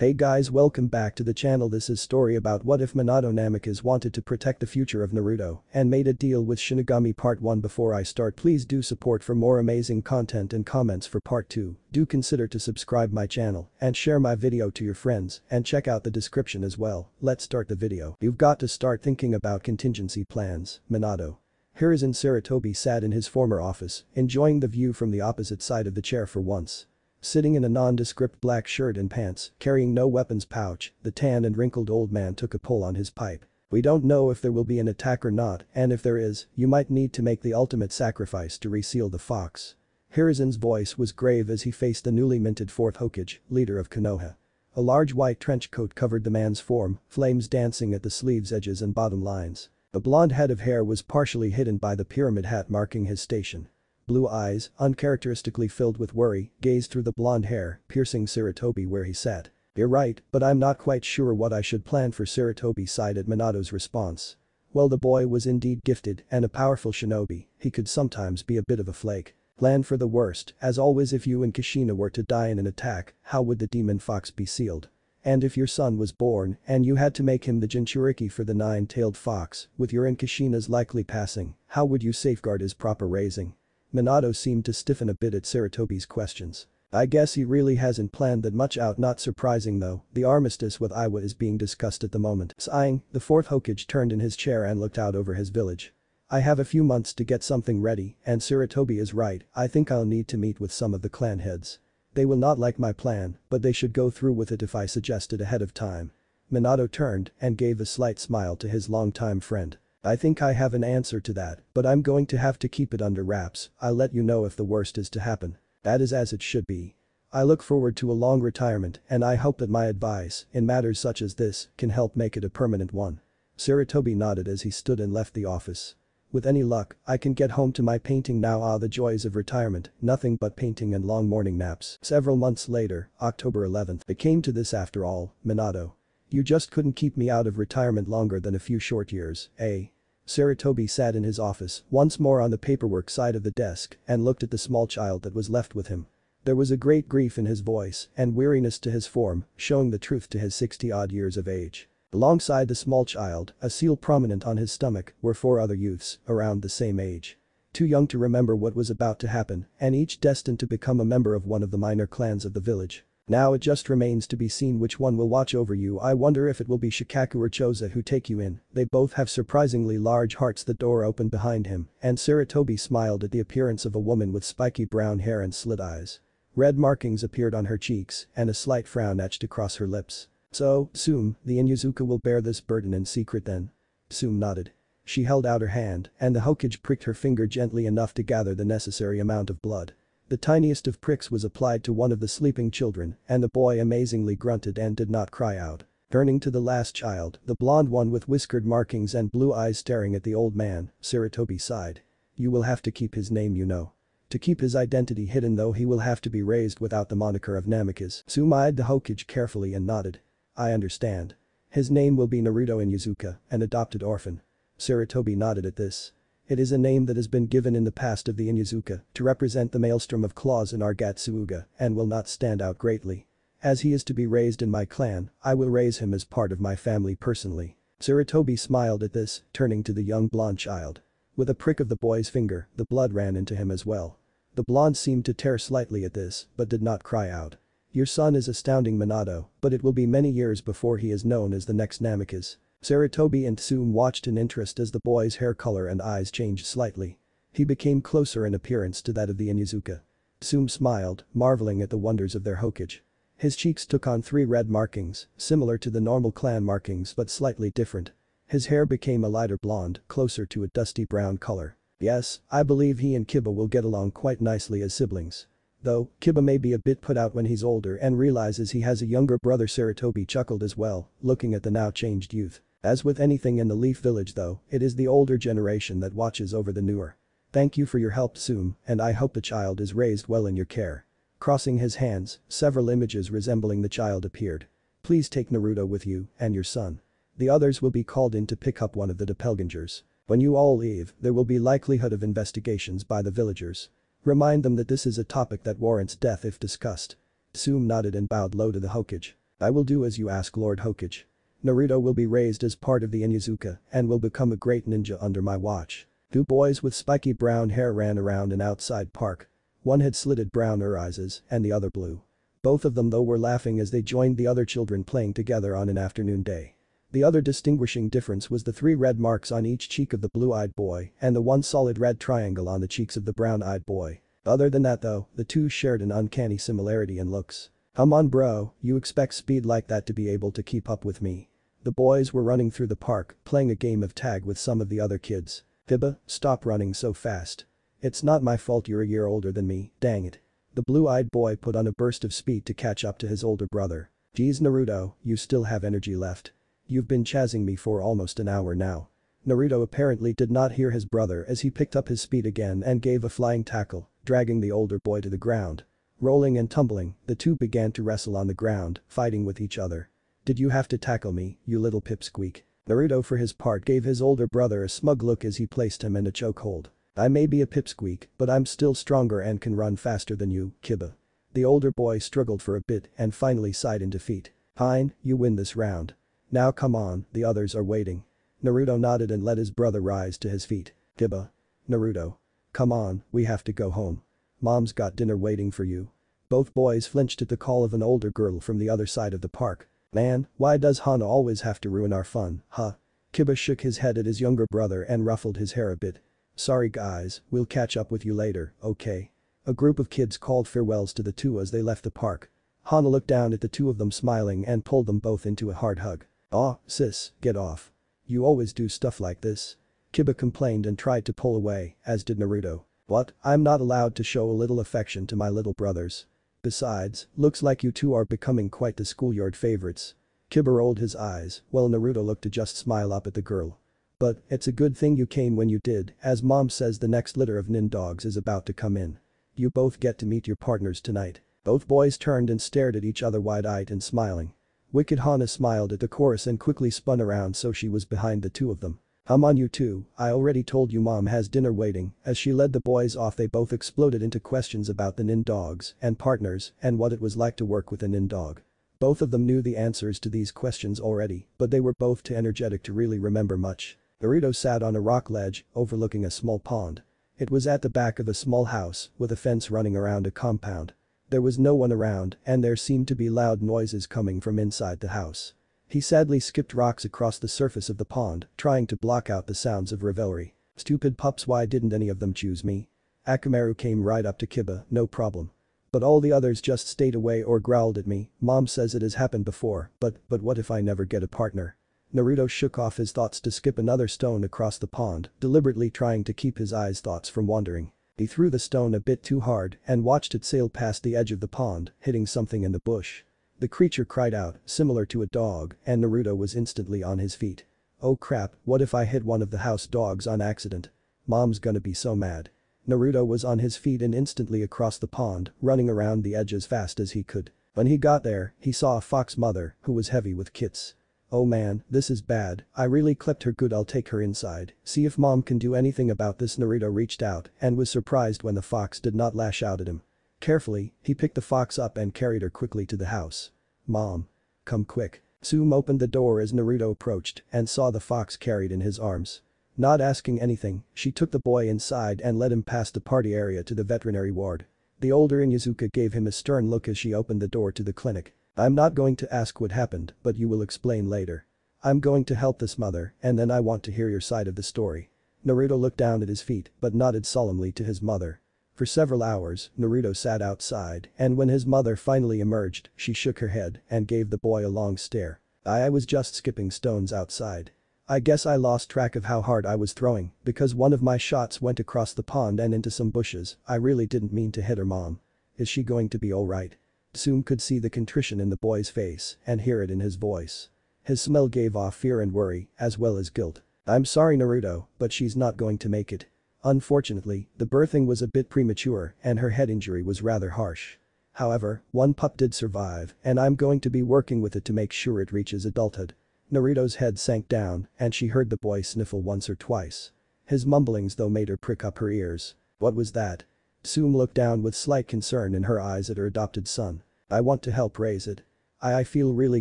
Hey guys, welcome back to the channel. This is story about what if Minato Namikaze wanted to protect the future of Naruto and made a deal with Shinigami. Part 1. Before I start, please do support for more amazing content and comments for part 2. Do consider to subscribe my channel and share my video to your friends and check out the description as well. Let's start the video. You've got to start thinking about contingency plans, Minato. Hiruzen Sarutobi sat in his former office, enjoying the view from the opposite side of the chair for once. Sitting in a nondescript black shirt and pants, carrying no weapons pouch, the tan and wrinkled old man took a pull on his pipe. We don't know if there will be an attack or not, and if there is, you might need to make the ultimate sacrifice to reseal the fox. Hiruzen's voice was grave as he faced the newly minted 4th Hokage, leader of Konoha. A large white trench coat covered the man's form, flames dancing at the sleeves' edges and bottom lines. The blonde head of hair was partially hidden by the pyramid hat marking his station. Blue eyes, uncharacteristically filled with worry, gazed through the blonde hair, piercing Sarutobi where he sat. You're right, but I'm not quite sure what I should plan for. Sarutobi sighed at Minato's response. Well, the boy was indeed gifted and a powerful shinobi, he could sometimes be a bit of a flake. Plan for the worst, as always. If you and Kushina were to die in an attack, how would the demon fox be sealed? And if your son was born and you had to make him the Jinchuriki for the 9-tailed fox, with your and Kushina's likely passing, how would you safeguard his proper raising? Minato seemed to stiffen a bit at Sarutobi's questions. I guess he really hasn't planned that much out. Not surprising though, the armistice with Iwa is being discussed at the moment. Sighing, the 4th Hokage turned in his chair and looked out over his village. I have a few months to get something ready, and Sarutobi is right, I think I'll need to meet with some of the clan heads. They will not like my plan, but they should go through with it if I suggest it ahead of time. Minato turned and gave a slight smile to his longtime friend. I think I have an answer to that, but I'm going to have to keep it under wraps. I'll let you know if the worst is to happen. That is as it should be. I look forward to a long retirement and I hope that my advice, in matters such as this, can help make it a permanent one. Sarutobi nodded as he stood and left the office. With any luck, I can get home to my painting now. Ah, the joys of retirement, nothing but painting and long morning naps. Several months later, October 11th. It came to this after all, Minato. You just couldn't keep me out of retirement longer than a few short years, eh? Sarutobi sat in his office, once more on the paperwork side of the desk, and looked at the small child that was left with him. There was a great grief in his voice and weariness to his form, showing the truth to his 60-odd years of age. Alongside the small child, a seal prominent on his stomach, were 4 other youths, around the same age. Too young to remember what was about to happen, and each destined to become a member of one of the minor clans of the village. Now it just remains to be seen which one will watch over you. I wonder if it will be Shikaku or Choza who take you in. They both have surprisingly large hearts. The door opened behind him, and Sarutobi smiled at the appearance of a woman with spiky brown hair and slit eyes. Red markings appeared on her cheeks, and a slight frown etched across her lips. So, Tsume, the Inyazuka will bear this burden in secret then? Tsume nodded. She held out her hand, and the Hokage pricked her finger gently enough to gather the necessary amount of blood. The tiniest of pricks was applied to one of the sleeping children, and the boy amazingly grunted and did not cry out. Turning to the last child, the blonde one with whiskered markings and blue eyes staring at the old man, Sarutobi sighed. You will have to keep his name, you know. To keep his identity hidden though, he will have to be raised without the moniker of Namikaze. Tsume eyed the Hokage carefully and nodded. I understand. His name will be Naruto Inyazuka, an adopted orphan. Sarutobi nodded at this. It is a name that has been given in the past of the Inyazuka to represent the maelstrom of claws in Argatsuuga and will not stand out greatly. As he is to be raised in my clan, I will raise him as part of my family personally. Sarutobi smiled at this, turning to the young blonde child. With a prick of the boy's finger, the blood ran into him as well. The blonde seemed to tear slightly at this, but did not cry out. Your son is astounding, Minato, but it will be many years before he is known as the next Namikaze. Sarutobi and Tsume watched in interest as the boy's hair color and eyes changed slightly. He became closer in appearance to that of the Inyazuka. Tsume smiled, marveling at the wonders of their Hokage. His cheeks took on 3 red markings, similar to the normal clan markings but slightly different. His hair became a lighter blonde, closer to a dusty brown color. Yes, I believe he and Kiba will get along quite nicely as siblings. Though, Kiba may be a bit put out when he's older and realizes he has a younger brother. Sarutobi chuckled as well, looking at the now changed youth. As with anything in the Leaf Village though, it is the older generation that watches over the newer. Thank you for your help, Tsume, and I hope the child is raised well in your care. Crossing his hands, several images resembling the child appeared. Please take Naruto with you, and your son. The others will be called in to pick up one of the doppelgangers. When you all leave, there will be likelihood of investigations by the villagers. Remind them that this is a topic that warrants death if discussed. Tsume nodded and bowed low to the Hokage. I will do as you ask, Lord Hokage. Naruto will be raised as part of the Inyazuka and will become a great ninja under my watch. Two boys with spiky brown hair ran around an outside park. One had slitted brown eyes and the other blue. Both of them though were laughing as they joined the other children playing together on an afternoon day. The other distinguishing difference was the 3 red marks on each cheek of the blue-eyed boy and the 1 solid red triangle on the cheeks of the brown-eyed boy. Other than that though, the two shared an uncanny similarity in looks. Come on bro, you expect speed like that to be able to keep up with me. The boys were running through the park, playing a game of tag with some of the other kids. Kiba, stop running so fast. It's not my fault you're a year older than me, dang it. The blue-eyed boy put on a burst of speed to catch up to his older brother. Geez Naruto, you still have energy left. You've been chasing me for almost an hour now. Naruto apparently did not hear his brother as he picked up his speed again and gave a flying tackle, dragging the older boy to the ground. Rolling and tumbling, the two began to wrestle on the ground, fighting with each other. Did you have to tackle me, you little pipsqueak? Naruto for his part gave his older brother a smug look as he placed him in a chokehold. I may be a pipsqueak, but I'm still stronger and can run faster than you, Kiba. The older boy struggled for a bit and finally sighed in defeat. Fine, you win this round. Now come on, the others are waiting. Naruto nodded and let his brother rise to his feet. Kiba. Naruto. Come on, we have to go home. Mom's got dinner waiting for you. Both boys flinched at the call of an older girl from the other side of the park. Man, why does Hana always have to ruin our fun, huh? Kiba shook his head at his younger brother and ruffled his hair a bit. Sorry guys, we'll catch up with you later, okay? A group of kids called farewells to the two as they left the park. Hana looked down at the two of them smiling and pulled them both into a hard hug. Aw, sis, get off. You always do stuff like this. Kiba complained and tried to pull away, as did Naruto. What, I'm not allowed to show a little affection to my little brothers. Besides, looks like you two are becoming quite the schoolyard favorites. Kiba rolled his eyes, while Naruto looked to just smile up at the girl. But, it's a good thing you came when you did, as mom says the next litter of nin dogs is about to come in. You both get to meet your partners tonight. Both boys turned and stared at each other wide-eyed and smiling. Wicked Hana smiled at the chorus and quickly spun around so she was behind the two of them. Come on you two, I already told you mom has dinner waiting. As she led the boys off they both exploded into questions about the nin dogs and partners and what it was like to work with a nin dog. Both of them knew the answers to these questions already, but they were both too energetic to really remember much. Naruto sat on a rock ledge, overlooking a small pond. It was at the back of a small house, with a fence running around a compound. There was no one around, and there seemed to be loud noises coming from inside the house. He sadly skipped rocks across the surface of the pond, trying to block out the sounds of revelry. Stupid pups, why didn't any of them choose me? Akamaru came right up to Kiba, no problem. But all the others just stayed away or growled at me. Mom says it has happened before, but what if I never get a partner? Naruto shook off his thoughts to skip another stone across the pond, deliberately trying to keep his thoughts from wandering. He threw the stone a bit too hard and watched it sail past the edge of the pond, hitting something in the bush. The creature cried out, similar to a dog, and Naruto was instantly on his feet. Oh crap, what if I hit one of the house dogs on accident? Mom's gonna be so mad. Naruto was on his feet and instantly across the pond, running around the edge as fast as he could. When he got there, he saw a fox mother, who was heavy with kits. Oh man, this is bad, I really clipped her good, I'll take her inside, see if mom can do anything about this. Naruto reached out and was surprised when the fox did not lash out at him. Carefully, he picked the fox up and carried her quickly to the house. Mom. Come quick. Tsume opened the door as Naruto approached and saw the fox carried in his arms. Not asking anything, she took the boy inside and led him past the party area to the veterinary ward. The older Inyazuka gave him a stern look as she opened the door to the clinic. I'm not going to ask what happened, but you will explain later. I'm going to help this mother, and then I want to hear your side of the story. Naruto looked down at his feet, but nodded solemnly to his mother. For several hours, Naruto sat outside, and when his mother finally emerged, she shook her head and gave the boy a long stare. I was just skipping stones outside. I guess I lost track of how hard I was throwing, because one of my shots went across the pond and into some bushes. I really didn't mean to hit her mom. Is she going to be alright? Tsume could see the contrition in the boy's face and hear it in his voice. His smile gave off fear and worry, as well as guilt. I'm sorry Naruto, but she's not going to make it. Unfortunately, the birthing was a bit premature and her head injury was rather harsh. However, one pup did survive and I'm going to be working with it to make sure it reaches adulthood. Naruto's head sank down and she heard the boy sniffle once or twice. His mumblings though made her prick up her ears. What was that? Tsume looked down with slight concern in her eyes at her adopted son. I want to help raise it. I feel really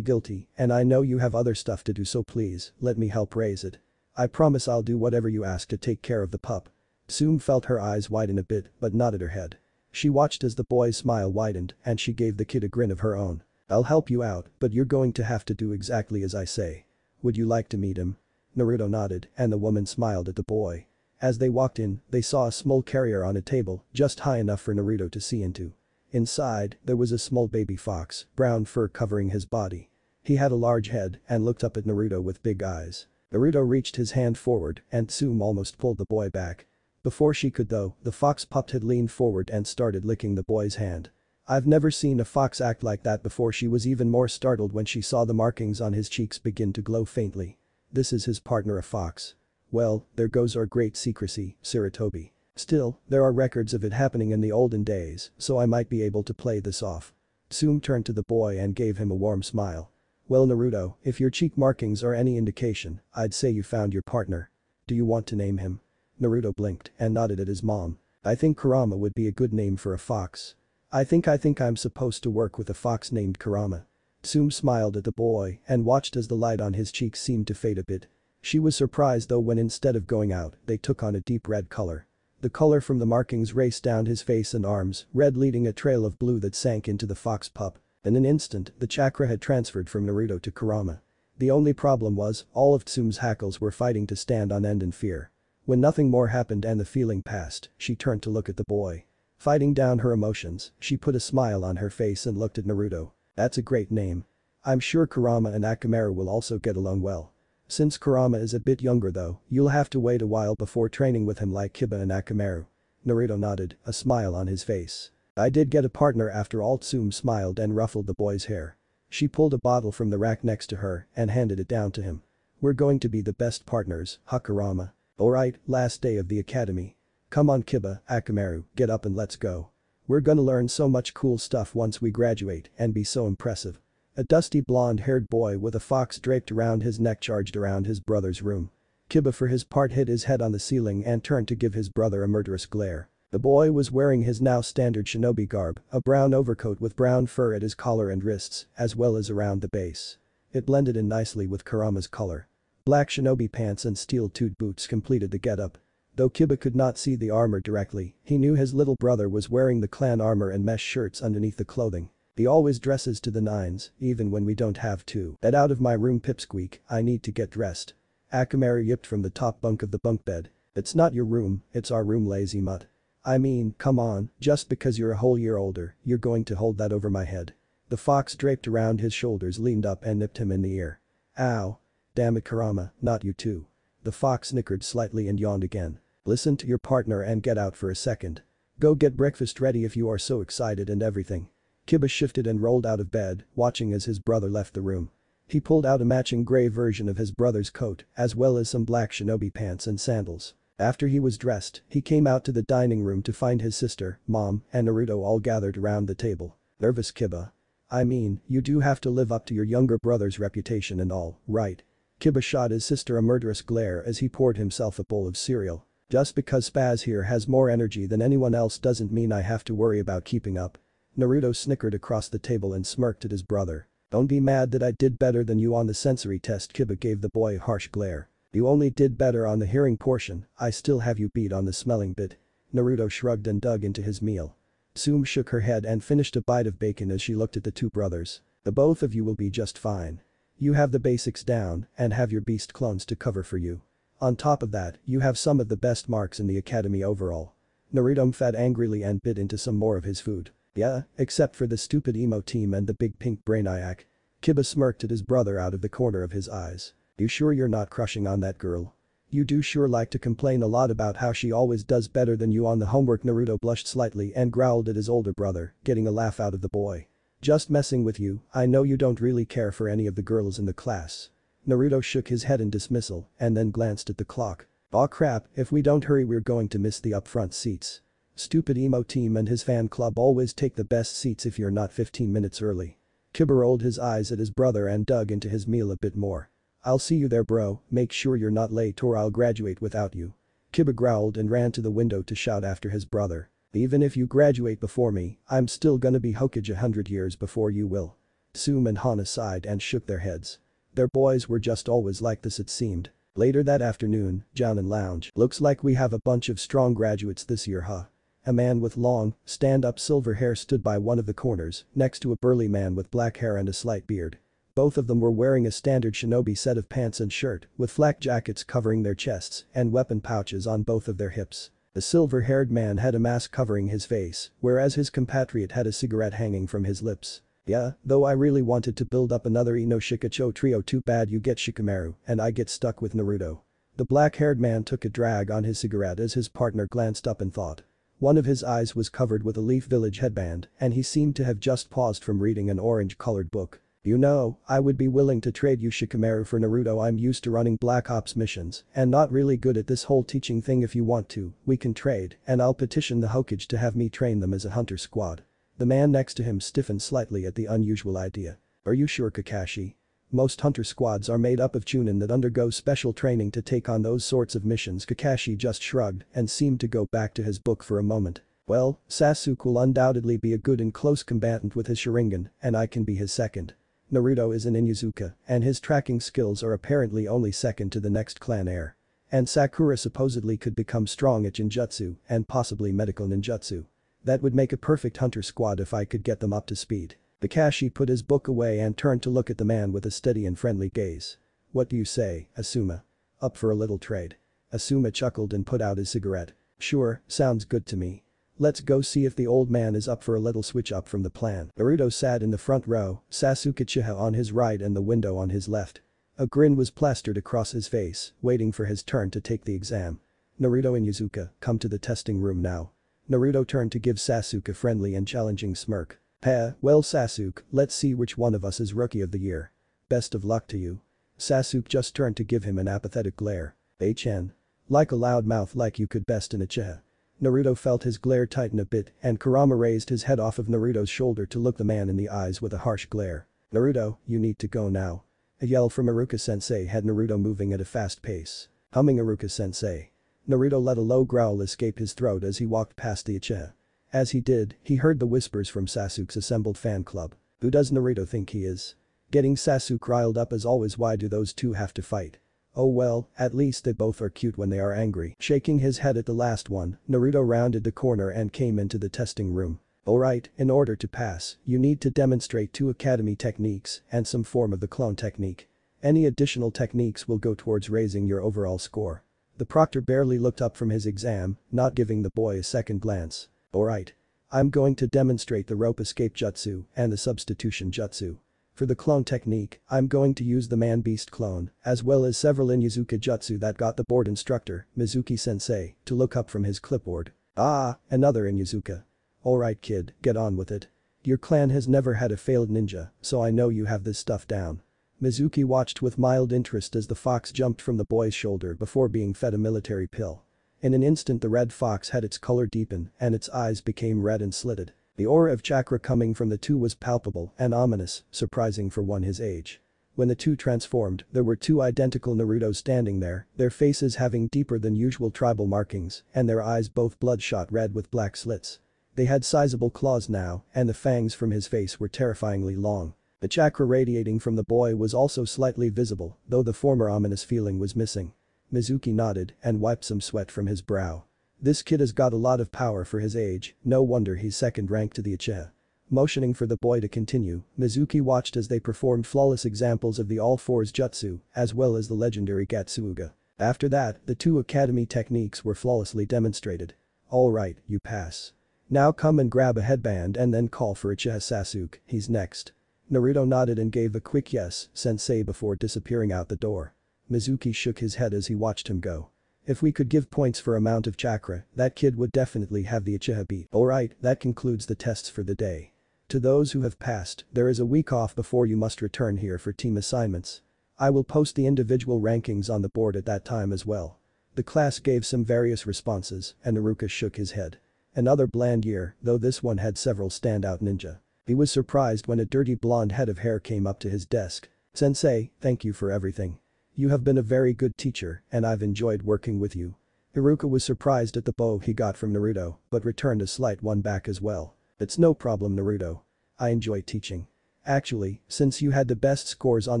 guilty, and I know you have other stuff to do, so please, let me help raise it. I promise I'll do whatever you ask to take care of the pup. Tsume felt her eyes widen a bit but nodded her head. She watched as the boy's smile widened and she gave the kid a grin of her own. I'll help you out, but you're going to have to do exactly as I say. Would you like to meet him? Naruto nodded and the woman smiled at the boy. As they walked in, they saw a small carrier on a table, just high enough for Naruto to see into. Inside, there was a small baby fox, brown fur covering his body. He had a large head and looked up at Naruto with big eyes. Naruto reached his hand forward and Tsume almost pulled the boy back. Before she could though, the fox pup had leaned forward and started licking the boy's hand. I've never seen a fox act like that before. She was even more startled when she saw the markings on his cheeks begin to glow faintly. This is his partner, a fox. Well, there goes our great secrecy, Sarutobi. Still, there are records of it happening in the olden days, so I might be able to play this off. Tsume turned to the boy and gave him a warm smile. Well Naruto, if your cheek markings are any indication, I'd say you found your partner. Do you want to name him? Naruto blinked and nodded at his mom. I think Kurama would be a good name for a fox. I think I'm supposed to work with a fox named Kurama. Tsume smiled at the boy and watched as the light on his cheeks seemed to fade a bit. She was surprised though when instead of going out, they took on a deep red color. The color from the markings raced down his face and arms, red leading a trail of blue that sank into the fox pup. In an instant, the chakra had transferred from Naruto to Kurama. The only problem was, all of Tsume's hackles were fighting to stand on end in fear. When nothing more happened and the feeling passed, she turned to look at the boy. Fighting down her emotions, she put a smile on her face and looked at Naruto. That's a great name. I'm sure Kurama and Akamaru will also get along well. Since Kurama is a bit younger though, you'll have to wait a while before training with him like Kiba and Akamaru. Naruto nodded, a smile on his face. I did get a partner after all. Tsume smiled and ruffled the boy's hair. She pulled a bottle from the rack next to her and handed it down to him. We're going to be the best partners, huh Kurama? Alright, last day of the academy. Come on Kiba, Akamaru, get up and let's go. We're gonna learn so much cool stuff once we graduate and be so impressive. A dusty blonde-haired boy with a fox draped around his neck charged around his brother's room. Kiba for his part hit his head on the ceiling and turned to give his brother a murderous glare. The boy was wearing his now standard shinobi garb, a brown overcoat with brown fur at his collar and wrists, as well as around the base. It blended in nicely with Kurama's color. Black shinobi pants and steel-toed boots completed the getup. Though Kiba could not see the armor directly, he knew his little brother was wearing the clan armor and mesh shirts underneath the clothing. He always dresses to the nines, even when we don't have to. Get out of my room Pipsqueak, I need to get dressed. Akamaru yipped from the top bunk of the bunk bed. It's not your room, it's our room lazy mutt. I mean, come on, just because you're a whole year older, you're going to hold that over my head. The fox draped around his shoulders leaned up and nipped him in the ear. Ow. Damn it Kurama, not you too. The fox snickered slightly and yawned again. Listen to your partner and get out for a second. Go get breakfast ready if you are so excited and everything. Kiba shifted and rolled out of bed, watching as his brother left the room. He pulled out a matching gray version of his brother's coat, as well as some black shinobi pants and sandals. After he was dressed, he came out to the dining room to find his sister, mom, and Naruto all gathered around the table. Nervous Kiba. I mean, you do have to live up to your younger brother's reputation and all, right? Kiba shot his sister a murderous glare as he poured himself a bowl of cereal. Just because Spaz here has more energy than anyone else doesn't mean I have to worry about keeping up. Naruto snickered across the table and smirked at his brother. Don't be mad that I did better than you on the sensory test. Kiba gave the boy a harsh glare. You only did better on the hearing portion, I still have you beat on the smelling bit. Naruto shrugged and dug into his meal. Tsume shook her head and finished a bite of bacon as she looked at the two brothers. The both of you will be just fine. You have the basics down and have your beast clones to cover for you. On top of that, you have some of the best marks in the academy overall. Naruto fed angrily and bit into some more of his food. Yeah, except for the stupid emo team and the big pink brainiac. Kiba smirked at his brother out of the corner of his eyes. You sure you're not crushing on that girl? You do sure like to complain a lot about how she always does better than you on the homework. Naruto blushed slightly and growled at his older brother, getting a laugh out of the boy. Just messing with you, I know you don't really care for any of the girls in the class. Naruto shook his head in dismissal and then glanced at the clock. Aw crap, if we don't hurry we're going to miss the upfront seats. Stupid emo team and his fan club always take the best seats if you're not 15 minutes early. Kiba rolled his eyes at his brother and dug into his meal a bit more. I'll see you there bro, make sure you're not late or I'll graduate without you. Kiba growled and ran to the window to shout after his brother. Even if you graduate before me, I'm still gonna be Hokage 100 years before you will. Sume and Hana sighed and shook their heads. Their boys were just always like this, it seemed. Later that afternoon, Jianan lounge. Looks like we have a bunch of strong graduates this year, huh? A man with long, stand-up silver hair stood by one of the corners, next to a burly man with black hair and a slight beard. Both of them were wearing a standard shinobi set of pants and shirt, with flak jackets covering their chests and weapon pouches on both of their hips. The silver-haired man had a mask covering his face, whereas his compatriot had a cigarette hanging from his lips. Yeah, though I really wanted to build up another Ino Shikacho trio. Too bad you get Shikamaru and I get stuck with Naruto. The black-haired man took a drag on his cigarette as his partner glanced up in thought. One of his eyes was covered with a Leaf Village headband and he seemed to have just paused from reading an orange-colored book. You know, I would be willing to trade you Shikamaru for Naruto. I'm used to running Black Ops missions and not really good at this whole teaching thing. If you want to, we can trade and I'll petition the Hokage to have me train them as a hunter squad. The man next to him stiffened slightly at the unusual idea. Are you sure, Kakashi? Most hunter squads are made up of chunin that undergo special training to take on those sorts of missions. Kakashi just shrugged and seemed to go back to his book for a moment. Well, Sasuke will undoubtedly be a good and close combatant with his Sharingan and I can be his second. Naruto is an Inuzuka and his tracking skills are apparently only second to the next clan heir. And Sakura supposedly could become strong at Genjutsu and possibly medical ninjutsu. That would make a perfect hunter squad if I could get them up to speed. Kakashi put his book away and turned to look at the man with a steady and friendly gaze. What do you say, Asuma? Up for a little trade? Asuma chuckled and put out his cigarette. Sure, sounds good to me. Let's go see if the old man is up for a little switch up from the plan. Naruto sat in the front row, Sasuke Uchiha on his right and the window on his left. A grin was plastered across his face, waiting for his turn to take the exam. Naruto and Inuzuka, come to the testing room now. Naruto turned to give Sasuke a friendly and challenging smirk. Well Sasuke, let's see which one of us is Rookie of the Year. Best of luck to you. Sasuke just turned to give him an apathetic glare. HN. Like a loud mouth like you could best in Uchiha. Naruto felt his glare tighten a bit and Kurama raised his head off of Naruto's shoulder to look the man in the eyes with a harsh glare. Naruto, you need to go now. A yell from Iruka-sensei had Naruto moving at a fast pace. Humming Iruka-sensei. Naruto let a low growl escape his throat as he walked past the Uchiha. As he did, he heard the whispers from Sasuke's assembled fan club. Who does Naruto think he is? Getting Sasuke riled up as always. Why do those two have to fight? Oh well, at least they both are cute when they are angry. Shaking his head at the last one, Naruto rounded the corner and came into the testing room. Alright, in order to pass, you need to demonstrate 2 academy techniques and some form of the clone technique. Any additional techniques will go towards raising your overall score. The proctor barely looked up from his exam, not giving the boy a second glance. Alright. I'm going to demonstrate the rope escape jutsu and the substitution jutsu. For the clone technique, I'm going to use the man-beast clone, as well as several Inuzuka jutsu that got the board instructor, Mizuki-sensei, to look up from his clipboard. Ah, another Inuzuka. Alright kid, get on with it. Your clan has never had a failed ninja, so I know you have this stuff down. Mizuki watched with mild interest as the fox jumped from the boy's shoulder before being fed a military pill. In an instant the red fox had its color deepen and its eyes became red and slitted. The aura of chakra coming from the two was palpable and ominous, surprising for one his age. When the two transformed, there were 2 identical Narutos standing there, their faces having deeper than usual tribal markings and their eyes both bloodshot red with black slits. They had sizable claws now and the fangs from his face were terrifyingly long. The chakra radiating from the boy was also slightly visible, though the former ominous feeling was missing. Mizuki nodded and wiped some sweat from his brow. This kid has got a lot of power for his age, no wonder he's second rank to the Uchiha. Motioning for the boy to continue, Mizuki watched as they performed flawless examples of the All-Fours jutsu, as well as the legendary Gatsuga. After that, the 2 academy techniques were flawlessly demonstrated. Alright, you pass. Now come and grab a headband and then call for Uchiha Sasuke, he's next. Naruto nodded and gave a quick yes, sensei before disappearing out the door. Mizuki shook his head as he watched him go. If we could give points for amount of chakra, that kid would definitely have the Uchiha beat. Alright, that concludes the tests for the day. To those who have passed, there is a week off before you must return here for team assignments. I will post the individual rankings on the board at that time as well. The class gave some various responses and Iruka shook his head. Another bland year, though this one had several standout ninja. He was surprised when a dirty blonde head of hair came up to his desk. Sensei, thank you for everything. You have been a very good teacher and I've enjoyed working with you. Iruka was surprised at the bow he got from Naruto, but returned a slight one back as well. It's no problem Naruto. I enjoy teaching. Actually, since you had the best scores on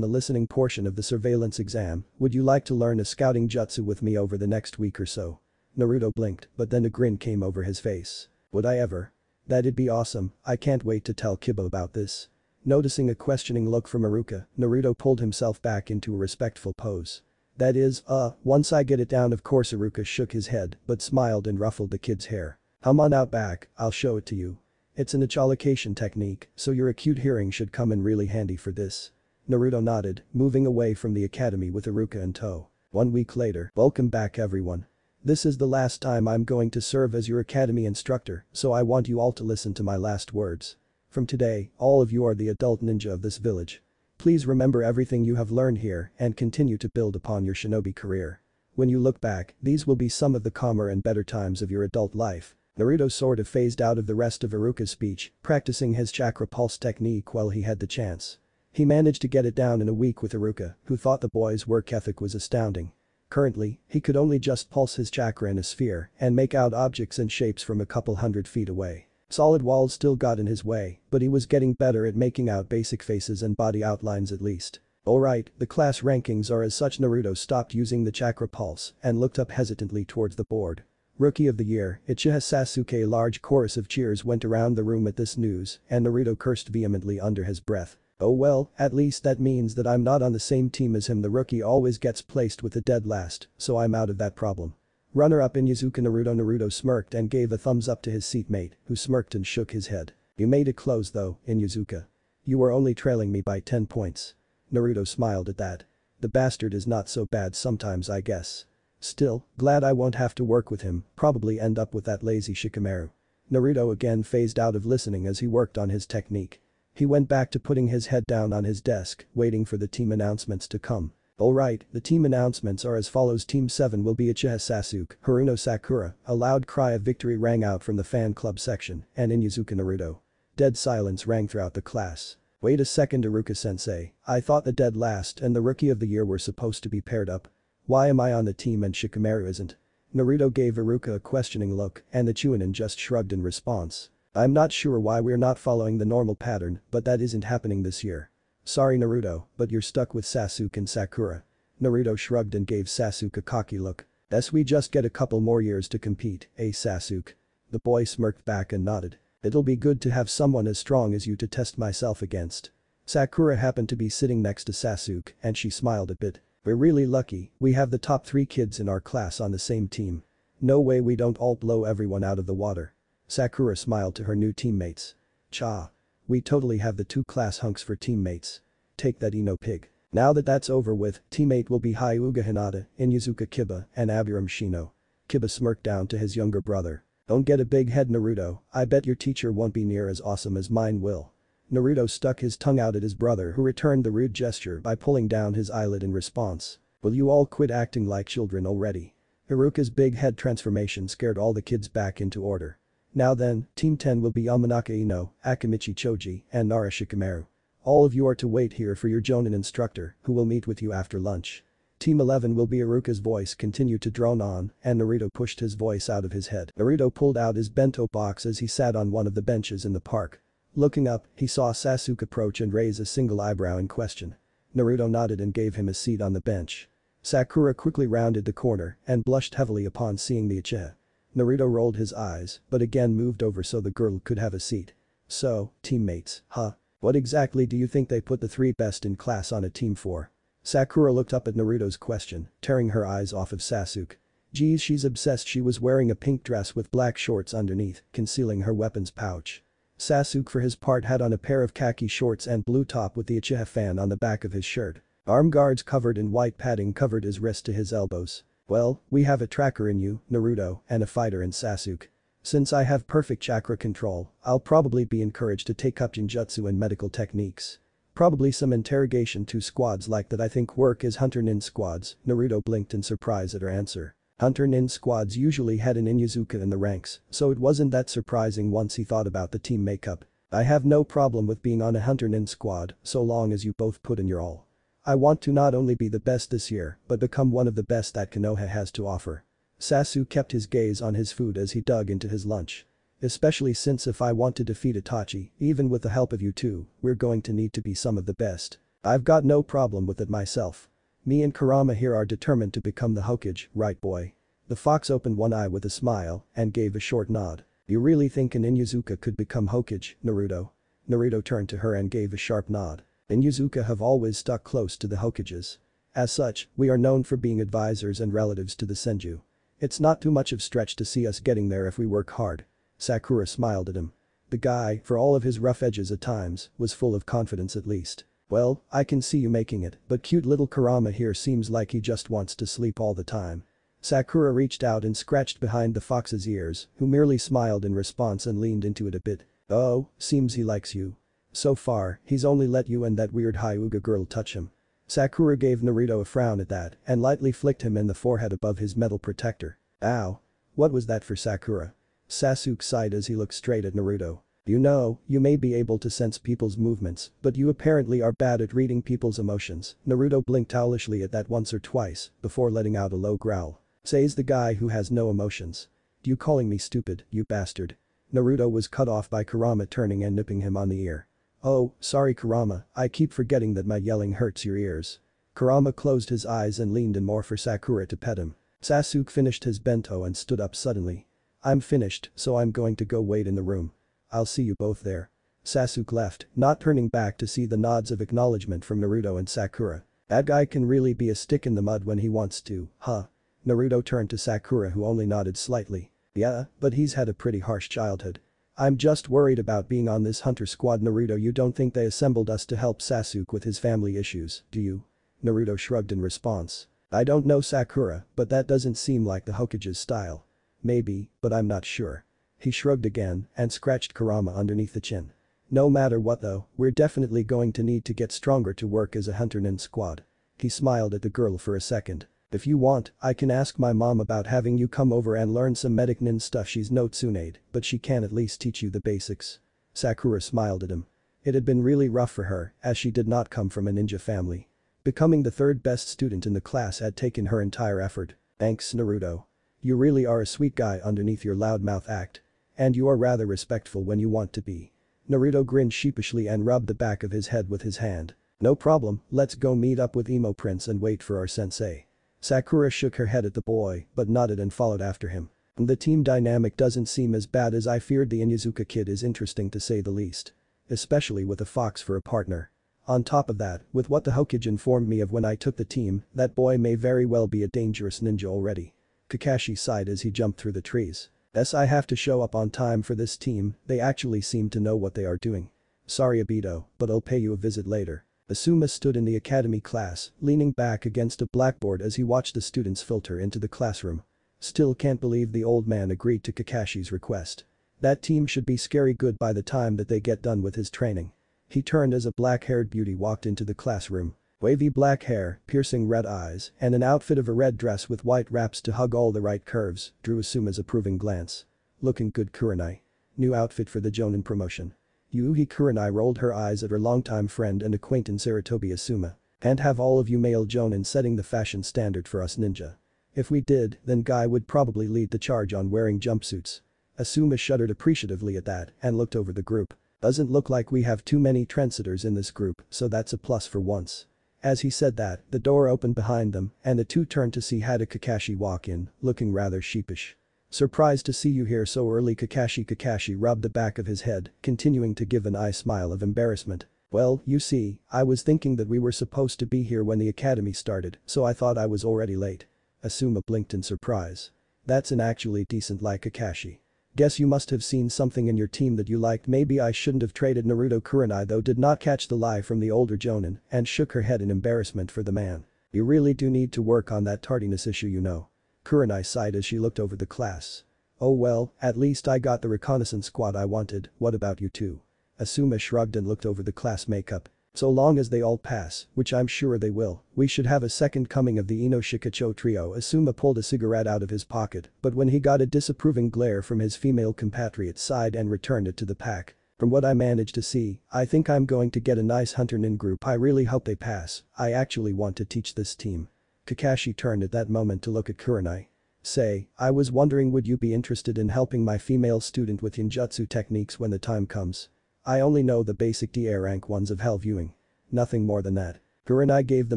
the listening portion of the surveillance exam, would you like to learn a scouting jutsu with me over the next week or so? Naruto blinked, but then a grin came over his face. Would I ever? That'd be awesome, I can't wait to tell Kiba about this. Noticing a questioning look from Iruka, Naruto pulled himself back into a respectful pose. That is, once I get it down of course. Iruka shook his head but smiled and ruffled the kid's hair. Come on out back, I'll show it to you. It's an echolocation technique, so your acute hearing should come in really handy for this. Naruto nodded, moving away from the academy with Iruka in tow. 1 week later, welcome back everyone. This is the last time I'm going to serve as your academy instructor, so I want you all to listen to my last words. From today, all of you are the adult ninja of this village. Please remember everything you have learned here and continue to build upon your shinobi career. When you look back, these will be some of the calmer and better times of your adult life. Naruto sort of phased out of the rest of Iruka's speech, practicing his chakra pulse technique while he had the chance. He managed to get it down in a week with Iruka, who thought the boy's work ethic was astounding. Currently, he could only just pulse his chakra in a sphere and make out objects and shapes from a couple 100 feet away. Solid walls still got in his way, but he was getting better at making out basic faces and body outlines at least. Alright, the class rankings are as such. Naruto stopped using the chakra pulse and looked up hesitantly towards the board. Rookie of the Year, Uchiha Sasuke. A large chorus of cheers went around the room at this news, and Naruto cursed vehemently under his breath. Oh well, at least that means that I'm not on the same team as him. The rookie always gets placed with the dead last, so I'm out of that problem. Runner-up Inuzuka Naruto. Naruto smirked and gave a thumbs up to his seatmate, who smirked and shook his head. You made it close though, Inuzuka. You were only trailing me by 10 points. Naruto smiled at that. The bastard is not so bad sometimes, I guess. Still, glad I won't have to work with him, probably end up with that lazy Shikamaru. Naruto again phased out of listening as he worked on his technique. He went back to putting his head down on his desk, waiting for the team announcements to come. Alright, the team announcements are as follows. Team 7 will be Uchiha Sasuke, Haruno Sakura. A loud cry of victory rang out from the fan club section, and Inuzuka Naruto. Dead silence rang throughout the class. Wait a second, Iruka-sensei, I thought the dead last and the rookie of the year were supposed to be paired up. Why am I on the team and Shikamaru isn't? Naruto gave Iruka a questioning look and the Chunin just shrugged in response. I'm not sure why we're not following the normal pattern, but that isn't happening this year. Sorry Naruto, but you're stuck with Sasuke and Sakura. Naruto shrugged and gave Sasuke a cocky look. We just get a couple more years to compete, eh Sasuke? The boy smirked back and nodded. It'll be good to have someone as strong as you to test myself against. Sakura happened to be sitting next to Sasuke and she smiled a bit. We're really lucky, we have the top 3 kids in our class on the same team. No way we don't all blow everyone out of the water. Sakura smiled to her new teammates. Cha. We totally have the 2 class hunks for teammates. Take that Ino pig. Now that that's over with, teammate will be Hyuga Hinata, Inuzuka Kiba, and Abiram Shino. Kiba smirked down to his younger brother. Don't get a big head Naruto, I bet your teacher won't be near as awesome as mine will. Naruto stuck his tongue out at his brother who returned the rude gesture by pulling down his eyelid in response. Will you all quit acting like children already? Iruka's big head transformation scared all the kids back into order. Now then, Team 10 will be Yamanaka Ino, Akimichi Choji, and Nara Shikamaru. All of you are to wait here for your Jonin instructor, who will meet with you after lunch. Team 11 will be Iruka's voice continued to drone on, and Naruto pushed his voice out of his head. Naruto pulled out his bento box as he sat on one of the benches in the park. Looking up, he saw Sasuke approach and raise a single eyebrow in question. Naruto nodded and gave him a seat on the bench. Sakura quickly rounded the corner and blushed heavily upon seeing the Uchiha. Naruto rolled his eyes, but again moved over so the girl could have a seat. So, teammates, huh? What exactly do you think they put the 3 best in class on a team for? Sakura looked up at Naruto's question, tearing her eyes off of Sasuke. Geez, she's obsessed. She was wearing a pink dress with black shorts underneath, concealing her weapons pouch. Sasuke for his part had on a pair of khaki shorts and blue top with the Uchiha fan on the back of his shirt. Arm guards covered in white padding covered his wrist to his elbows. Well, we have a tracker in you, Naruto, and a fighter in Sasuke. Since I have perfect chakra control, I'll probably be encouraged to take up ninjutsu and medical techniques. Probably some interrogation 2 squads like that I think work as hunter nin squads. Naruto blinked in surprise at her answer. Hunter nin squads usually had an Inuzuka in the ranks, so it wasn't that surprising once he thought about the team makeup. I have no problem with being on a hunter nin squad, so long as you both put in your all. I want to not only be the best this year, but become one of the best that Konoha has to offer. Sasuke kept his gaze on his food as he dug into his lunch. Especially since if I want to defeat Itachi, even with the help of you two, we're going to need to be some of the best. I've got no problem with it myself. Me and Kurama here are determined to become the Hokage, right boy? The fox opened one eye with a smile and gave a short nod. You really think an Inuzuka could become Hokage, Naruto? Naruto turned to her and gave a sharp nod. Inuzuka have always stuck close to the Hokages. As such, we are known for being advisors and relatives to the Senju. It's not too much of stretch to see us getting there if we work hard. Sakura smiled at him. The guy, for all of his rough edges at times, was full of confidence at least. Well, I can see you making it, but cute little Kurama here seems like he just wants to sleep all the time. Sakura reached out and scratched behind the fox's ears, who merely smiled in response and leaned into it a bit. Oh, seems he likes you. So far, he's only let you and that weird Hyuga girl touch him. Sakura gave Naruto a frown at that and lightly flicked him in the forehead above his metal protector. Ow. What was that for Sakura? Sasuke sighed as he looked straight at Naruto. You know, you may be able to sense people's movements, but you apparently are bad at reading people's emotions. Naruto blinked owlishly at that once or twice before letting out a low growl. Says the guy who has no emotions. You calling me stupid, you bastard. Naruto was cut off by Kurama turning and nipping him on the ear. Oh, sorry Kurama, I keep forgetting that my yelling hurts your ears. Kurama closed his eyes and leaned in more for Sakura to pet him. Sasuke finished his bento and stood up suddenly. I'm finished, so I'm going to go wait in the room. I'll see you both there. Sasuke left, not turning back to see the nods of acknowledgement from Naruto and Sakura. That guy can really be a stick in the mud when he wants to, huh? Naruto turned to Sakura who only nodded slightly. Yeah, but he's had a pretty harsh childhood. I'm just worried about being on this hunter squad. Naruto, you don't think they assembled us to help Sasuke with his family issues, do you? Naruto shrugged in response. I don't know Sakura, but that doesn't seem like the Hokage's style. Maybe, but I'm not sure. He shrugged again and scratched Kurama underneath the chin. No matter what though, we're definitely going to need to get stronger to work as a hunter nin squad. He smiled at the girl for a second. If you want, I can ask my mom about having you come over and learn some medic nin stuff. She's no Tsunade, but she can at least teach you the basics. Sakura smiled at him. It had been really rough for her, as she did not come from a ninja family. Becoming the third best student in the class had taken her entire effort. Thanks Naruto. You really are a sweet guy underneath your loudmouth act. And you are rather respectful when you want to be. Naruto grinned sheepishly and rubbed the back of his head with his hand. No problem, let's go meet up with Emo Prince and wait for our sensei. Sakura shook her head at the boy, but nodded and followed after him. The team dynamic doesn't seem as bad as I feared. The Inuzuka kid is interesting to say the least. Especially with a fox for a partner. On top of that, with what the Hokage informed me of when I took the team, that boy may very well be a dangerous ninja already. Kakashi sighed as he jumped through the trees. Yes, I have to show up on time for this team, they actually seem to know what they are doing. Sorry Obito, but I'll pay you a visit later. Asuma stood in the academy class, leaning back against a blackboard as he watched the students filter into the classroom. Still can't believe the old man agreed to Kakashi's request. That team should be scary good by the time that they get done with his training. He turned as a black-haired beauty walked into the classroom. Wavy black hair, piercing red eyes, and an outfit of a red dress with white wraps to hug all the right curves, drew Asuma's approving glance. Looking good Kurenai. New outfit for the Jonin promotion. Yuhi Kurenai rolled her eyes at her longtime friend and acquaintance Sarutobi Asuma. Can't have all of you male Jonin setting the fashion standard for us ninja. If we did, then Guy would probably lead the charge on wearing jumpsuits. Asuma shuddered appreciatively at that and looked over the group. Doesn't look like we have too many trendsetters in this group, so that's a plus for once. As he said that, the door opened behind them and the two turned to see Hada Kakashi walk in, looking rather sheepish. Surprised to see you here so early Kakashi rubbed the back of his head, continuing to give an eye smile of embarrassment. Well, you see, I was thinking that we were supposed to be here when the academy started, so I thought I was already late. Asuma blinked in surprise. That's an actually decent like Kakashi. Guess you must have seen something in your team that you liked. Maybe I shouldn't have traded. Naruto Kurenai though did not catch the lie from the older Jonin and shook her head in embarrassment for the man. You really do need to work on that tardiness issue you know. Kurenai sighed as she looked over the class. Oh well, at least I got the reconnaissance squad I wanted, what about you two? Asuma shrugged and looked over the class makeup. So long as they all pass, which I'm sure they will, we should have a second coming of the Ino Shikacho trio. Asuma pulled a cigarette out of his pocket, but when he got a disapproving glare from his female compatriot sighed and returned it to the pack. From what I managed to see, I think I'm going to get a nice hunter nin group. I really hope they pass, I actually want to teach this team. Kakashi turned at that moment to look at Kurenai. Say, I was wondering would you be interested in helping my female student with ninjutsu techniques when the time comes. I only know the basic DA rank ones of hell viewing. Nothing more than that. Kurenai gave the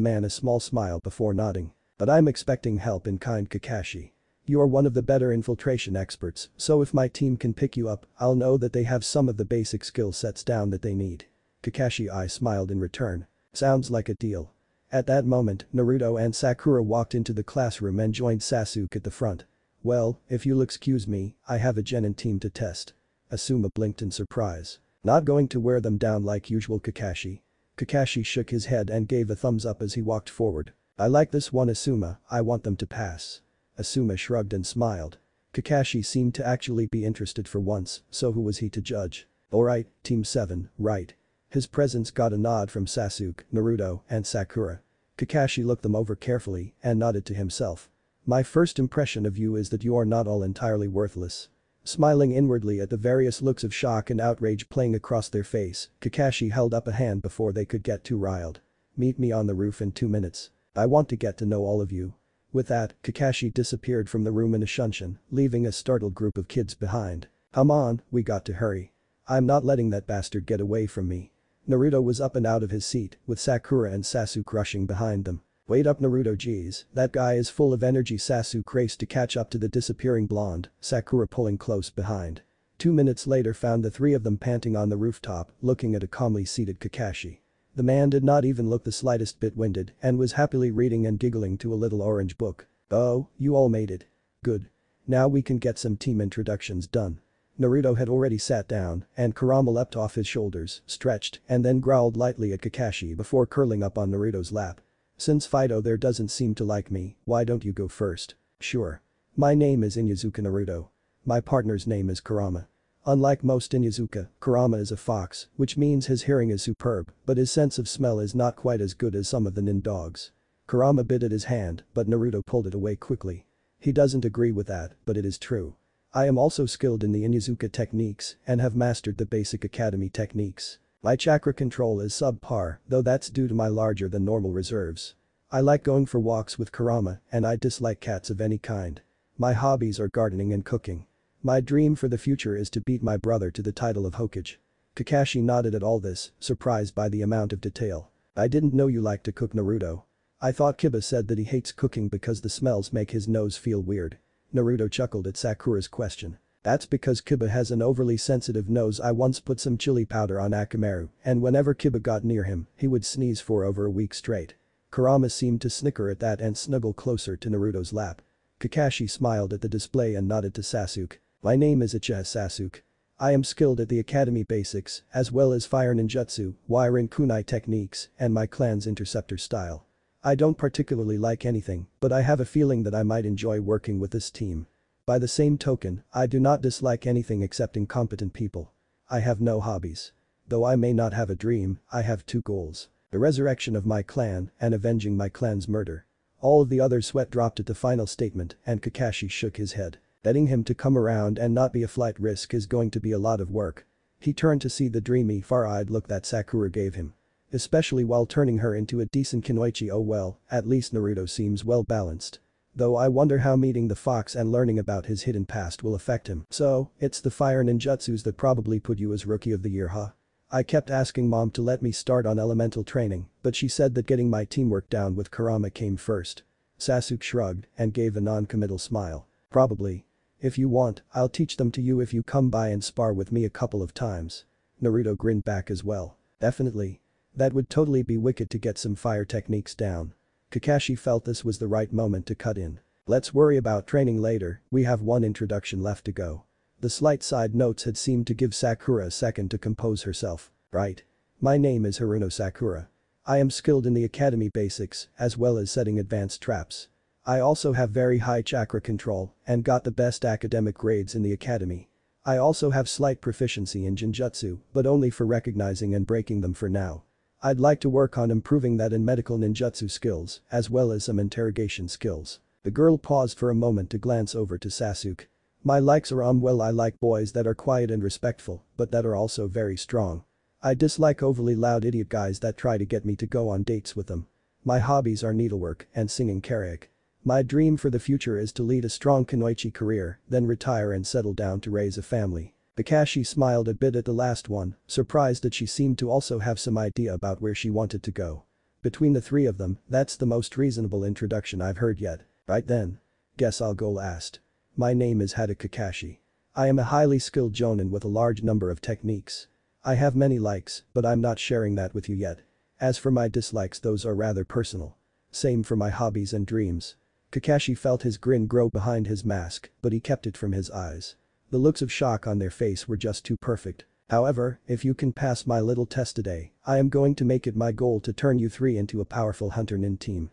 man a small smile before nodding. But I'm expecting help in kind Kakashi. You are one of the better infiltration experts, so if my team can pick you up, I'll know that they have some of the basic skill sets down that they need. Kakashi I smiled in return. Sounds like a deal. At that moment, Naruto and Sakura walked into the classroom and joined Sasuke at the front. Well, if you'll excuse me, I have a genin team to test. Asuma blinked in surprise. Not going to wear them down like usual Kakashi. Kakashi shook his head and gave a thumbs up as he walked forward. I like this one Asuma, I want them to pass. Asuma shrugged and smiled. Kakashi seemed to actually be interested for once, so who was he to judge? Alright, Team 7, right. His presence got a nod from Sasuke, Naruto, and Sakura. Kakashi looked them over carefully and nodded to himself. My first impression of you is that you are not all entirely worthless. Smiling inwardly at the various looks of shock and outrage playing across their face, Kakashi held up a hand before they could get too riled. Meet me on the roof in 2 minutes. I want to get to know all of you. With that, Kakashi disappeared from the room in a shunshin, leaving a startled group of kids behind. Come on, we got to hurry. I'm not letting that bastard get away from me. Naruto was up and out of his seat, with Sakura and Sasuke rushing behind them. Wait up Naruto geez, that guy is full of energy Sasuke raced to catch up to the disappearing blonde, Sakura pulling close behind. 2 minutes later found the three of them panting on the rooftop, looking at a calmly seated Kakashi. The man did not even look the slightest bit winded and was happily reading and giggling to a little orange book. Oh, you all made it. Good. Now we can get some team introductions done. Naruto had already sat down, and Kurama leapt off his shoulders, stretched, and then growled lightly at Kakashi before curling up on Naruto's lap. Since Fido there doesn't seem to like me, why don't you go first? Sure. My name is Inyazuka Naruto. My partner's name is Kurama. Unlike most Inyazuka, Kurama is a fox, which means his hearing is superb, but his sense of smell is not quite as good as some of the nin dogs. Kurama bit at his hand, but Naruto pulled it away quickly. He doesn't agree with that, but it is true. I am also skilled in the Inyazuka techniques and have mastered the basic academy techniques. My chakra control is subpar, though that's due to my larger than normal reserves. I like going for walks with Kurama and I dislike cats of any kind. My hobbies are gardening and cooking. My dream for the future is to beat my brother to the title of Hokage. Kakashi nodded at all this, surprised by the amount of detail. I didn't know you liked to cook Naruto. I thought Kiba said that he hates cooking because the smells make his nose feel weird. Naruto chuckled at Sakura's question. That's because Kiba has an overly sensitive nose. I once put some chili powder on Akamaru, and whenever Kiba got near him, he would sneeze for over a week straight. Kurama seemed to snicker at that and snuggle closer to Naruto's lap. Kakashi smiled at the display and nodded to Sasuke. My name is Uchiha Sasuke. I am skilled at the academy basics, as well as fire ninjutsu, wirin kunai techniques, and my clan's interceptor style. I don't particularly like anything, but I have a feeling that I might enjoy working with this team. By the same token, I do not dislike anything except incompetent people. I have no hobbies. Though I may not have a dream, I have 2 goals. The resurrection of my clan and avenging my clan's murder. All of the others' sweat dropped at the final statement and Kakashi shook his head. Getting him to come around and not be a flight risk is going to be a lot of work. He turned to see the dreamy, far-eyed look that Sakura gave him. Especially while turning her into a decent kunoichi. Oh well, at least Naruto seems well balanced. Though I wonder how meeting the fox and learning about his hidden past will affect him. So, it's the fire ninjutsus that probably put you as rookie of the year huh? I kept asking mom to let me start on elemental training, but she said that getting my teamwork down with Kurama came first. Sasuke shrugged and gave a non-committal smile. Probably. If you want, I'll teach them to you if you come by and spar with me a couple of times. Naruto grinned back as well. Definitely. That would totally be wicked to get some fire techniques down. Kakashi felt this was the right moment to cut in. Let's worry about training later, we have one introduction left to go. The slight side notes had seemed to give Sakura a second to compose herself. Right. My name is Haruno Sakura. I am skilled in the academy basics as well as setting advanced traps. I also have very high chakra control and got the best academic grades in the academy. I also have slight proficiency in Jinjutsu, but only for recognizing and breaking them for now. I'd like to work on improving that in medical ninjutsu skills, as well as some interrogation skills. The girl paused for a moment to glance over to Sasuke. My likes are well I like boys that are quiet and respectful, but that are also very strong. I dislike overly loud idiot guys that try to get me to go on dates with them. My hobbies are needlework and singing karaoke. My dream for the future is to lead a strong kunoichi career, then retire and settle down to raise a family. Kakashi smiled a bit at the last one, surprised that she seemed to also have some idea about where she wanted to go. Between the three of them, that's the most reasonable introduction I've heard yet. Right then. Guess I'll go last. My name is Hada Kakashi. I am a highly skilled jonin with a large number of techniques. I have many likes, but I'm not sharing that with you yet. As for my dislikes, those are rather personal. Same for my hobbies and dreams. Kakashi felt his grin grow behind his mask, but he kept it from his eyes. The looks of shock on their face were just too perfect. However, if you can pass my little test today, I am going to make it my goal to turn you three into a powerful hunter nin team.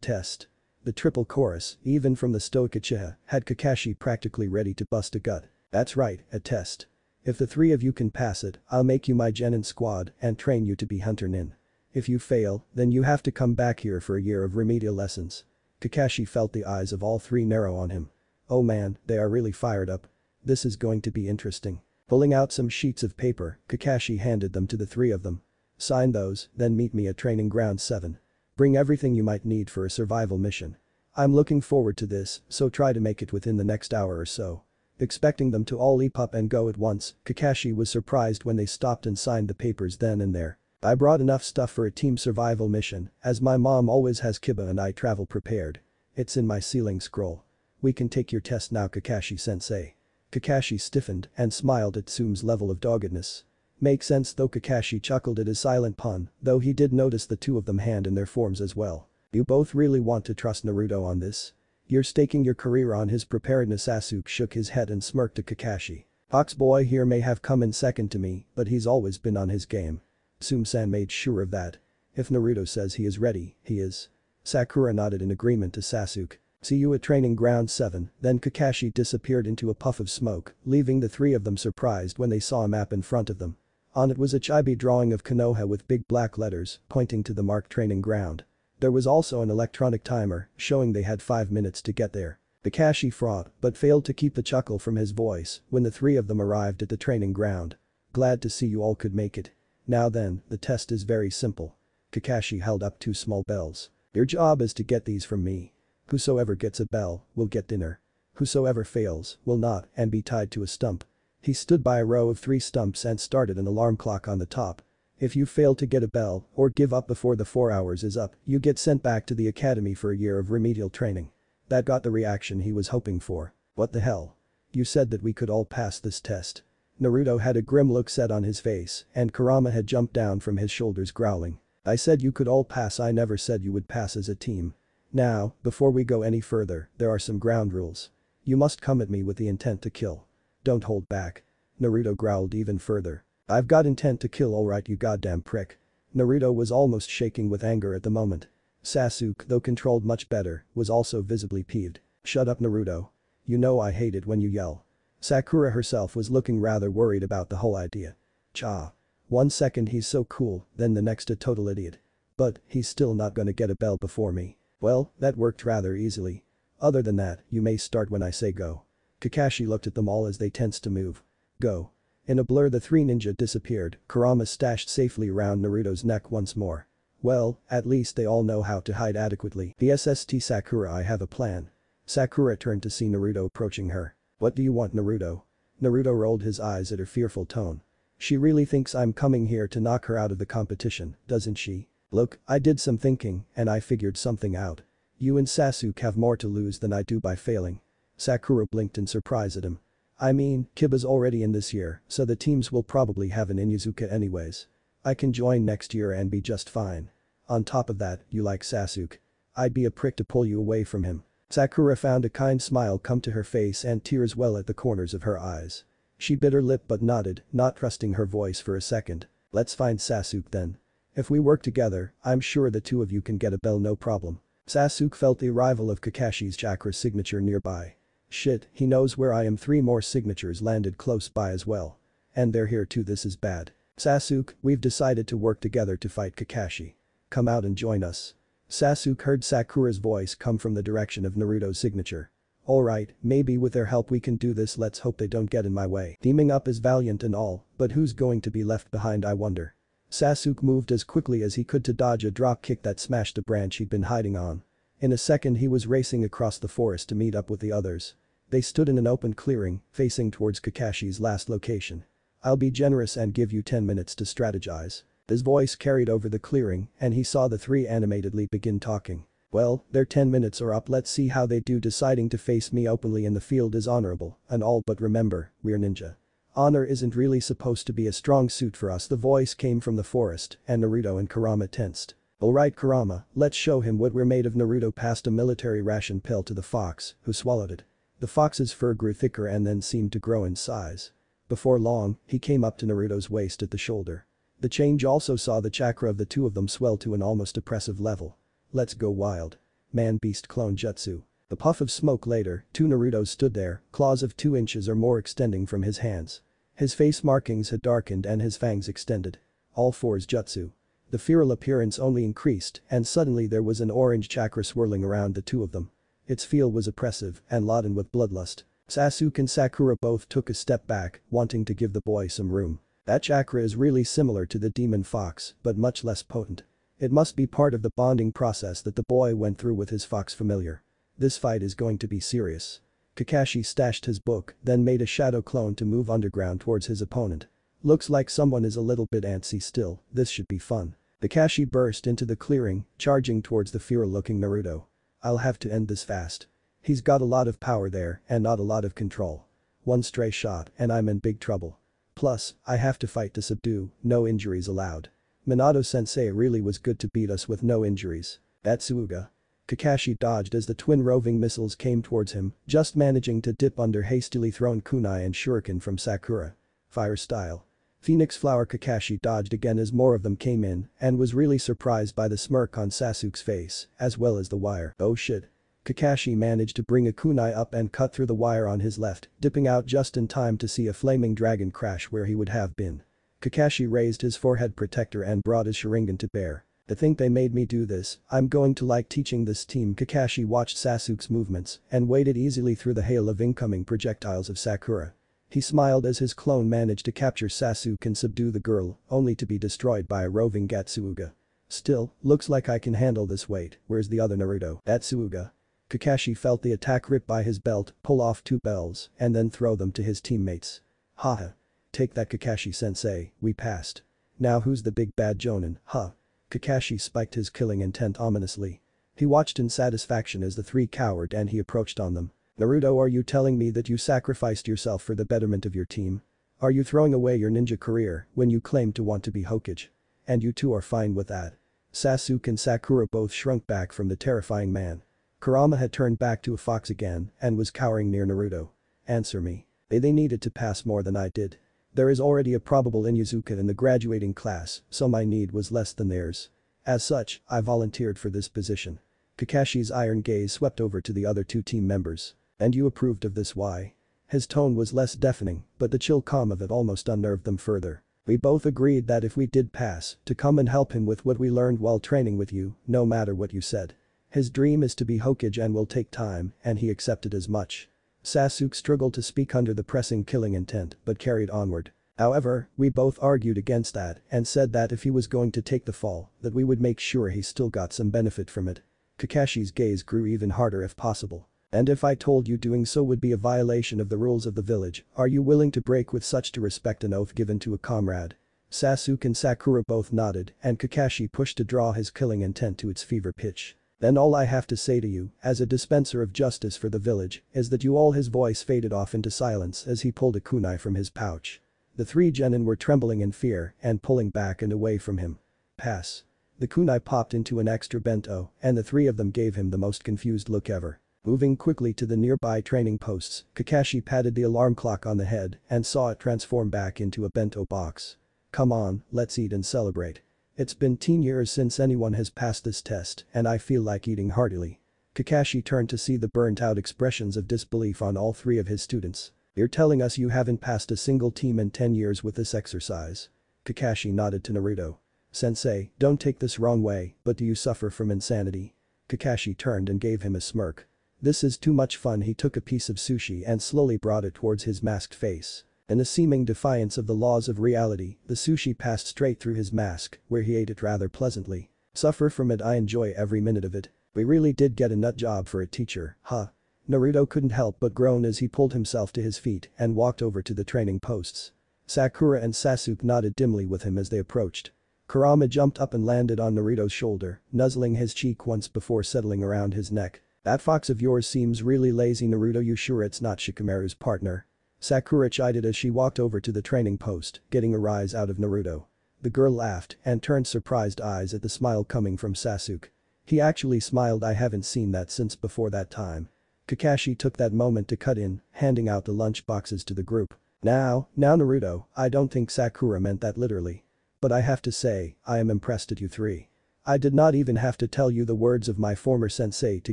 Test. The triple chorus, even from the Stoic Uchiha, had Kakashi practically ready to bust a gut. That's right, a test. If the three of you can pass it, I'll make you my genin squad and train you to be hunter nin. If you fail, then you have to come back here for a year of remedial lessons. Kakashi felt the eyes of all three narrow on him. Oh man, they are really fired up. This is going to be interesting. Pulling out some sheets of paper, Kakashi handed them to the three of them. Sign those, then meet me at Training Ground 7. Bring everything you might need for a survival mission. I'm looking forward to this, so try to make it within the next hour or so. Expecting them to all leap up and go at once, Kakashi was surprised when they stopped and signed the papers then and there. I brought enough stuff for a team survival mission, as my mom always has Kiba and I travel prepared. It's in my sealing scroll. We can take your test now, Kakashi-sensei. Kakashi stiffened and smiled at Tsume's level of doggedness. Makes sense though. Kakashi chuckled at his silent pun, though he did notice the two of them hand in their forms as well. You both really want to trust Naruto on this? You're staking your career on his preparedness. Sasuke shook his head and smirked at Kakashi. Fox boy here may have come in second to me, but he's always been on his game. Tsume-san made sure of that. If Naruto says he is ready, he is. Sakura nodded in agreement to Sasuke. See you at Training Ground 7, then Kakashi disappeared into a puff of smoke, leaving the three of them surprised when they saw a map in front of them. On it was a chibi drawing of Konoha with big black letters, pointing to the marked training ground. There was also an electronic timer, showing they had 5 minutes to get there. Kakashi frothed, but failed to keep the chuckle from his voice when the three of them arrived at the training ground. Glad to see you all could make it. Now then, the test is very simple. Kakashi held up 2 small bells. Your job is to get these from me. Whosoever gets a bell, will get dinner. Whosoever fails, will not and be tied to a stump. He stood by a row of 3 stumps and started an alarm clock on the top. If you fail to get a bell or give up before the 4 hours is up, you get sent back to the academy for a year of remedial training. That got the reaction he was hoping for. What the hell? You said that we could all pass this test. Naruto had a grim look set on his face and Kurama had jumped down from his shoulders growling. I said you could all pass, I never said you would pass as a team. Now, before we go any further, there are some ground rules. You must come at me with the intent to kill. Don't hold back. Naruto growled even further. I've got intent to kill, alright, you goddamn prick. Naruto was almost shaking with anger at the moment. Sasuke, though controlled much better, was also visibly peeved. Shut up, Naruto. You know I hate it when you yell. Sakura herself was looking rather worried about the whole idea. Cha. 1 second he's so cool, then the next a total idiot. But, he's still not gonna get a bell before me. Well, that worked rather easily. Other than that, you may start when I say go. Kakashi looked at them all as they tensed to move. Go. In a blur the 3 ninja disappeared, Kurama stashed safely around Naruto's neck once more. Well, at least they all know how to hide adequately. VSST Sakura, I have a plan. Sakura turned to see Naruto approaching her. What do you want, Naruto? Naruto rolled his eyes at her fearful tone. She really thinks I'm coming here to knock her out of the competition, doesn't she? Look, I did some thinking and I figured something out. You and Sasuke have more to lose than I do by failing. Sakura blinked in surprise at him. I mean, Kiba's already in this year, so the teams will probably have an Inuzuka anyways. I can join next year and be just fine. On top of that, you like Sasuke. I'd be a prick to pull you away from him. Sakura found a kind smile come to her face and tears well at the corners of her eyes. She bit her lip but nodded, not trusting her voice for a second. Let's find Sasuke then. If we work together, I'm sure the 2 of you can get a bell no problem. Sasuke felt the arrival of Kakashi's chakra signature nearby. Shit, he knows where I am. 3 more signatures landed close by as well. And they're here too, this is bad. Sasuke, we've decided to work together to fight Kakashi. Come out and join us. Sasuke heard Sakura's voice come from the direction of Naruto's signature. Alright, maybe with their help we can do this, let's hope they don't get in my way. Teaming up is valiant and all, but who's going to be left behind, I wonder. Sasuke moved as quickly as he could to dodge a drop kick that smashed the branch he'd been hiding on. In a second he was racing across the forest to meet up with the others. They stood in an open clearing, facing towards Kakashi's last location. "I'll be generous and give you 10 minutes to strategize." His voice carried over the clearing and he saw the three animatedly begin talking. "Well, their 10 minutes are up, let's see how they do. Deciding to face me openly in the field is honorable and all, but remember, we're ninja. Honor isn't really supposed to be a strong suit for us." The voice came from the forest and Naruto and Kurama tensed. "Alright Kurama, let's show him what we're made of." Naruto passed a military ration pill to the fox, who swallowed it. The fox's fur grew thicker and then seemed to grow in size. Before long, he came up to Naruto's waist at the shoulder. The change also saw the chakra of the two of them swell to an almost oppressive level. "Let's go wild. Man-beast clone jutsu." The puff of smoke later, two Narutos stood there, claws of 2 inches or more extending from his hands. His face markings had darkened and his fangs extended. All fours jutsu. The feral appearance only increased and suddenly there was an orange chakra swirling around the two of them. Its feel was oppressive and laden with bloodlust. Sasuke and Sakura both took a step back, wanting to give the boy some room. That chakra is really similar to the demon fox, but much less potent. It must be part of the bonding process that the boy went through with his fox familiar. This fight is going to be serious. Kakashi stashed his book, then made a shadow clone to move underground towards his opponent. Looks like someone is a little bit antsy still, this should be fun. Kakashi burst into the clearing, charging towards the feral-looking Naruto. "I'll have to end this fast. He's got a lot of power there and not a lot of control. One stray shot and I'm in big trouble. Plus, I have to fight to subdue, no injuries allowed. Minato-sensei really was good to beat us with no injuries." "That's Suuga." Kakashi dodged as the twin roving missiles came towards him, just managing to dip under hastily thrown kunai and shuriken from Sakura. Fire style. Phoenix flower. Kakashi dodged again as more of them came in and was really surprised by the smirk on Sasuke's face, as well as the wire. "Oh shit." Kakashi managed to bring a kunai up and cut through the wire on his left, dipping out just in time to see a flaming dragon crash where he would have been. Kakashi raised his forehead protector and brought his Sharingan to bear. "To think they made me do this, I'm going to like teaching this team." Kakashi watched Sasuke's movements and waded easily through the hail of incoming projectiles of Sakura. He smiled as his clone managed to capture Sasuke and subdue the girl, only to be destroyed by a roving Gatsuga. "Still, looks like I can handle this weight. Where's the other Naruto?" "Gatsuga." Kakashi felt the attack rip by his belt, pull off 2 bells, and then throw them to his teammates. "Haha. Take that Kakashi-sensei, we passed. Now who's the big bad Jonin, huh?" Kakashi spiked his killing intent ominously. He watched in satisfaction as the three cowered and he approached on them. "Naruto, are you telling me that you sacrificed yourself for the betterment of your team? Are you throwing away your ninja career when you claim to want to be Hokage? And you two are fine with that?" Sasuke and Sakura both shrunk back from the terrifying man. Kurama had turned back to a fox again and was cowering near Naruto. "Answer me. They needed to pass more than I did. There is already a probable Inuzuka in the graduating class, so my need was less than theirs. As such, I volunteered for this position." Kakashi's iron gaze swept over to the other two team members. "And you approved of this, why?" His tone was less deafening, but the chill calm of it almost unnerved them further. "We both agreed that if we did pass, to come and help him with what we learned while training with you, no matter what you said. His dream is to be Hokage and will take time, and he accepted as much." Sasuke struggled to speak under the pressing killing intent but carried onward. "However, we both argued against that and said that if he was going to take the fall, that we would make sure he still got some benefit from it." Kakashi's gaze grew even harder if possible. "And if I told you doing so would be a violation of the rules of the village, are you willing to break with such to respect an oath given to a comrade?" Sasuke and Sakura both nodded and Kakashi pushed to draw his killing intent to its fever pitch. "Then all I have to say to you, as a dispenser of justice for the village, is that you all." His voice faded off into silence as he pulled a kunai from his pouch. The three genin were trembling in fear and pulling back and away from him. "Pass." The kunai popped into an extra bento and the three of them gave him the most confused look ever. Moving quickly to the nearby training posts, Kakashi patted the alarm clock on the head and saw it transform back into a bento box. "Come on, let's eat and celebrate. It's been 10 years since anyone has passed this test and I feel like eating heartily." Kakashi turned to see the burnt-out expressions of disbelief on all three of his students. "You're telling us you haven't passed a single team in 10 years with this exercise?" Kakashi nodded to Naruto. "Sensei, don't take this wrong way, but do you suffer from insanity?" Kakashi turned and gave him a smirk. "This is too much fun." He took a piece of sushi and slowly brought it towards his masked face. In a seeming defiance of the laws of reality, the sushi passed straight through his mask, where he ate it rather pleasantly. Suffer from it, I enjoy every minute of it. We really did get a nut job for a teacher, huh? Naruto couldn't help but groan as he pulled himself to his feet and walked over to the training posts. Sakura and Sasuke nodded dimly with him as they approached. Kurama jumped up and landed on Naruto's shoulder, nuzzling his cheek once before settling around his neck. "That fox of yours seems really lazy, Naruto, you sure it's not Shikamaru's partner?" Sakura chided as she walked over to the training post, getting a rise out of Naruto. The girl laughed and turned surprised eyes at the smile coming from Sasuke. He actually smiled. I haven't seen that since before that time. Kakashi took that moment to cut in, handing out the lunch boxes to the group. Now Naruto, I don't think Sakura meant that literally. But I have to say, I am impressed at you three. I did not even have to tell you the words of my former sensei to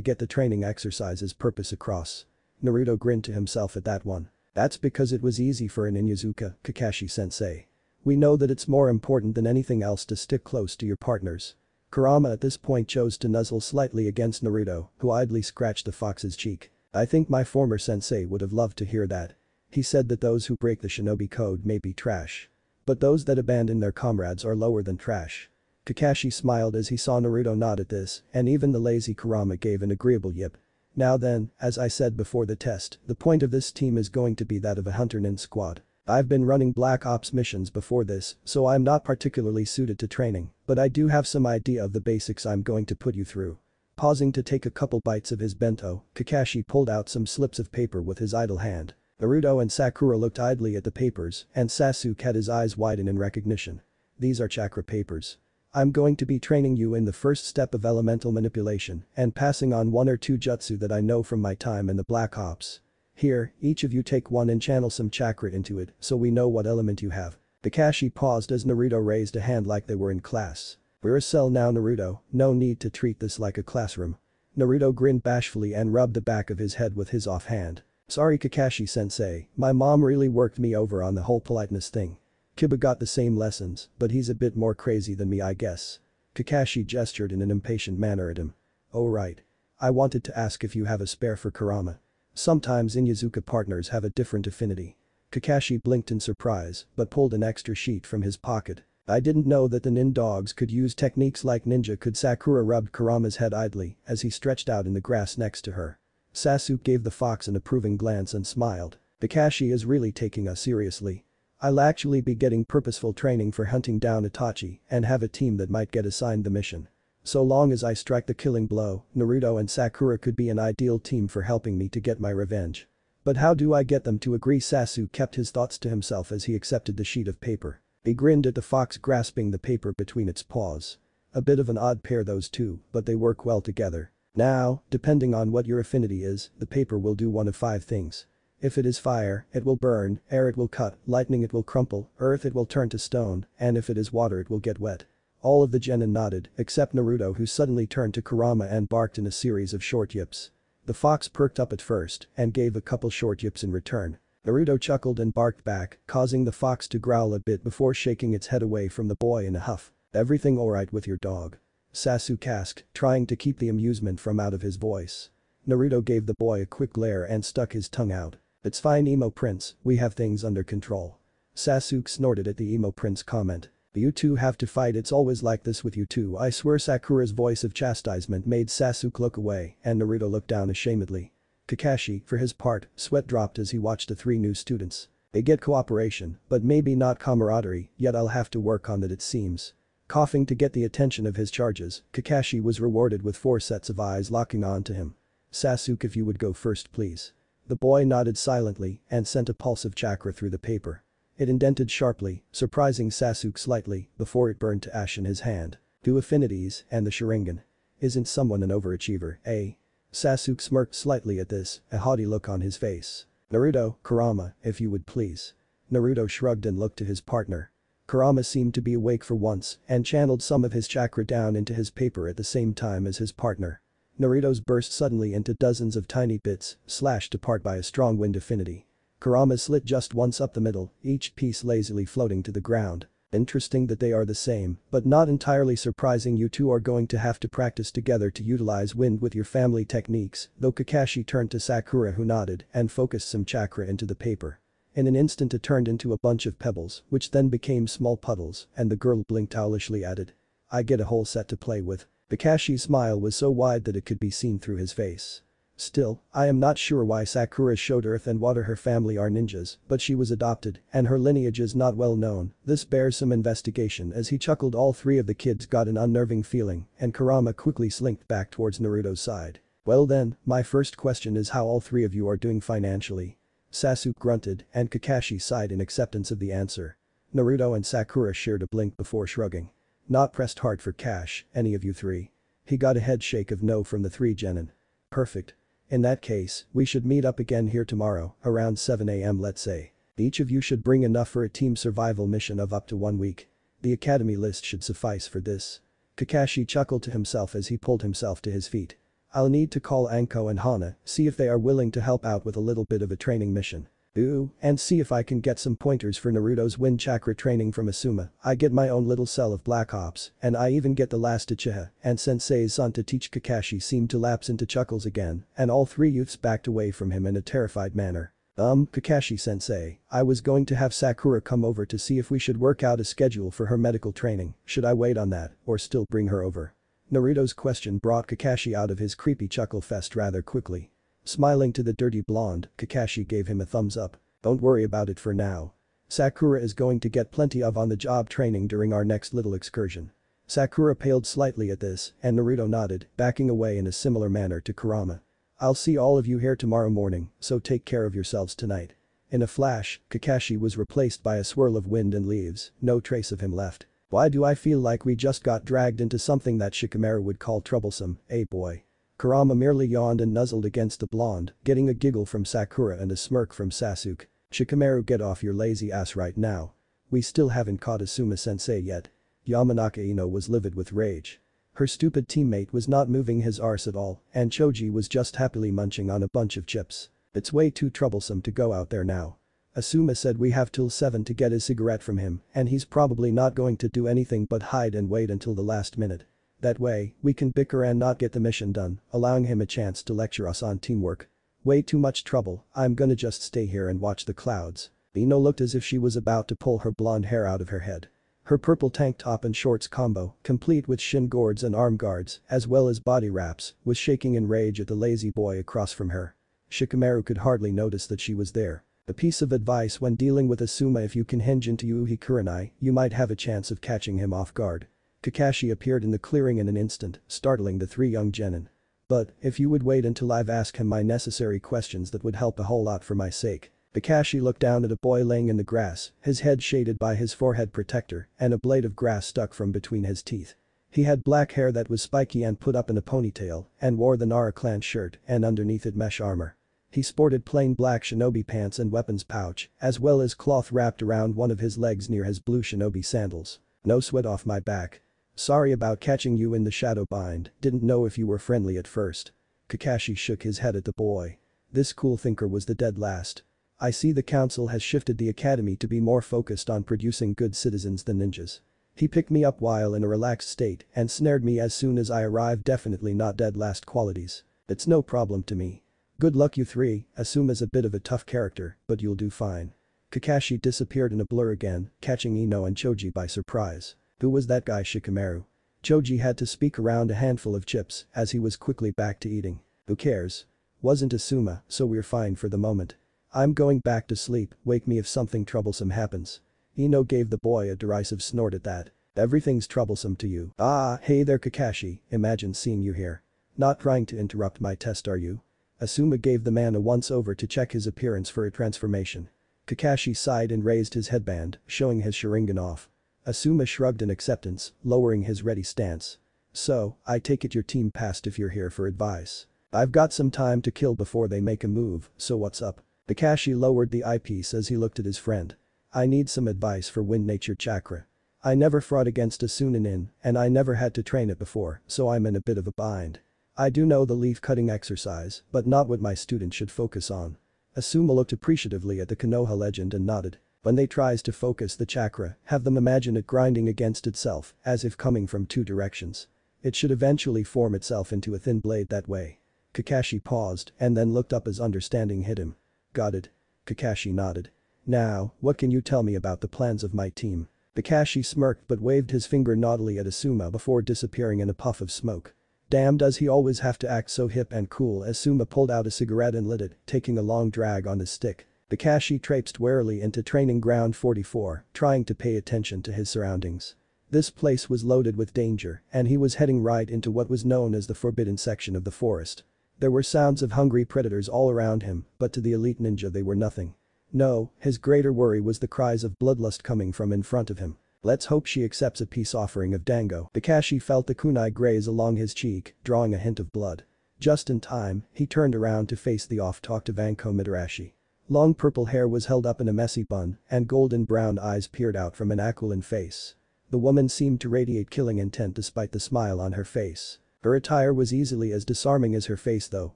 get the training exercises purpose across. Naruto grinned to himself at that one. That's because it was easy for an Inyazuka, Kakashi-sensei. We know that it's more important than anything else to stick close to your partners. Kurama at this point chose to nuzzle slightly against Naruto, who idly scratched the fox's cheek. I think my former sensei would have loved to hear that. He said that those who break the shinobi code may be trash. But those that abandon their comrades are lower than trash. Kakashi smiled as he saw Naruto nod at this, and even the lazy Kurama gave an agreeable yip. Now then, as I said before the test, the point of this team is going to be that of a hunter nin squad. I've been running Black Ops missions before this, so I'm not particularly suited to training, but I do have some idea of the basics I'm going to put you through. Pausing to take a couple bites of his bento, Kakashi pulled out some slips of paper with his idle hand. Naruto and Sakura looked idly at the papers, and Sasuke had his eyes widen in recognition. These are chakra papers. I'm going to be training you in the first step of elemental manipulation and passing on one or two jutsu that I know from my time in the Black Ops. Here, each of you take one and channel some chakra into it so we know what element you have. Kakashi paused as Naruto raised a hand like they were in class. We're a cell now, Naruto, no need to treat this like a classroom. Naruto grinned bashfully and rubbed the back of his head with his offhand. Sorry Kakashi-sensei, my mom really worked me over on the whole politeness thing. Kiba got the same lessons, but he's a bit more crazy than me, I guess. Kakashi gestured in an impatient manner at him. Oh right. I wanted to ask if you have a spare for Kurama. Sometimes Inyazuka partners have a different affinity. Kakashi blinked in surprise, but pulled an extra sheet from his pocket. I didn't know that the nin dogs could use techniques like ninja could. Sakura rubbed Kurama's head idly as he stretched out in the grass next to her. Sasuke gave the fox an approving glance and smiled. Kakashi is really taking us seriously. I'll actually be getting purposeful training for hunting down Itachi and have a team that might get assigned the mission. So long as I strike the killing blow, Naruto and Sakura could be an ideal team for helping me to get my revenge. But how do I get them to agree? Sasuke kept his thoughts to himself as he accepted the sheet of paper. He grinned at the fox grasping the paper between its paws. A bit of an odd pair those two, but they work well together. Now, depending on what your affinity is, the paper will do one of 5 things. If it is fire, it will burn, air it will cut, lightning it will crumple, earth it will turn to stone, and if it is water it will get wet. All of the genin nodded, except Naruto who suddenly turned to Kurama and barked in a series of short yips. The fox perked up at first and gave a couple short yips in return. Naruto chuckled and barked back, causing the fox to growl a bit before shaking its head away from the boy in a huff. Everything alright with your dog? Sasuke asked, trying to keep the amusement from out of his voice. Naruto gave the boy a quick glare and stuck his tongue out. It's fine emo prince, we have things under control. Sasuke snorted at the emo prince comment. You two have to fight, it's always like this with you two, I swear. Sakura's voice of chastisement made Sasuke look away and Naruto looked down ashamedly. Kakashi, for his part, sweat dropped as he watched the 3 new students. They get cooperation, but maybe not camaraderie, yet I'll have to work on that it seems. Coughing to get the attention of his charges, Kakashi was rewarded with 4 sets of eyes locking on to him. Sasuke, if you would go first please. The boy nodded silently and sent a pulse of chakra through the paper. It indented sharply, surprising Sasuke slightly before it burned to ash in his hand. 2 affinities and the Sharingan. Isn't someone an overachiever, eh? Sasuke smirked slightly at this, a haughty look on his face. Naruto, Kurama, if you would please. Naruto shrugged and looked to his partner. Kurama seemed to be awake for once and channeled some of his chakra down into his paper at the same time as his partner. Naruto's burst suddenly into dozens of tiny bits, slashed apart by a strong wind affinity. Kurama slit just once up the middle, each piece lazily floating to the ground. Interesting that they are the same, but not entirely surprising. You two are going to have to practice together to utilize wind with your family techniques, though. Kakashi turned to Sakura who nodded and focused some chakra into the paper. In an instant it turned into a bunch of pebbles, which then became small puddles, and the girl blinked owlishly at it. I get a whole set to play with. Kakashi's smile was so wide that it could be seen through his face. Still, I am not sure why Sakura showed Earth and Water her family are ninjas, but she was adopted, and her lineage is not well known. This bears some investigation. As he chuckled, all three of the kids got an unnerving feeling, and Kurama quickly slinked back towards Naruto's side. Well then, my first question is how all three of you are doing financially. Sasuke grunted, and Kakashi sighed in acceptance of the answer. Naruto and Sakura shared a blink before shrugging. Not pressed hard for cash, any of you three. He got a head shake of no from the three genin. Perfect. In that case, we should meet up again here tomorrow, around 7 AM let's say. Each of you should bring enough for a team survival mission of up to 1 week. The academy list should suffice for this. Kakashi chuckled to himself as he pulled himself to his feet. I'll need to call Anko and Hana, see if they are willing to help out with a little bit of a training mission. Ooh, and see if I can get some pointers for Naruto's wind chakra training from Asuma. I get my own little cell of Black Ops, and I even get the last Uchiha and Sensei's son to teach. Kakashi seemed to lapse into chuckles again, and all three youths backed away from him in a terrified manner. Kakashi-sensei, I was going to have Sakura come over to see if we should work out a schedule for her medical training. Should I wait on that, or still bring her over? Naruto's question brought Kakashi out of his creepy chuckle fest rather quickly. Smiling to the dirty blonde, Kakashi gave him a thumbs up. Don't worry about it for now. Sakura is going to get plenty of on-the-job training during our next little excursion. Sakura paled slightly at this, and Naruto nodded, backing away in a similar manner to Kurama. I'll see all of you here tomorrow morning, so take care of yourselves tonight. In a flash, Kakashi was replaced by a swirl of wind and leaves, no trace of him left. Why do I feel like we just got dragged into something that Shikamaru would call troublesome, eh boy? Kurama merely yawned and nuzzled against the blonde, getting a giggle from Sakura and a smirk from Sasuke. Shikamaru, get off your lazy ass right now. We still haven't caught Asuma-sensei yet. Yamanaka Ino was livid with rage. Her stupid teammate was not moving his arse at all, and Choji was just happily munching on a bunch of chips. It's way too troublesome to go out there now. Asuma said we have till 7 to get his cigarette from him, and he's probably not going to do anything but hide and wait until the last minute. That way, we can bicker and not get the mission done, allowing him a chance to lecture us on teamwork. Way too much trouble, I'm gonna just stay here and watch the clouds. Ino looked as if she was about to pull her blonde hair out of her head. Her purple tank top and shorts combo, complete with shin guards and arm guards, as well as body wraps, was shaking in rage at the lazy boy across from her. Shikamaru could hardly notice that she was there. A piece of advice when dealing with Asuma: if you can hinge into Yuhi Kurenai, you might have a chance of catching him off guard. Kakashi appeared in the clearing in an instant, startling the three young genin. But, if you would wait until I've asked him my necessary questions, that would help a whole lot for my sake. Kakashi looked down at a boy laying in the grass, his head shaded by his forehead protector, and a blade of grass stuck from between his teeth. He had black hair that was spiky and put up in a ponytail, and wore the Nara clan shirt and underneath it mesh armor. He sported plain black shinobi pants and weapons pouch, as well as cloth wrapped around one of his legs near his blue shinobi sandals. No sweat off my back. Sorry about catching you in the shadow bind, didn't know if you were friendly at first. Kakashi shook his head at the boy. This cool thinker was the dead last. I see the council has shifted the academy to be more focused on producing good citizens than ninjas. He picked me up while in a relaxed state and snared me as soon as I arrived. Definitely not dead last qualities. It's no problem to me. Good luck you three. Asuma's a bit of a tough character, but you'll do fine. Kakashi disappeared in a blur again, catching Ino and Choji by surprise. Who was that guy? Shikamaru. Choji had to speak around a handful of chips as he was quickly back to eating. Who cares? Wasn't Asuma, so we're fine for the moment. I'm going back to sleep, wake me if something troublesome happens. Ino gave the boy a derisive snort at that. Everything's troublesome to you. Ah, hey there Kakashi, imagine seeing you here. Not trying to interrupt my test, are you? Asuma gave the man a once-over to check his appearance for a transformation. Kakashi sighed and raised his headband, showing his Sharingan off. Asuma shrugged in acceptance, lowering his ready stance. So, I take it your team passed if you're here for advice. I've got some time to kill before they make a move, so what's up? Kakashi lowered the eyepiece as he looked at his friend. I need some advice for Wind Nature Chakra. I never fought against a Sunanin, and I never had to train it before, so I'm in a bit of a bind. I do know the leaf-cutting exercise, but not what my student should focus on. Asuma looked appreciatively at the Konoha legend and nodded. When they tries to focus the chakra, have them imagine it grinding against itself, as if coming from two directions. It should eventually form itself into a thin blade that way. Kakashi paused and then looked up as understanding hit him. Got it. Kakashi nodded. Now, what can you tell me about the plans of my team? Kakashi smirked but waved his finger naughtily at Asuma before disappearing in a puff of smoke. Damn, does he always have to act so hip and cool. Asuma pulled out a cigarette and lit it, taking a long drag on his stick. Kakashi traipsed warily into training ground 44, trying to pay attention to his surroundings. This place was loaded with danger, and he was heading right into what was known as the forbidden section of the forest. There were sounds of hungry predators all around him, but to the elite ninja they were nothing. No, his greater worry was the cries of bloodlust coming from in front of him. Let's hope she accepts a peace offering of Dango. Kakashi felt the kunai graze along his cheek, drawing a hint of blood. Just in time, he turned around to face the oft-talked of Anko Mitarashi. Long purple hair was held up in a messy bun, and golden brown eyes peered out from an aquiline face. The woman seemed to radiate killing intent despite the smile on her face. Her attire was easily as disarming as her face though,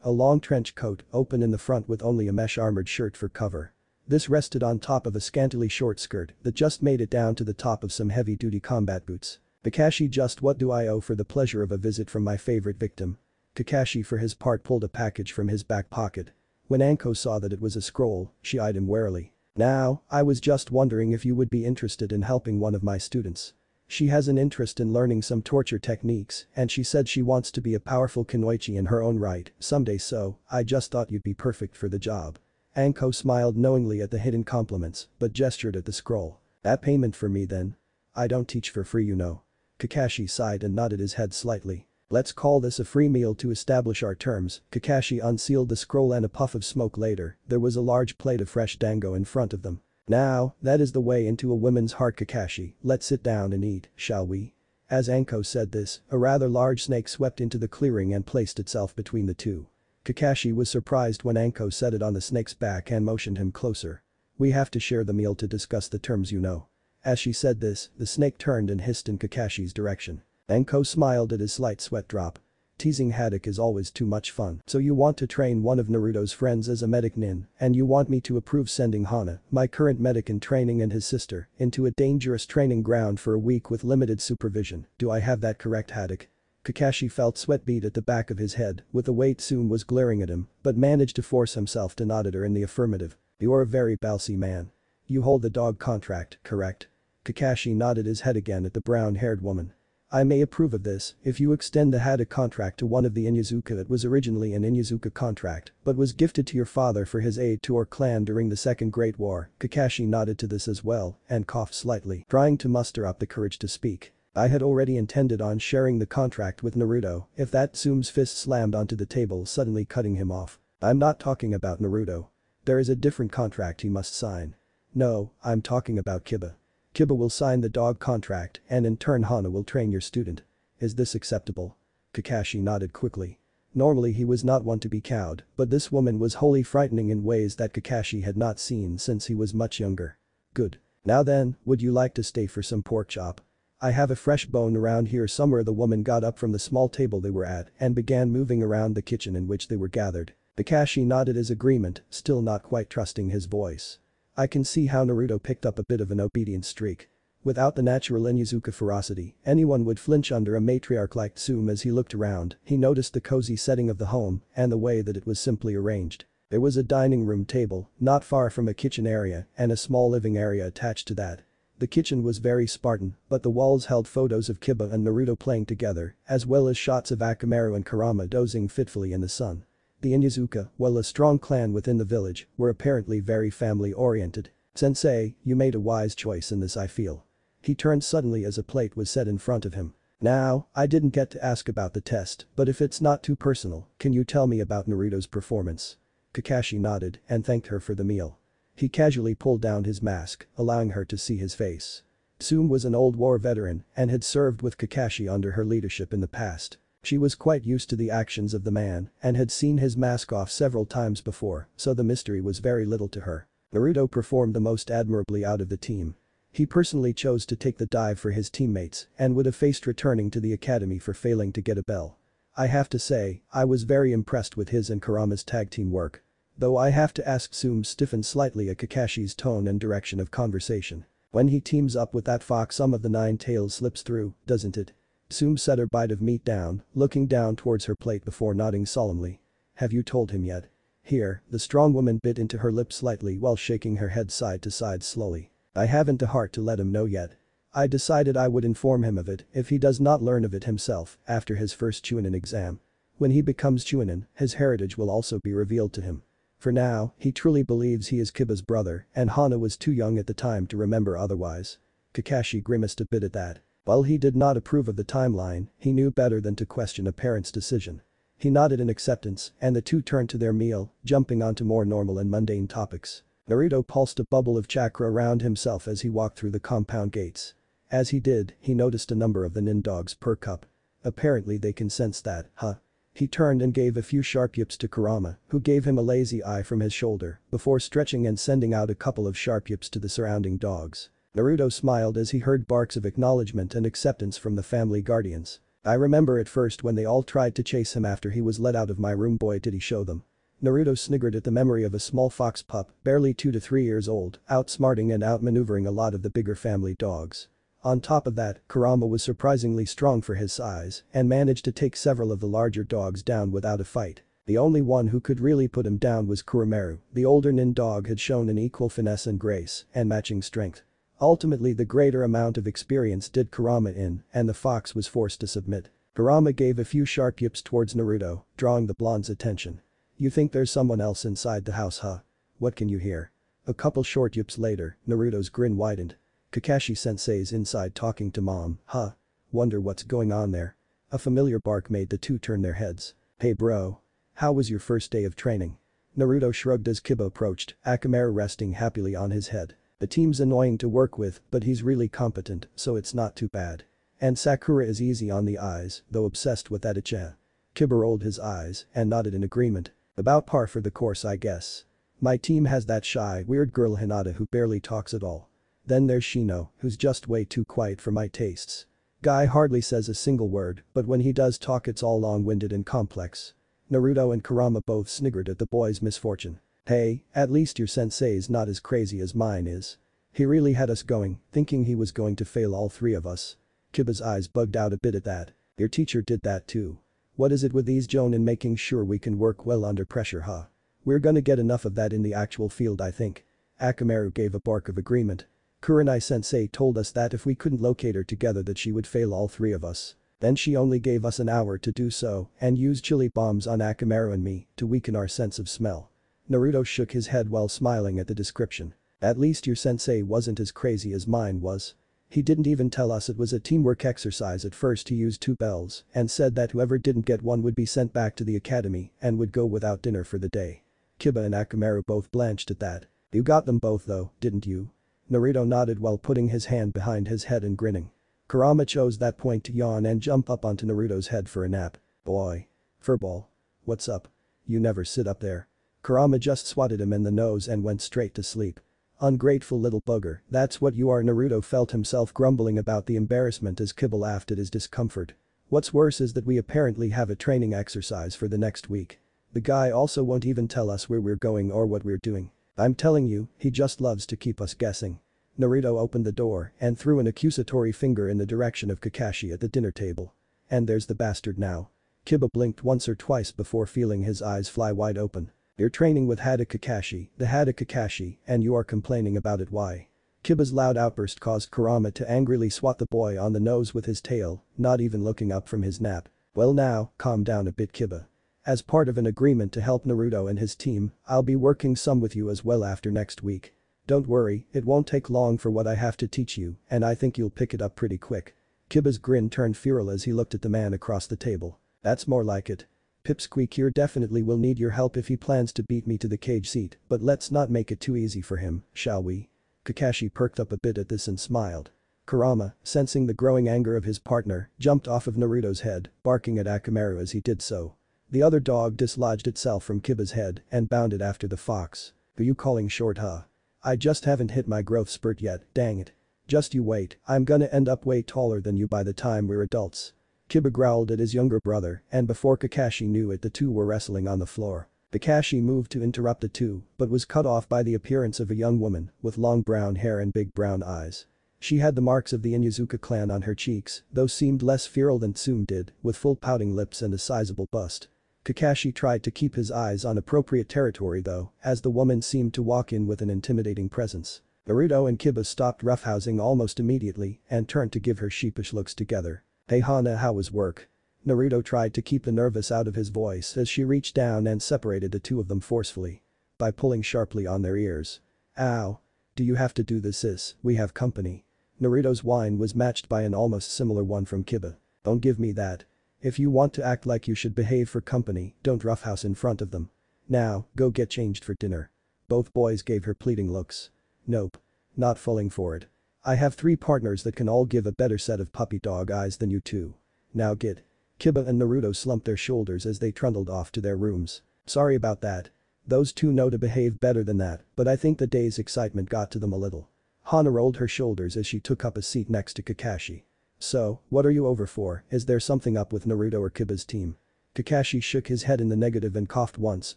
a long trench coat, open in the front with only a mesh armored shirt for cover. This rested on top of a scantily short skirt that just made it down to the top of some heavy-duty combat boots. Kakashi, just what do I owe for the pleasure of a visit from my favorite victim? Kakashi for his part pulled a package from his back pocket. When Anko saw that it was a scroll, she eyed him warily. Now, I was just wondering if you would be interested in helping one of my students. She has an interest in learning some torture techniques, and she said she wants to be a powerful kunoichi in her own right someday, so I just thought you'd be perfect for the job. Anko smiled knowingly at the hidden compliments, but gestured at the scroll. That payment for me then? I don't teach for free, you know. Kakashi sighed and nodded his head slightly. Let's call this a free meal to establish our terms. Kakashi unsealed the scroll and a puff of smoke later, there was a large plate of fresh dango in front of them. Now, that is the way into a woman's heart, Kakashi. Let's sit down and eat, shall we? As Anko said this, a rather large snake swept into the clearing and placed itself between the two. Kakashi was surprised when Anko set it on the snake's back and motioned him closer. We have to share the meal to discuss the terms, you know. As she said this, the snake turned and hissed in Kakashi's direction. Anko smiled at his slight sweat drop. Teasing Haddock is always too much fun. So you want to train one of Naruto's friends as a medic nin, and you want me to approve sending Hana, my current medic in training, and his sister, into a dangerous training ground for a week with limited supervision. Do I have that correct, Haddock? Kakashi felt sweat bead at the back of his head with the way Tsume was glaring at him, but managed to force himself to nod at her in the affirmative. You're a very bossy man. You hold the dog contract, correct? Kakashi nodded his head again at the brown-haired woman. I may approve of this if you extend the Haddock contract to one of the Inyazuka that was originally an Inyazuka contract but was gifted to your father for his aid to our clan during the Second Great War. Kakashi nodded to this as well and coughed slightly, trying to muster up the courage to speak. I had already intended on sharing the contract with Naruto if that. Tsume's fist slammed onto the table, suddenly cutting him off. I'm not talking about Naruto. There is a different contract he must sign. No, I'm talking about Kiba. Kiba will sign the dog contract and in turn Hana will train your student. Is this acceptable? Kakashi nodded quickly. Normally he was not one to be cowed, but this woman was wholly frightening in ways that Kakashi had not seen since he was much younger. Good. Now then, would you like to stay for some pork chop? I have a fresh bone around here somewhere. The woman got up from the small table they were at and began moving around the kitchen in which they were gathered. Kakashi nodded his agreement, still not quite trusting his voice. I can see how Naruto picked up a bit of an obedient streak. Without the natural Inyazuka ferocity, anyone would flinch under a matriarch like Tsume. As he looked around, he noticed the cozy setting of the home and the way that it was simply arranged. There was a dining room table, not far from a kitchen area, and a small living area attached to that. The kitchen was very Spartan, but the walls held photos of Kiba and Naruto playing together, as well as shots of Akamaru and Kurama dozing fitfully in the sun. The Inyazuka, while a strong clan within the village, were apparently very family-oriented. Sensei, you made a wise choice in this, I feel. He turned suddenly as a plate was set in front of him. Now, I didn't get to ask about the test, but if it's not too personal, can you tell me about Naruto's performance? Kakashi nodded and thanked her for the meal. He casually pulled down his mask, allowing her to see his face. Tsume was an old war veteran and had served with Kakashi under her leadership in the past. She was quite used to the actions of the man and had seen his mask off several times before, so the mystery was very little to her. Naruto performed the most admirably out of the team. He personally chose to take the dive for his teammates and would have faced returning to the academy for failing to get a bell. I have to say, I was very impressed with his and Kurama's tag team work. Though I have to ask. Tsume stiffened slightly at Kakashi's tone and direction of conversation. When he teams up with that fox, some of the nine tails slips through, doesn't it? Tsume set her bite of meat down, looking down towards her plate before nodding solemnly. Have you told him yet? Here, the strong woman bit into her lip slightly while shaking her head side to side slowly. I haven't the heart to let him know yet. I decided I would inform him of it if he does not learn of it himself after his first Chunin exam. When he becomes Chunin, his heritage will also be revealed to him. For now, he truly believes he is Kiba's brother and Hana was too young at the time to remember otherwise. Kakashi grimaced a bit at that. While he did not approve of the timeline, he knew better than to question a parent's decision. He nodded in acceptance and the two turned to their meal, jumping onto more normal and mundane topics. Naruto pulsed a bubble of chakra around himself as he walked through the compound gates. As he did, he noticed a number of the nin dogs perk up. Apparently they can sense that, huh? He turned and gave a few sharp yips to Kurama, who gave him a lazy eye from his shoulder, before stretching and sending out a couple of sharp yips to the surrounding dogs. Naruto smiled as he heard barks of acknowledgement and acceptance from the family guardians. I remember at first when they all tried to chase him after he was let out of my room, boy did he show them. Naruto sniggered at the memory of a small fox pup, barely 2 to 3 years old, outsmarting and outmaneuvering a lot of the bigger family dogs. On top of that, Kurama was surprisingly strong for his size and managed to take several of the larger dogs down without a fight. The only one who could really put him down was Kuromeru. The older nin dog had shown an equal finesse and grace and matching strength. Ultimately the greater amount of experience did Kurama in and the fox was forced to submit. Kurama gave a few sharp yips towards Naruto, drawing the blonde's attention. You think there's someone else inside the house, huh? What can you hear? A couple short yips later, Naruto's grin widened. Kakashi-sensei's inside talking to mom, huh? Wonder what's going on there. A familiar bark made the two turn their heads. Hey bro. How was your first day of training? Naruto shrugged as Kiba approached, Akamaru resting happily on his head. The team's annoying to work with, but he's really competent, so it's not too bad. And Sakura is easy on the eyes, though obsessed with that Ichigo. Kiba rolled his eyes and nodded in agreement. About par for the course, I guess. My team has that shy, weird girl Hinata who barely talks at all. Then there's Shino, who's just way too quiet for my tastes. Guy hardly says a single word, but when he does talk it's all long-winded and complex. Naruto and Kurama both sniggered at the boy's misfortune. Hey, at least your sensei's not as crazy as mine is. He really had us going, thinking he was going to fail all three of us. Kiba's eyes bugged out a bit at that. Your teacher did that too. What is it with these jonin making sure we can work well under pressure, huh? We're gonna get enough of that in the actual field, I think. Akamaru gave a bark of agreement. Kurenai-sensei told us that if we couldn't locate her together that she would fail all three of us. Then she only gave us an hour to do so and use chili bombs on Akamaru and me to weaken our sense of smell. Naruto shook his head while smiling at the description. At least your sensei wasn't as crazy as mine was. He didn't even tell us it was a teamwork exercise. At first he used 2 bells and said that whoever didn't get one would be sent back to the academy and would go without dinner for the day. Kiba and Akamaru both blanched at that. You got them both though, didn't you? Naruto nodded while putting his hand behind his head and grinning. Kurama chose that point to yawn and jump up onto Naruto's head for a nap. Boy. Furball. What's up? You never sit up there. Kurama just swatted him in the nose and went straight to sleep. Ungrateful little bugger, that's what you are. Naruto felt himself grumbling about the embarrassment as Kiba laughed at his discomfort. What's worse is that we apparently have a training exercise for the next week. The guy also won't even tell us where we're going or what we're doing. I'm telling you, he just loves to keep us guessing. Naruto opened the door and threw an accusatory finger in the direction of Kakashi at the dinner table. And there's the bastard now. Kiba blinked once or twice before feeling his eyes fly wide open. You're training with Hada Kakashi, the Hada Kakashi, and you are complaining about it, why? Kiba's loud outburst caused Kurama to angrily swat the boy on the nose with his tail, not even looking up from his nap. Well now, calm down a bit, Kiba. As part of an agreement to help Naruto and his team, I'll be working some with you as well after next week. Don't worry, it won't take long for what I have to teach you, and I think you'll pick it up pretty quick. Kiba's grin turned feral as he looked at the man across the table. That's more like it. Pipsqueak here definitely will need your help if he plans to beat me to the cage seat, but let's not make it too easy for him, shall we? Kakashi perked up a bit at this and smiled. Kurama, sensing the growing anger of his partner, jumped off of Naruto's head, barking at Akamaru as he did so. The other dog dislodged itself from Kiba's head and bounded after the fox. Are you calling short, huh? I just haven't hit my growth spurt yet, dang it. Just you wait, I'm gonna end up way taller than you by the time we're adults. Kiba growled at his younger brother and before Kakashi knew it the two were wrestling on the floor. Kakashi moved to interrupt the two but was cut off by the appearance of a young woman with long brown hair and big brown eyes. She had the marks of the Inuzuka clan on her cheeks, though seemed less feral than Tsume did, with full pouting lips and a sizable bust. Kakashi tried to keep his eyes on appropriate territory though, as the woman seemed to walk in with an intimidating presence. Naruto and Kiba stopped roughhousing almost immediately and turned to give her sheepish looks together. "Hey Hana, how was work?" Naruto tried to keep the nervous out of his voice as she reached down and separated the two of them forcefully. By pulling sharply on their ears. "Ow. Do you have to do this sis, we have company." Naruto's whine was matched by an almost similar one from Kiba. "Don't give me that. If you want to act like you should behave for company, don't roughhouse in front of them. Now, go get changed for dinner." Both boys gave her pleading looks. "Nope. Not falling for it. I have 3 partners that can all give a better set of puppy dog eyes than you two. Now get." Kiba and Naruto slumped their shoulders as they trundled off to their rooms. "Sorry about that. Those two know to behave better than that, but I think the day's excitement got to them a little." Hana rolled her shoulders as she took up a seat next to Kakashi. "So, what are you over for, is there something up with Naruto or Kiba's team?" Kakashi shook his head in the negative and coughed once,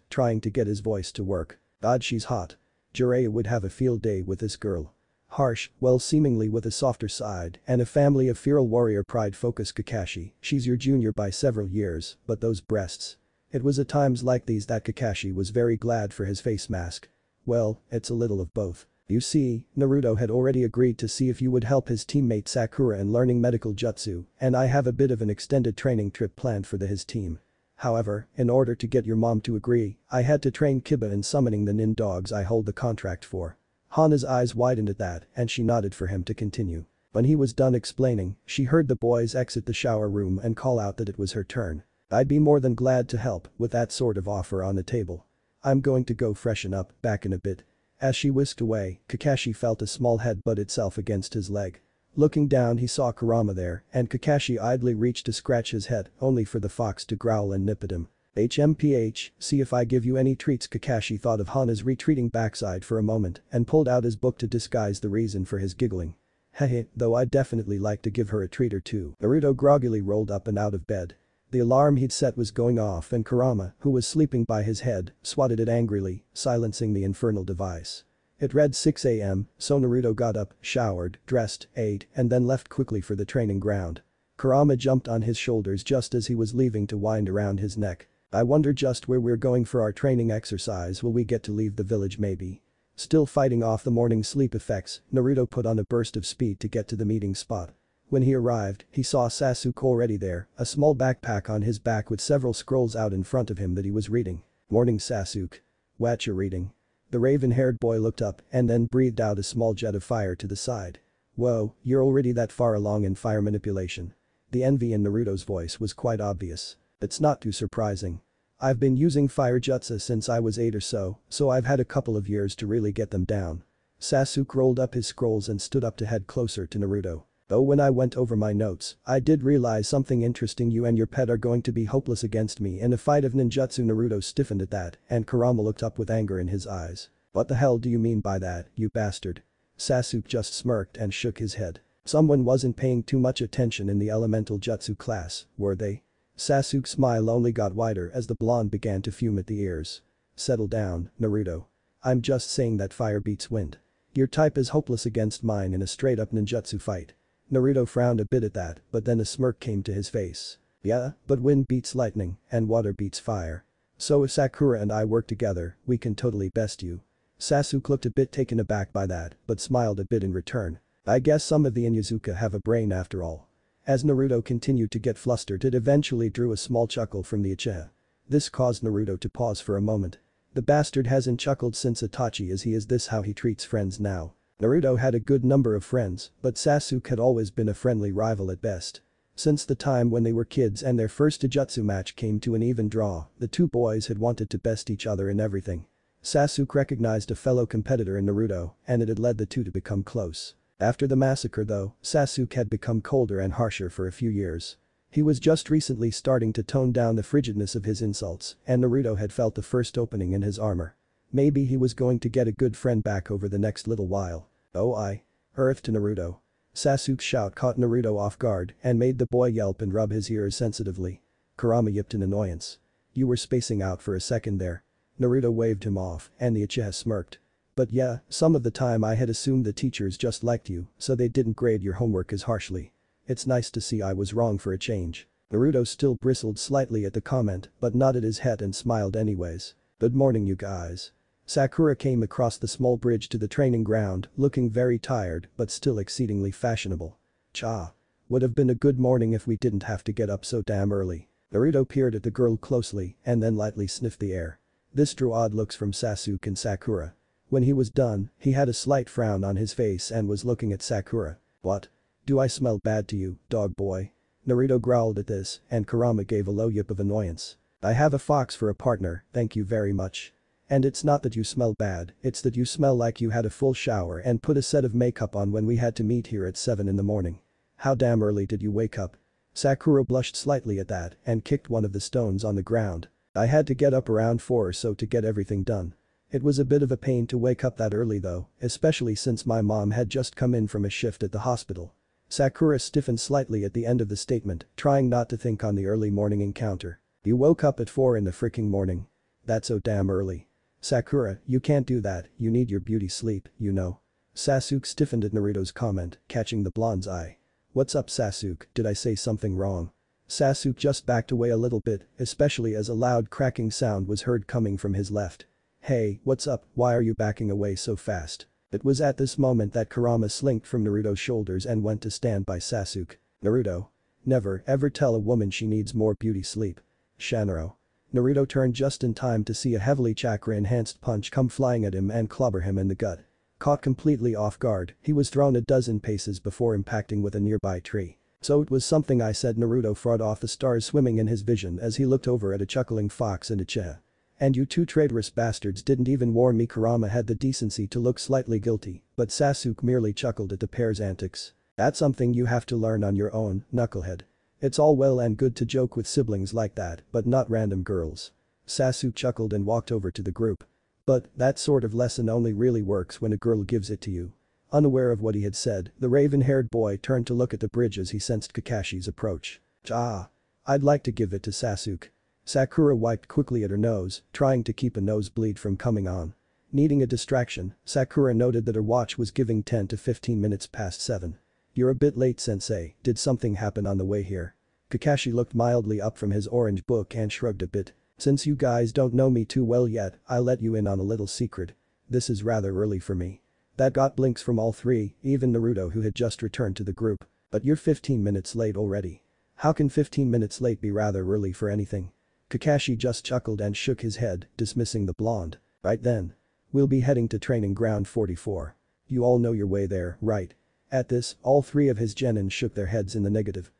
trying to get his voice to work. "God, she's hot. Jiraiya would have a field day with this girl." Harsh, well seemingly with a softer side and a family of feral warrior pride focused Kakashi, "She's your junior by several years, but those breasts." It was at times like these that Kakashi was very glad for his face mask. "Well, it's a little of both. You see, Naruto had already agreed to see if you would help his teammate Sakura in learning medical jutsu, and I have a bit of an extended training trip planned for his team. However, in order to get your mom to agree, I had to train Kiba in summoning the nin dogs I hold the contract for." Hana's eyes widened at that and she nodded for him to continue. When he was done explaining, she heard the boys exit the shower room and call out that it was her turn. "I'd be more than glad to help with that sort of offer on the table. I'm going to go freshen up, back in a bit." As she whisked away, Kakashi felt a small head butt itself against his leg. Looking down he saw Kurama there and Kakashi idly reached to scratch his head only for the fox to growl and nip at him. "HMPH, see if I give you any treats." Kakashi thought of Hana's retreating backside for a moment and pulled out his book to disguise the reason for his giggling. "Hehe, though I'd definitely like to give her a treat or two." Naruto groggily rolled up and out of bed. The alarm he'd set was going off and Kurama, who was sleeping by his head, swatted it angrily, silencing the infernal device. It read 6 a.m., so Naruto got up, showered, dressed, ate, and then left quickly for the training ground. Kurama jumped on his shoulders just as he was leaving to wind around his neck. "I wonder just where we're going for our training exercise. Will we get to leave the village maybe?" Still fighting off the morning sleep effects, Naruto put on a burst of speed to get to the meeting spot. When he arrived, he saw Sasuke already there, a small backpack on his back with several scrolls out in front of him that he was reading. "Morning Sasuke. What you reading?" The raven-haired boy looked up and then breathed out a small jet of fire to the side. "Whoa, you're already that far along in fire manipulation." The envy in Naruto's voice was quite obvious. "It's not too surprising. I've been using fire jutsu since I was 8 or so I've had a couple of years to really get them down." Sasuke rolled up his scrolls and stood up to head closer to Naruto. "Though when I went over my notes, I did realize something interesting. You and your pet are going to be hopeless against me in a fight of ninjutsu." Naruto stiffened at that and Kurama looked up with anger in his eyes. "What the hell do you mean by that, you bastard?" Sasuke just smirked and shook his head. Someone wasn't paying too much attention in the elemental jutsu class, were they? Sasuke's smile only got wider as the blonde began to fume at the ears. "Settle down, Naruto. I'm just saying that fire beats wind. Your type is hopeless against mine in a straight-up ninjutsu fight." Naruto frowned a bit at that, but then a smirk came to his face. "Yeah, but wind beats lightning, and water beats fire. So if Sakura and I work together, we can totally best you." Sasuke looked a bit taken aback by that, but smiled a bit in return. "I guess some of the Inuzuka have a brain after all." As Naruto continued to get flustered, it eventually drew a small chuckle from the Uchiha. This caused Naruto to pause for a moment. The bastard hasn't chuckled since Itachi. Is this how he treats friends now? Naruto had a good number of friends, but Sasuke had always been a friendly rival at best. Since the time when they were kids and their first Jujutsu match came to an even draw, the two boys had wanted to best each other in everything. Sasuke recognized a fellow competitor in Naruto, and it had led the two to become close. After the massacre though, Sasuke had become colder and harsher for a few years. He was just recently starting to tone down the frigidness of his insults, and Naruto had felt the first opening in his armor. Maybe he was going to get a good friend back over the next little while. "Oh I." Earth to Naruto. Sasuke's shout caught Naruto off guard and made the boy yelp and rub his ears sensitively. Kurama yipped in annoyance. "You were spacing out for a second there." Naruto waved him off and the Uchiha smirked. "But yeah, some of the time I had assumed the teachers just liked you, so they didn't grade your homework as harshly. It's nice to see I was wrong for a change." Naruto still bristled slightly at the comment but nodded his head and smiled anyways. "Good morning you guys." Sakura came across the small bridge to the training ground, looking very tired but still exceedingly fashionable. Cha. Would have been a good morning if we didn't have to get up so damn early. Naruto peered at the girl closely and then lightly sniffed the air. This drew odd looks from Sasuke and Sakura. When he was done, he had a slight frown on his face and was looking at Sakura. What? Do I smell bad to you, dog boy? Naruto growled at this and Kurama gave a low yip of annoyance. I have a fox for a partner, thank you very much. And it's not that you smell bad, it's that you smell like you had a full shower and put a set of makeup on when we had to meet here at 7 in the morning. How damn early did you wake up? Sakura blushed slightly at that and kicked one of the stones on the ground. I had to get up around 4 or so to get everything done. It was a bit of a pain to wake up that early though, especially since my mom had just come in from a shift at the hospital. Sakura stiffened slightly at the end of the statement, trying not to think on the early morning encounter. You woke up at 4 in the freaking morning. That's so damn early. Sakura, you can't do that, you need your beauty sleep, you know. Sasuke stiffened at Naruto's comment, catching the blonde's eye. What's up Sasuke, did I say something wrong? Sasuke just backed away a little bit, especially as a loud cracking sound was heard coming from his left. Hey, what's up, why are you backing away so fast? It was at this moment that Kurama slinked from Naruto's shoulders and went to stand by Sasuke. Naruto. Never ever tell a woman she needs more beauty sleep. Shanaro. Naruto turned just in time to see a heavily chakra-enhanced punch come flying at him and clobber him in the gut. Caught completely off guard, he was thrown a dozen paces before impacting with a nearby tree. So it was something I said. Naruto fought off the stars swimming in his vision as he looked over at a chuckling fox and Uchiha. And you two traitorous bastards didn't even warn me. Kurama had the decency to look slightly guilty, but Sasuke merely chuckled at the pair's antics. That's something you have to learn on your own, knucklehead. It's all well and good to joke with siblings like that, but not random girls. Sasuke chuckled and walked over to the group. But that sort of lesson only really works when a girl gives it to you. Unaware of what he had said, the raven-haired boy turned to look at the bridge as he sensed Kakashi's approach. Ah. I'd like to give it to Sasuke. Sakura wiped quickly at her nose, trying to keep a nosebleed from coming on. Needing a distraction, Sakura noted that her watch was giving 10 to 15 minutes past 7. You're a bit late sensei, did something happen on the way here? Kakashi looked mildly up from his orange book and shrugged a bit. Since you guys don't know me too well yet, I'll let you in on a little secret. This is rather early for me. That got blinks from all three, even Naruto who had just returned to the group. But you're 15 minutes late already. How can 15 minutes late be rather early for anything? Kakashi just chuckled and shook his head, dismissing the blonde. Right then. We'll be heading to training ground 44. You all know your way there, right? At this, all three of his genin shook their heads in the negative.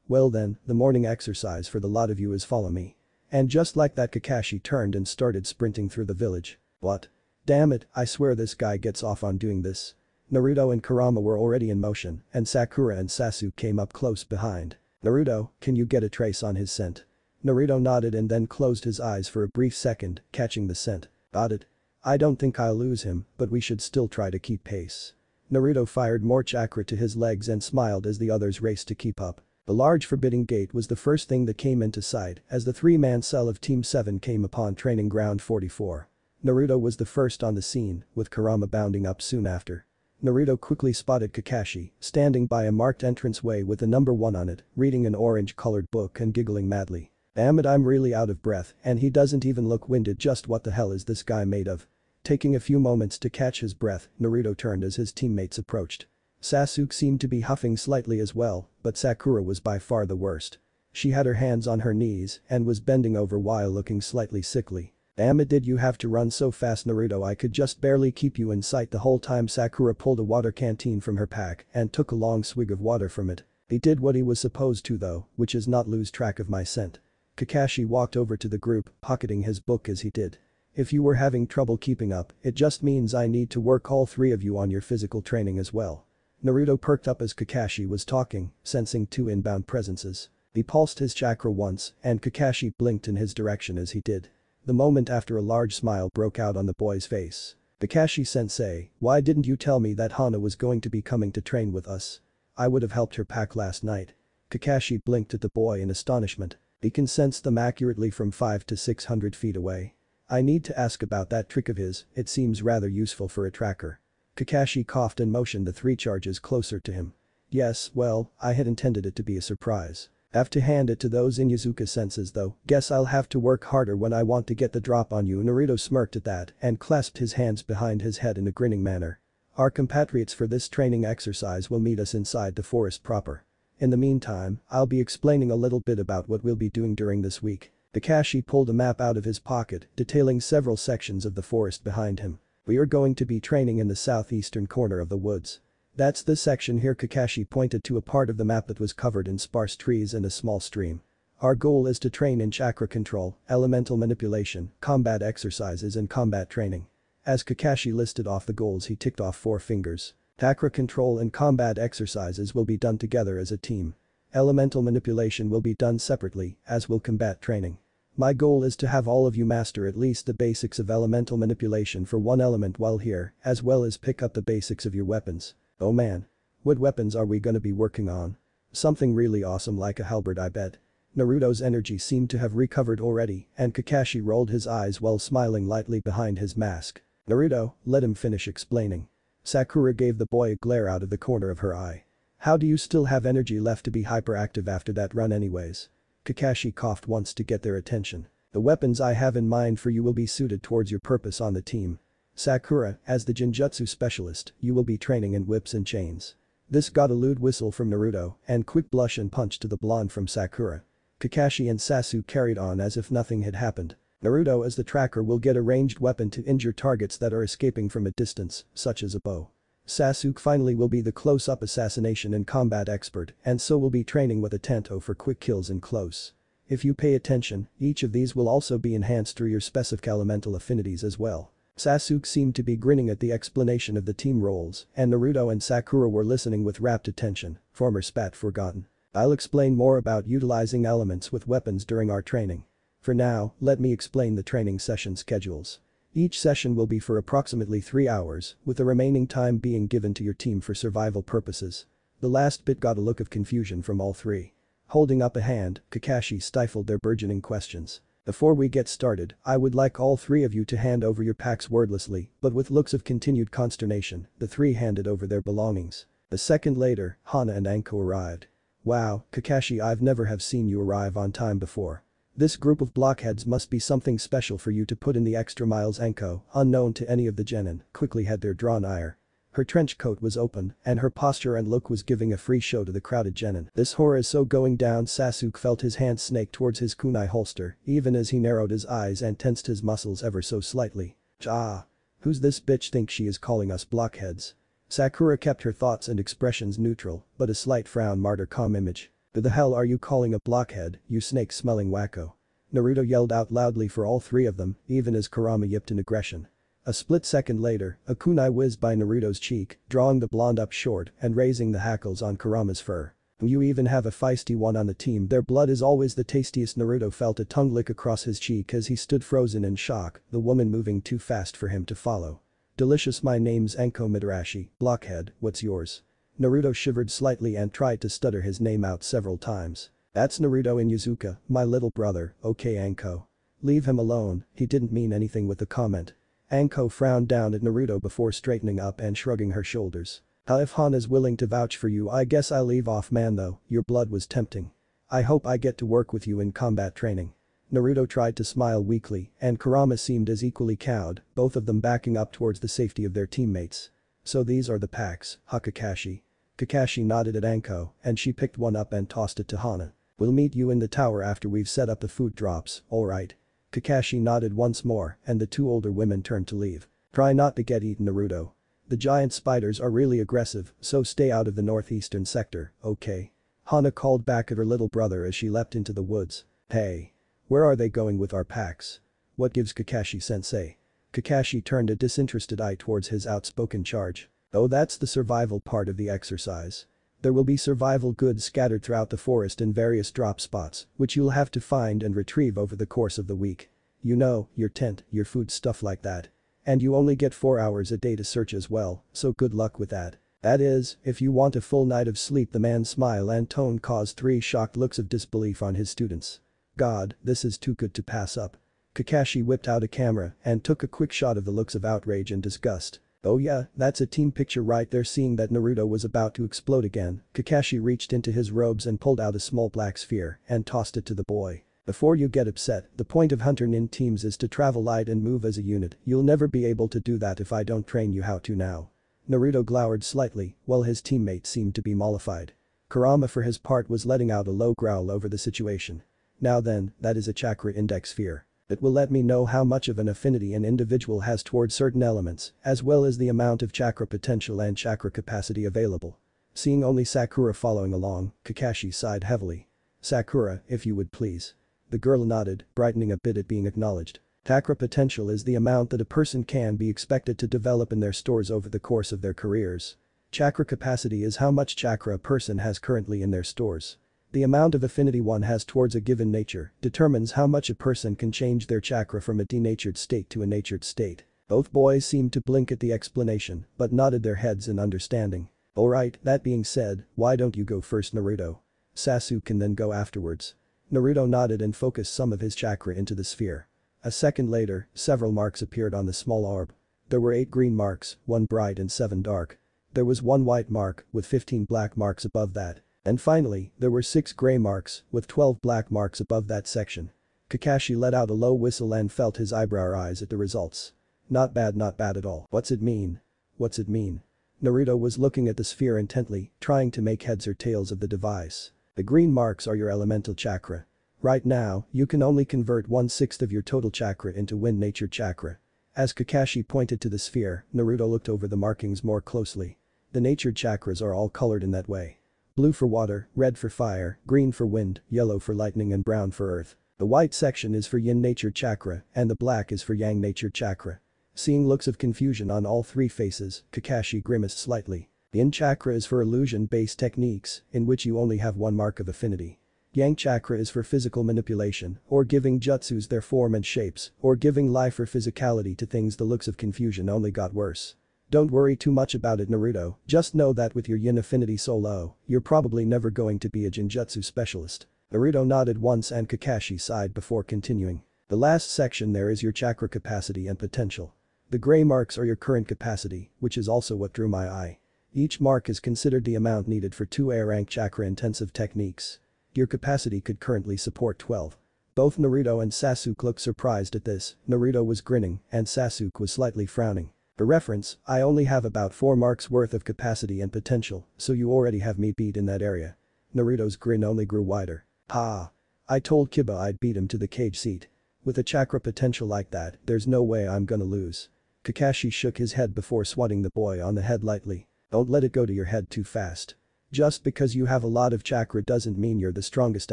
Well then, the morning exercise for the lot of you is follow me. And just like that Kakashi turned and started sprinting through the village. What? Damn it, I swear this guy gets off on doing this. Naruto and Kurama were already in motion and Sakura and Sasuke came up close behind. Naruto, can you get a trace on his scent? Naruto nodded and then closed his eyes for a brief second, catching the scent. Got it. I don't think I'll lose him, but we should still try to keep pace. Naruto fired more chakra to his legs and smiled as the others raced to keep up. The large forbidding gate was the first thing that came into sight as the three-man cell of Team 7 came upon training ground 44. Naruto was the first on the scene, with Kurama bounding up soon after. Naruto quickly spotted Kakashi, standing by a marked entranceway with the number 1 on it, reading an orange-colored book and giggling madly. Damn it, I'm really out of breath and he doesn't even look winded. Just what the hell is this guy made of? Taking a few moments to catch his breath, Naruto turned as his teammates approached. Sasuke seemed to be huffing slightly as well, but Sakura was by far the worst. She had her hands on her knees and was bending over while looking slightly sickly. Damn it, did you have to run so fast, Naruto? I could just barely keep you in sight the whole time. Sakura pulled a water canteen from her pack and took a long swig of water from it. He did what he was supposed to though, which is not lose track of my scent. Kakashi walked over to the group, pocketing his book as he did. If you were having trouble keeping up, it just means I need to work all three of you on your physical training as well. Naruto perked up as Kakashi was talking, sensing two inbound presences. He pulsed his chakra once and Kakashi blinked in his direction as he did. The moment after a large smile broke out on the boy's face. Kakashi-sensei, why didn't you tell me that Hana was going to be coming to train with us? I would have helped her pack last night. Kakashi blinked at the boy in astonishment. He can sense them accurately from 500 to 600 feet away. I need to ask about that trick of his, it seems rather useful for a tracker. Kakashi coughed and motioned the three charges closer to him. Yes, well, I had intended it to be a surprise. Have to hand it to those Inuzuka senses though, guess I'll have to work harder when I want to get the drop on you. Naruto smirked at that and clasped his hands behind his head in a grinning manner. Our compatriots for this training exercise will meet us inside the forest proper. In the meantime, I'll be explaining a little bit about what we'll be doing during this week. Kakashi pulled a map out of his pocket, detailing several sections of the forest behind him. We are going to be training in the southeastern corner of the woods. That's this section here. Kakashi pointed to a part of the map that was covered in sparse trees and a small stream. Our goal is to train in chakra control, elemental manipulation, combat exercises and combat training. As Kakashi listed off the goals he ticked off 4 fingers. Chakra control and combat exercises will be done together as a team. Elemental manipulation will be done separately, as will combat training. My goal is to have all of you master at least the basics of elemental manipulation for one element while here, as well as pick up the basics of your weapons. Oh man. What weapons are we gonna be working on? Something really awesome like a halberd, I bet. Naruto's energy seemed to have recovered already and Kakashi rolled his eyes while smiling lightly behind his mask. Naruto, let him finish explaining. Sakura gave the boy a glare out of the corner of her eye. How do you still have energy left to be hyperactive after that run anyways? Kakashi coughed once to get their attention. The weapons I have in mind for you will be suited towards your purpose on the team. Sakura, as the Genjutsu specialist, you will be training in whips and chains. This got a lewd whistle from Naruto and quick blush and punch to the blonde from Sakura. Kakashi and Sasuke carried on as if nothing had happened. Naruto as the tracker will get a ranged weapon to injure targets that are escaping from a distance, such as a bow. Sasuke finally will be the close-up assassination and combat expert and so will be training with a Tento for quick kills in close. If you pay attention, each of these will also be enhanced through your specific elemental affinities as well. Sasuke seemed to be grinning at the explanation of the team roles and Naruto and Sakura were listening with rapt attention, former spat forgotten. I'll explain more about utilizing elements with weapons during our training. For now, let me explain the training session schedules. Each session will be for approximately 3 hours, with the remaining time being given to your team for survival purposes. The last bit got a look of confusion from all 3. Holding up a hand, Kakashi stifled their burgeoning questions. Before we get started, I would like all 3 of you to hand over your packs wordlessly, but with looks of continued consternation, the 3 handed over their belongings. A second later, Hana and Anko arrived. Wow, Kakashi, I've never have seen you arrive on time before. This group of blockheads must be something special for you to put in the extra miles. Anko, unknown to any of the genin, quickly had their drawn ire. Her trench coat was open and her posture and look was giving a free show to the crowded genin. This horror is so going down. Sasuke felt his hand snake towards his kunai holster even as he narrowed his eyes and tensed his muscles ever so slightly. Ah. Who's this bitch think she is calling us blockheads? Sakura kept her thoughts and expressions neutral, but a slight frown marred her calm image. Who the hell are you calling a blockhead, you snake-smelling wacko? Naruto yelled out loudly for all 3 of them, even as Kurama yipped in aggression. A split second later, a kunai whizzed by Naruto's cheek, drawing the blonde up short and raising the hackles on Kurama's fur. You even have a feisty one on the team. Their blood is always the tastiest. Naruto felt a tongue lick across his cheek as he stood frozen in shock, the woman moving too fast for him to follow. Delicious. My name's Anko Midarashi, blockhead, what's yours? Naruto shivered slightly and tried to stutter his name out several times. That's Naruto Inuzuka, my little brother, okay Anko. Leave him alone, he didn't mean anything with the comment. Anko frowned down at Naruto before straightening up and shrugging her shoulders. If Hana's willing to vouch for you, I guess I'll leave off. Man though, your blood was tempting. I hope I get to work with you in combat training. Naruto tried to smile weakly and Kurama seemed as equally cowed, both of them backing up towards the safety of their teammates. So these are the packs, huh Kakashi? Kakashi nodded at Anko and she picked one up and tossed it to Hana. We'll meet you in the tower after we've set up the food drops, alright? Kakashi nodded once more and the 2 older women turned to leave. Try not to get eaten, Naruto. The giant spiders are really aggressive, so stay out of the northeastern sector, okay? Hana called back at her little brother as she leapt into the woods. Hey. Where are they going with our packs? What gives Kakashi-sensei? Kakashi turned a disinterested eye towards his outspoken charge. Oh, that's the survival part of the exercise. There will be survival goods scattered throughout the forest in various drop spots, which you'll have to find and retrieve over the course of the week. You know, your tent, your food, stuff like that. And you only get 4 hours a day to search as well, so good luck with that. That is, if you want a full night of sleep. The man's smile and tone caused 3 shocked looks of disbelief on his students. God, this is too good to pass up. Kakashi whipped out a camera and took a quick shot of the looks of outrage and disgust. Oh yeah, that's a team picture right there. Seeing that Naruto was about to explode again, Kakashi reached into his robes and pulled out a small black sphere and tossed it to the boy. Before you get upset, the point of Hunter Nin teams is to travel light and move as a unit. You'll never be able to do that if I don't train you how to now. Naruto glowered slightly, while his teammate seemed to be mollified. Kurama for his part was letting out a low growl over the situation. Now then, that is a chakra index sphere. It will let me know how much of an affinity an individual has towards certain elements, as well as the amount of chakra potential and chakra capacity available. Seeing only Sakura following along, Kakashi sighed heavily. Sakura, if you would please. The girl nodded, brightening a bit at being acknowledged. Chakra potential is the amount that a person can be expected to develop in their stores over the course of their careers. Chakra capacity is how much chakra a person has currently in their stores. The amount of affinity one has towards a given nature determines how much a person can change their chakra from a denatured state to a natured state. Both boys seemed to blink at the explanation, but nodded their heads in understanding. Alright, that being said, why don't you go first, Naruto? Sasuke can then go afterwards. Naruto nodded and focused some of his chakra into the sphere. A second later, several marks appeared on the small orb. There were 8 green marks, 1 bright and 7 dark. There was 1 white mark, with 15 black marks above that. And finally, there were 6 grey marks, with 12 black marks above that section. Kakashi let out a low whistle and felt his eyebrow rise at the results. Not bad at all. What's it mean? What's it mean? Naruto was looking at the sphere intently, trying to make heads or tails of the device. The green marks are your elemental chakra. Right now, you can only convert 1/6 of your total chakra into wind-natured chakra. As Kakashi pointed to the sphere, Naruto looked over the markings more closely. The natured chakras are all colored in that way. Blue for water, red for fire, green for wind, yellow for lightning and brown for earth. The white section is for yin-natured chakra and the black is for yang-natured chakra. Seeing looks of confusion on all 3 faces, Kakashi grimaced slightly. Yin chakra is for illusion-based techniques, in which you only have 1 mark of affinity. Yang chakra is for physical manipulation, or giving jutsus their form and shapes, or giving life or physicality to things. The looks of confusion only got worse. Don't worry too much about it, Naruto, just know that with your yin affinity so low, you're probably never going to be a Genjutsu specialist. Naruto nodded once and Kakashi sighed before continuing. The last section there is your chakra capacity and potential. The grey marks are your current capacity, which is also what drew my eye. Each mark is considered the amount needed for 2 A-rank chakra-intensive techniques. Your capacity could currently support 12. Both Naruto and Sasuke looked surprised at this. Naruto was grinning and Sasuke was slightly frowning. For reference, I only have about 4 marks worth of capacity and potential, so you already have me beat in that area. Naruto's grin only grew wider. Ha! I told Kiba I'd beat him to the cage seat. With a chakra potential like that, there's no way I'm gonna lose. Kakashi shook his head before swatting the boy on the head lightly. Don't let it go to your head too fast. Just because you have a lot of chakra doesn't mean you're the strongest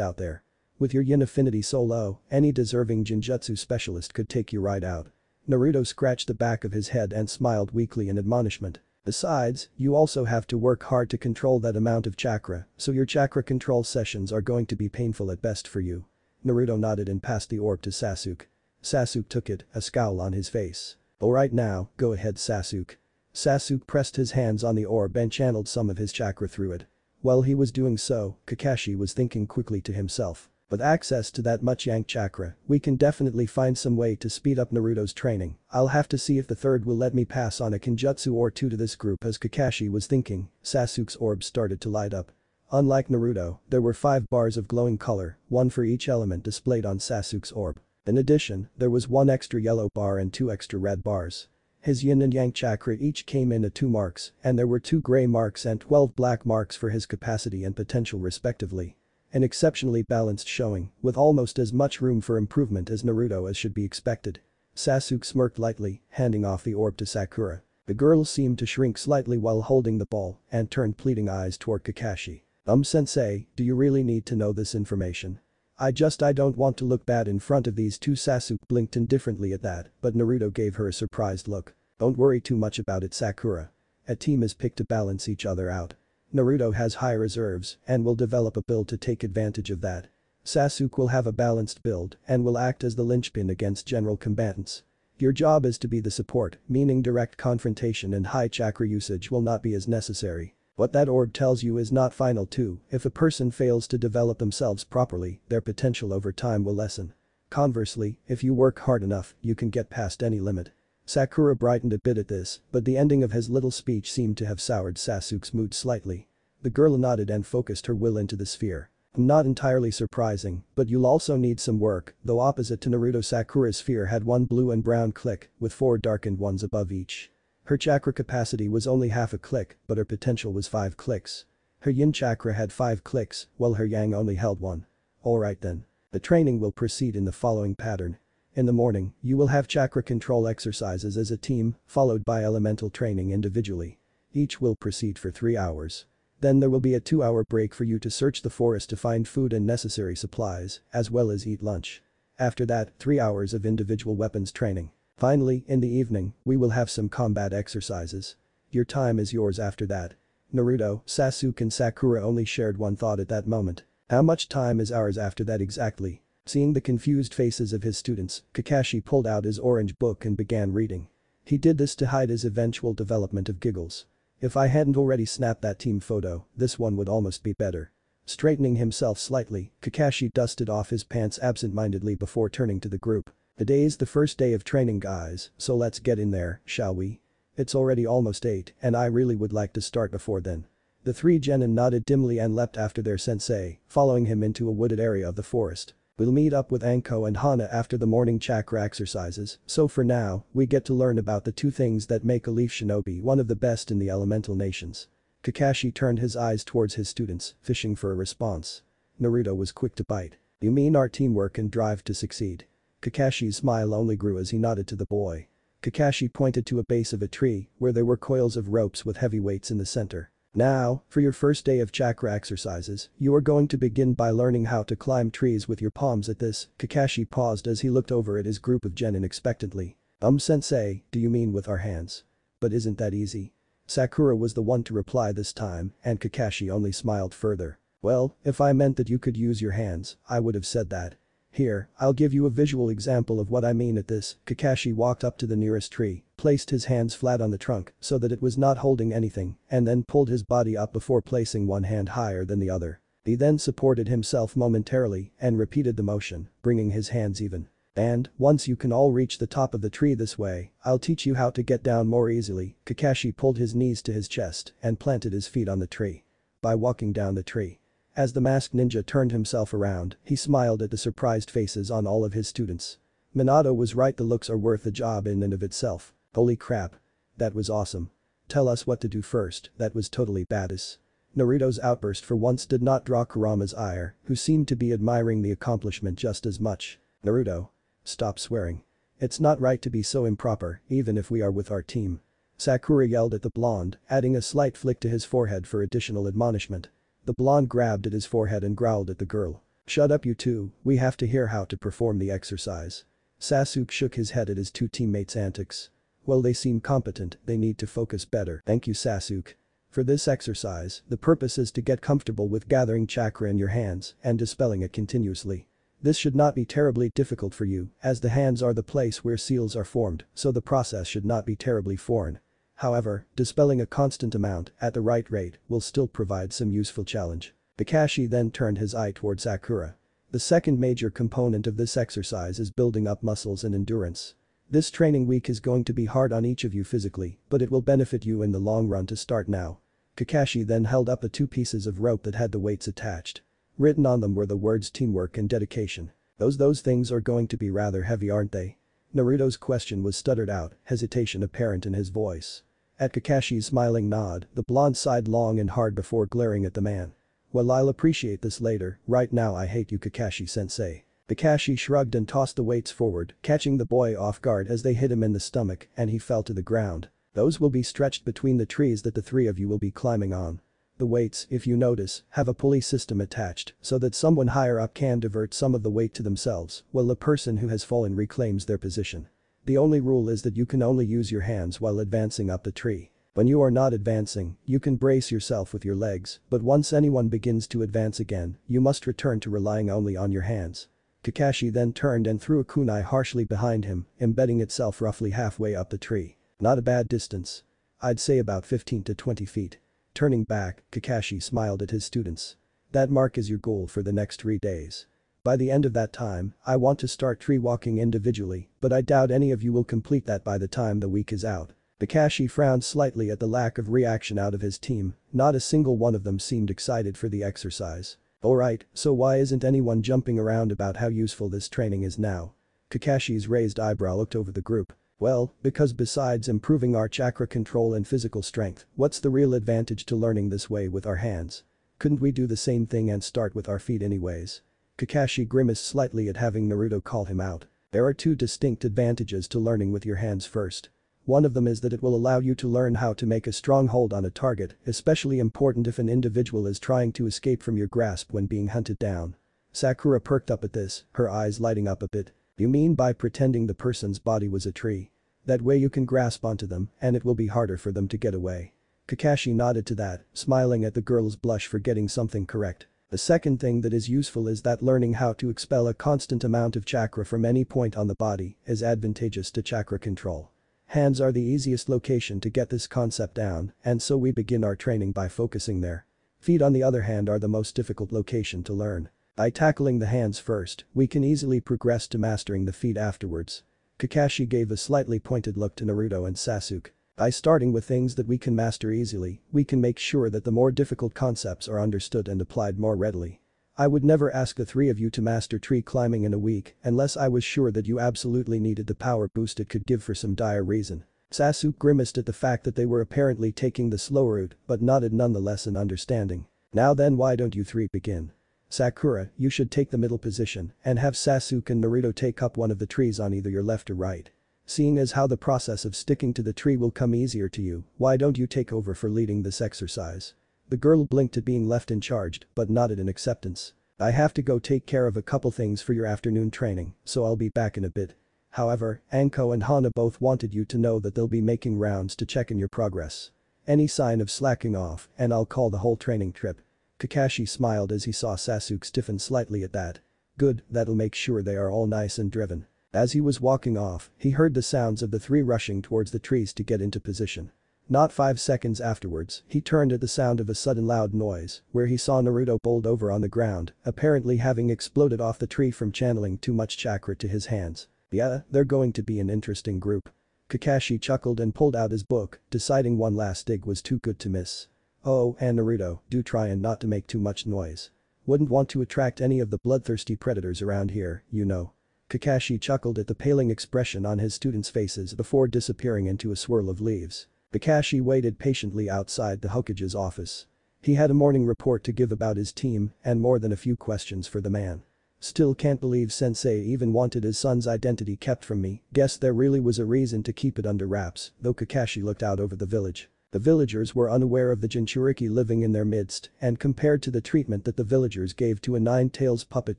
out there. With your yin affinity so low, any deserving Genjutsu specialist could take you right out. Naruto scratched the back of his head and smiled weakly in admonishment. Besides, you also have to work hard to control that amount of chakra, so your chakra control sessions are going to be painful at best for you. Naruto nodded and passed the orb to Sasuke. Sasuke took it, a scowl on his face. Alright now, go ahead Sasuke. Sasuke pressed his hands on the orb and channeled some of his chakra through it. While he was doing so, Kakashi was thinking quickly to himself. With access to that much yang chakra, we can definitely find some way to speed up Naruto's training. I'll have to see if the third will let me pass on a Genjutsu or 2 to this group. As Kakashi was thinking, Sasuke's orb started to light up. Unlike Naruto, there were 5 bars of glowing color, 1 for each element displayed on Sasuke's orb. In addition, there was 1 extra yellow bar and 2 extra red bars. His yin and yang chakra each came in at 2 marks, and there were 2 grey marks and 12 black marks for his capacity and potential respectively. An exceptionally balanced showing, with almost as much room for improvement as Naruto as should be expected. Sasuke smirked lightly, handing off the orb to Sakura. The girl seemed to shrink slightly while holding the ball and turned pleading eyes toward Kakashi. Sensei, do you really need to know this information? I don't want to look bad in front of these 2. Sasuke blinked indifferently at that, but Naruto gave her a surprised look. Don't worry too much about it, Sakura. A team is picked to balance each other out. Naruto has high reserves and will develop a build to take advantage of that. Sasuke will have a balanced build and will act as the linchpin against general combatants. Your job is to be the support, meaning direct confrontation and high chakra usage will not be as necessary. What that orb tells you is not final too. If a person fails to develop themselves properly, their potential over time will lessen. Conversely, if you work hard enough, you can get past any limit. Sakura brightened a bit at this, but the ending of his little speech seemed to have soured Sasuke's mood slightly. The girl nodded and focused her will into the sphere. Not entirely surprising, but you'll also need some work, though opposite to Naruto, Sakura's sphere had one blue and brown click, with 4 darkened ones above each. Her chakra capacity was only half a click, but her potential was 5 clicks. Her yin chakra had 5 clicks, while her yang only held 1. Alright then. The training will proceed in the following pattern. In the morning, you will have chakra control exercises as a team, followed by elemental training individually. Each will proceed for 3 hours. Then there will be a 2-hour break for you to search the forest to find food and necessary supplies, as well as eat lunch. After that, 3 hours of individual weapons training. Finally, in the evening, we will have some combat exercises. Your time is yours after that. Naruto, Sasuke and Sakura only shared one thought at that moment. How much time is ours after that exactly? Seeing the confused faces of his students, Kakashi pulled out his orange book and began reading. He did this to hide his eventual development of giggles. If I hadn't already snapped that team photo, this one would almost be better. Straightening himself slightly, Kakashi dusted off his pants absent-mindedly before turning to the group. Today's the first day of training, guys, so let's get in there, shall we? It's already almost 8 and I really would like to start before then. The 3 genin nodded dimly and leapt after their sensei, following him into a wooded area of the forest. We'll meet up with Anko and Hana after the morning chakra exercises, so for now, we get to learn about the 2 things that make a leaf shinobi one of the best in the elemental nations. Kakashi turned his eyes towards his students, fishing for a response. Naruto was quick to bite. You mean our teamwork and drive to succeed? Kakashi's smile only grew as he nodded to the boy. Kakashi pointed to a base of a tree, where there were coils of ropes with heavy weights in the center. Now, for your first day of chakra exercises, you are going to begin by learning how to climb trees with your palms. At this, Kakashi paused as he looked over at his group of genin expectantly. Sensei, do you mean with our hands? But isn't that easy? Sakura was the one to reply this time, and Kakashi only smiled further. Well, if I meant that you could use your hands, I would have said that. Here, I'll give you a visual example of what I mean. At this, Kakashi walked up to the nearest tree, placed his hands flat on the trunk so that it was not holding anything, and then pulled his body up before placing one hand higher than the other. He then supported himself momentarily and repeated the motion, bringing his hands even. And, once you can all reach the top of the tree this way, I'll teach you how to get down more easily. Kakashi pulled his knees to his chest and planted his feet on the tree. By walking down the tree. As the masked ninja turned himself around, he smiled at the surprised faces on all of his students. Minato was right, the looks are worth a job in and of itself. Holy crap. That was awesome. Tell us what to do first, that was totally badass. Naruto's outburst for once did not draw Kurama's ire, who seemed to be admiring the accomplishment just as much. Naruto. Stop swearing. It's not right to be so improper, even if we are with our team. Sakura yelled at the blonde, adding a slight flick to his forehead for additional admonishment. The blonde grabbed at his forehead and growled at the girl. Shut up you two, we have to hear how to perform the exercise. Sasuke shook his head at his 2 teammates' antics. Well, they seem competent, they need to focus better. Thank you, Sasuke. For this exercise, the purpose is to get comfortable with gathering chakra in your hands and dispelling it continuously. This should not be terribly difficult for you, as the hands are the place where seals are formed, so the process should not be terribly foreign. However, dispelling a constant amount, at the right rate, will still provide some useful challenge. Kakashi then turned his eye toward Sakura. The second major component of this exercise is building up muscles and endurance. This training week is going to be hard on each of you physically, but it will benefit you in the long run to start now. Kakashi then held up the 2 pieces of rope that had the weights attached. Written on them were the words teamwork and dedication. Those things are going to be rather heavy, aren't they? Naruto's question was stuttered out, hesitation apparent in his voice. At Kakashi's smiling nod, the blonde sighed long and hard before glaring at the man. Well, I'll appreciate this later, right now I hate you, Kakashi-sensei. Kakashi shrugged and tossed the weights forward, catching the boy off guard as they hit him in the stomach and he fell to the ground. Those will be stretched between the trees that the 3 of you will be climbing on. The weights, if you notice, have a pulley system attached so that someone higher up can divert some of the weight to themselves while the person who has fallen reclaims their position. The only rule is that you can only use your hands while advancing up the tree. When you are not advancing, you can brace yourself with your legs, but once anyone begins to advance again, you must return to relying only on your hands. Kakashi then turned and threw a kunai harshly behind him, embedding itself roughly halfway up the tree. Not a bad distance. I'd say about 15 to 20 feet. Turning back, Kakashi smiled at his students. That mark is your goal for the next 3 days. By the end of that time, I want to start tree walking individually, but I doubt any of you will complete that by the time the week is out. Kakashi frowned slightly at the lack of reaction out of his team, not a single one of them seemed excited for the exercise. Alright, so why isn't anyone jumping around about how useful this training is now? Kakashi's raised eyebrow looked over the group. Well, because besides improving our chakra control and physical strength, what's the real advantage to learning this way with our hands? Couldn't we do the same thing and start with our feet anyways? Kakashi grimaced slightly at having Naruto call him out. There are two distinct advantages to learning with your hands first. One of them is that it will allow you to learn how to make a strong hold on a target, especially important if an individual is trying to escape from your grasp when being hunted down. Sakura perked up at this, her eyes lighting up a bit. You mean by pretending the person's body was a tree? That way you can grasp onto them and it will be harder for them to get away. Kakashi nodded to that, smiling at the girl's blush for getting something correct. The second thing that is useful is that learning how to expel a constant amount of chakra from any point on the body is advantageous to chakra control. Hands are the easiest location to get this concept down, and so we begin our training by focusing there. Feet on the other hand are the most difficult location to learn. By tackling the hands first, we can easily progress to mastering the feet afterwards. Kakashi gave a slightly pointed look to Naruto and Sasuke. By starting with things that we can master easily, we can make sure that the more difficult concepts are understood and applied more readily. I would never ask the three of you to master tree climbing in a week unless I was sure that you absolutely needed the power boost it could give for some dire reason. Sasuke grimaced at the fact that they were apparently taking the slow route but nodded nonetheless in understanding. Now then, why don't you three begin? Sakura, you should take the middle position and have Sasuke and Naruto take up one of the trees on either your left or right. Seeing as how the process of sticking to the tree will come easier to you, why don't you take over for leading this exercise? The girl blinked at being left in charge but nodded in acceptance. I have to go take care of a couple things for your afternoon training, so I'll be back in a bit. However, Anko and Hana both wanted you to know that they'll be making rounds to check in your progress. Any sign of slacking off and I'll call the whole training trip. Kakashi smiled as he saw Sasuke stiffen slightly at that. Good, that'll make sure they are all nice and driven. As he was walking off, he heard the sounds of the three rushing towards the trees to get into position. Not 5 seconds afterwards, he turned at the sound of a sudden loud noise, where he saw Naruto bowled over on the ground, apparently having exploded off the tree from channeling too much chakra to his hands. Yeah, they're going to be an interesting group. Kakashi chuckled and pulled out his book, deciding one last dig was too good to miss. Oh, and Naruto, do try and not to make too much noise. Wouldn't want to attract any of the bloodthirsty predators around here, you know. Kakashi chuckled at the paling expression on his students' faces before disappearing into a swirl of leaves. Kakashi waited patiently outside the Hokage's office. He had a morning report to give about his team and more than a few questions for the man. Still can't believe sensei even wanted his son's identity kept from me, guess there really was a reason to keep it under wraps, though Kakashi looked out over the village. The villagers were unaware of the Jinchuriki living in their midst, and compared to the treatment that the villagers gave to a Nine-Tails puppet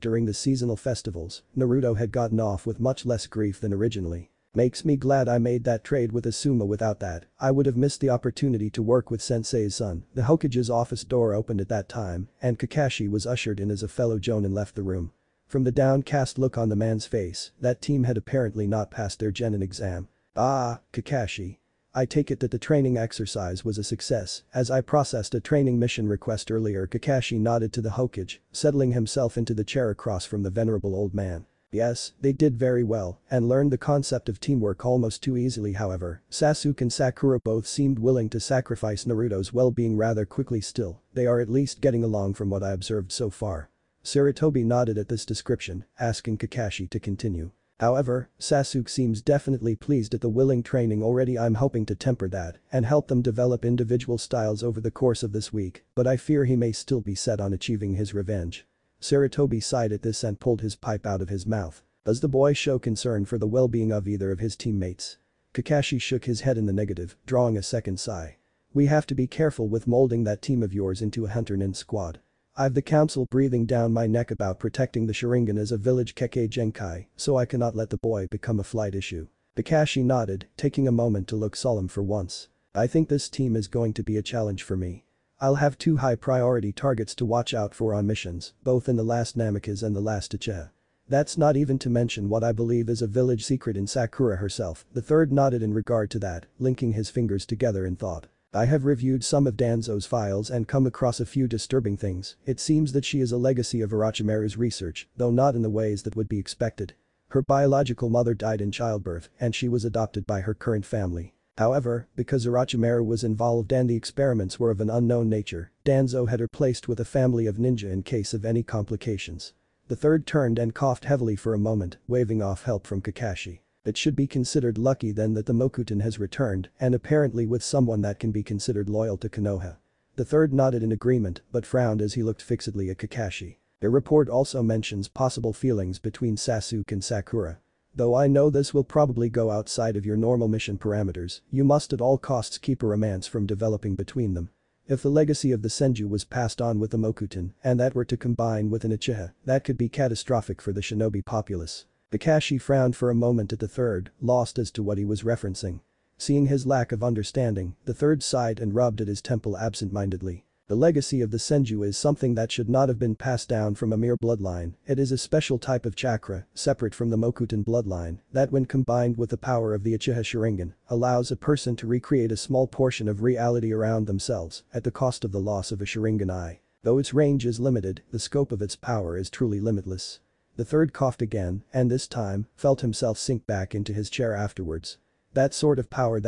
during the seasonal festivals, Naruto had gotten off with much less grief than originally. Makes me glad I made that trade with Asuma. Without that, I would have missed the opportunity to work with sensei's son. The Hokage's office door opened at that time, and Kakashi was ushered in as a fellow Jonin left the room. From the downcast look on the man's face, that team had apparently not passed their Genin exam. Ah, Kakashi. I take it that the training exercise was a success, as I processed a training mission request earlier. Kakashi nodded to the Hokage, settling himself into the chair across from the venerable old man. Yes, they did very well and learned the concept of teamwork almost too easily. However, Sasuke and Sakura both seemed willing to sacrifice Naruto's well-being rather quickly. Still, they are at least getting along from what I observed so far. Sarutobi nodded at this description, asking Kakashi to continue. However, Sasuke seems definitely pleased at the willing training already. I'm hoping to temper that and help them develop individual styles over the course of this week, but I fear he may still be set on achieving his revenge. Sarutobi sighed at this and pulled his pipe out of his mouth. Does the boy show concern for the well-being of either of his teammates? Kakashi shook his head in the negative, drawing a second sigh. We have to be careful with molding that team of yours into a hunter nin squad. I've the council breathing down my neck about protecting the Sharingan as a village Kekkei Genkai, so I cannot let the boy become a flight issue. Kakashi nodded, taking a moment to look solemn for once. I think this team is going to be a challenge for me. I'll have 2 high-priority targets to watch out for on missions, both in the last Namikaze and the last Ichigo. That's not even to mention what I believe is a village secret in Sakura herself. The third nodded in regard to that, linking his fingers together in thought. I have reviewed some of Danzo's files and come across a few disturbing things. It seems that she is a legacy of Orochimaru's research, though not in the ways that would be expected. Her biological mother died in childbirth and she was adopted by her current family. However, because Orochimaru was involved and the experiments were of an unknown nature, Danzo had her placed with a family of ninja in case of any complications. The third turned and coughed heavily for a moment, waving off help from Kakashi. It should be considered lucky then that the Mokuton has returned, and apparently with someone that can be considered loyal to Konoha. The third nodded in agreement but frowned as he looked fixedly at Kakashi. The report also mentions possible feelings between Sasuke and Sakura. Though I know this will probably go outside of your normal mission parameters, you must at all costs keep a romance from developing between them. If the legacy of the Senju was passed on with the Mokuton and that were to combine with an Uchiha, that could be catastrophic for the shinobi populace. Kakashi frowned for a moment at the third, lost as to what he was referencing. Seeing his lack of understanding, the third sighed and rubbed at his temple absent-mindedly. The legacy of the Senju is something that should not have been passed down from a mere bloodline. It is a special type of chakra, separate from the Mokuton bloodline, that when combined with the power of the Uchiha Sharingan, allows a person to recreate a small portion of reality around themselves at the cost of the loss of a Sharingan eye. Though its range is limited, the scope of its power is truly limitless. The third coughed again, and this time, felt himself sink back into his chair afterwards. That sort of power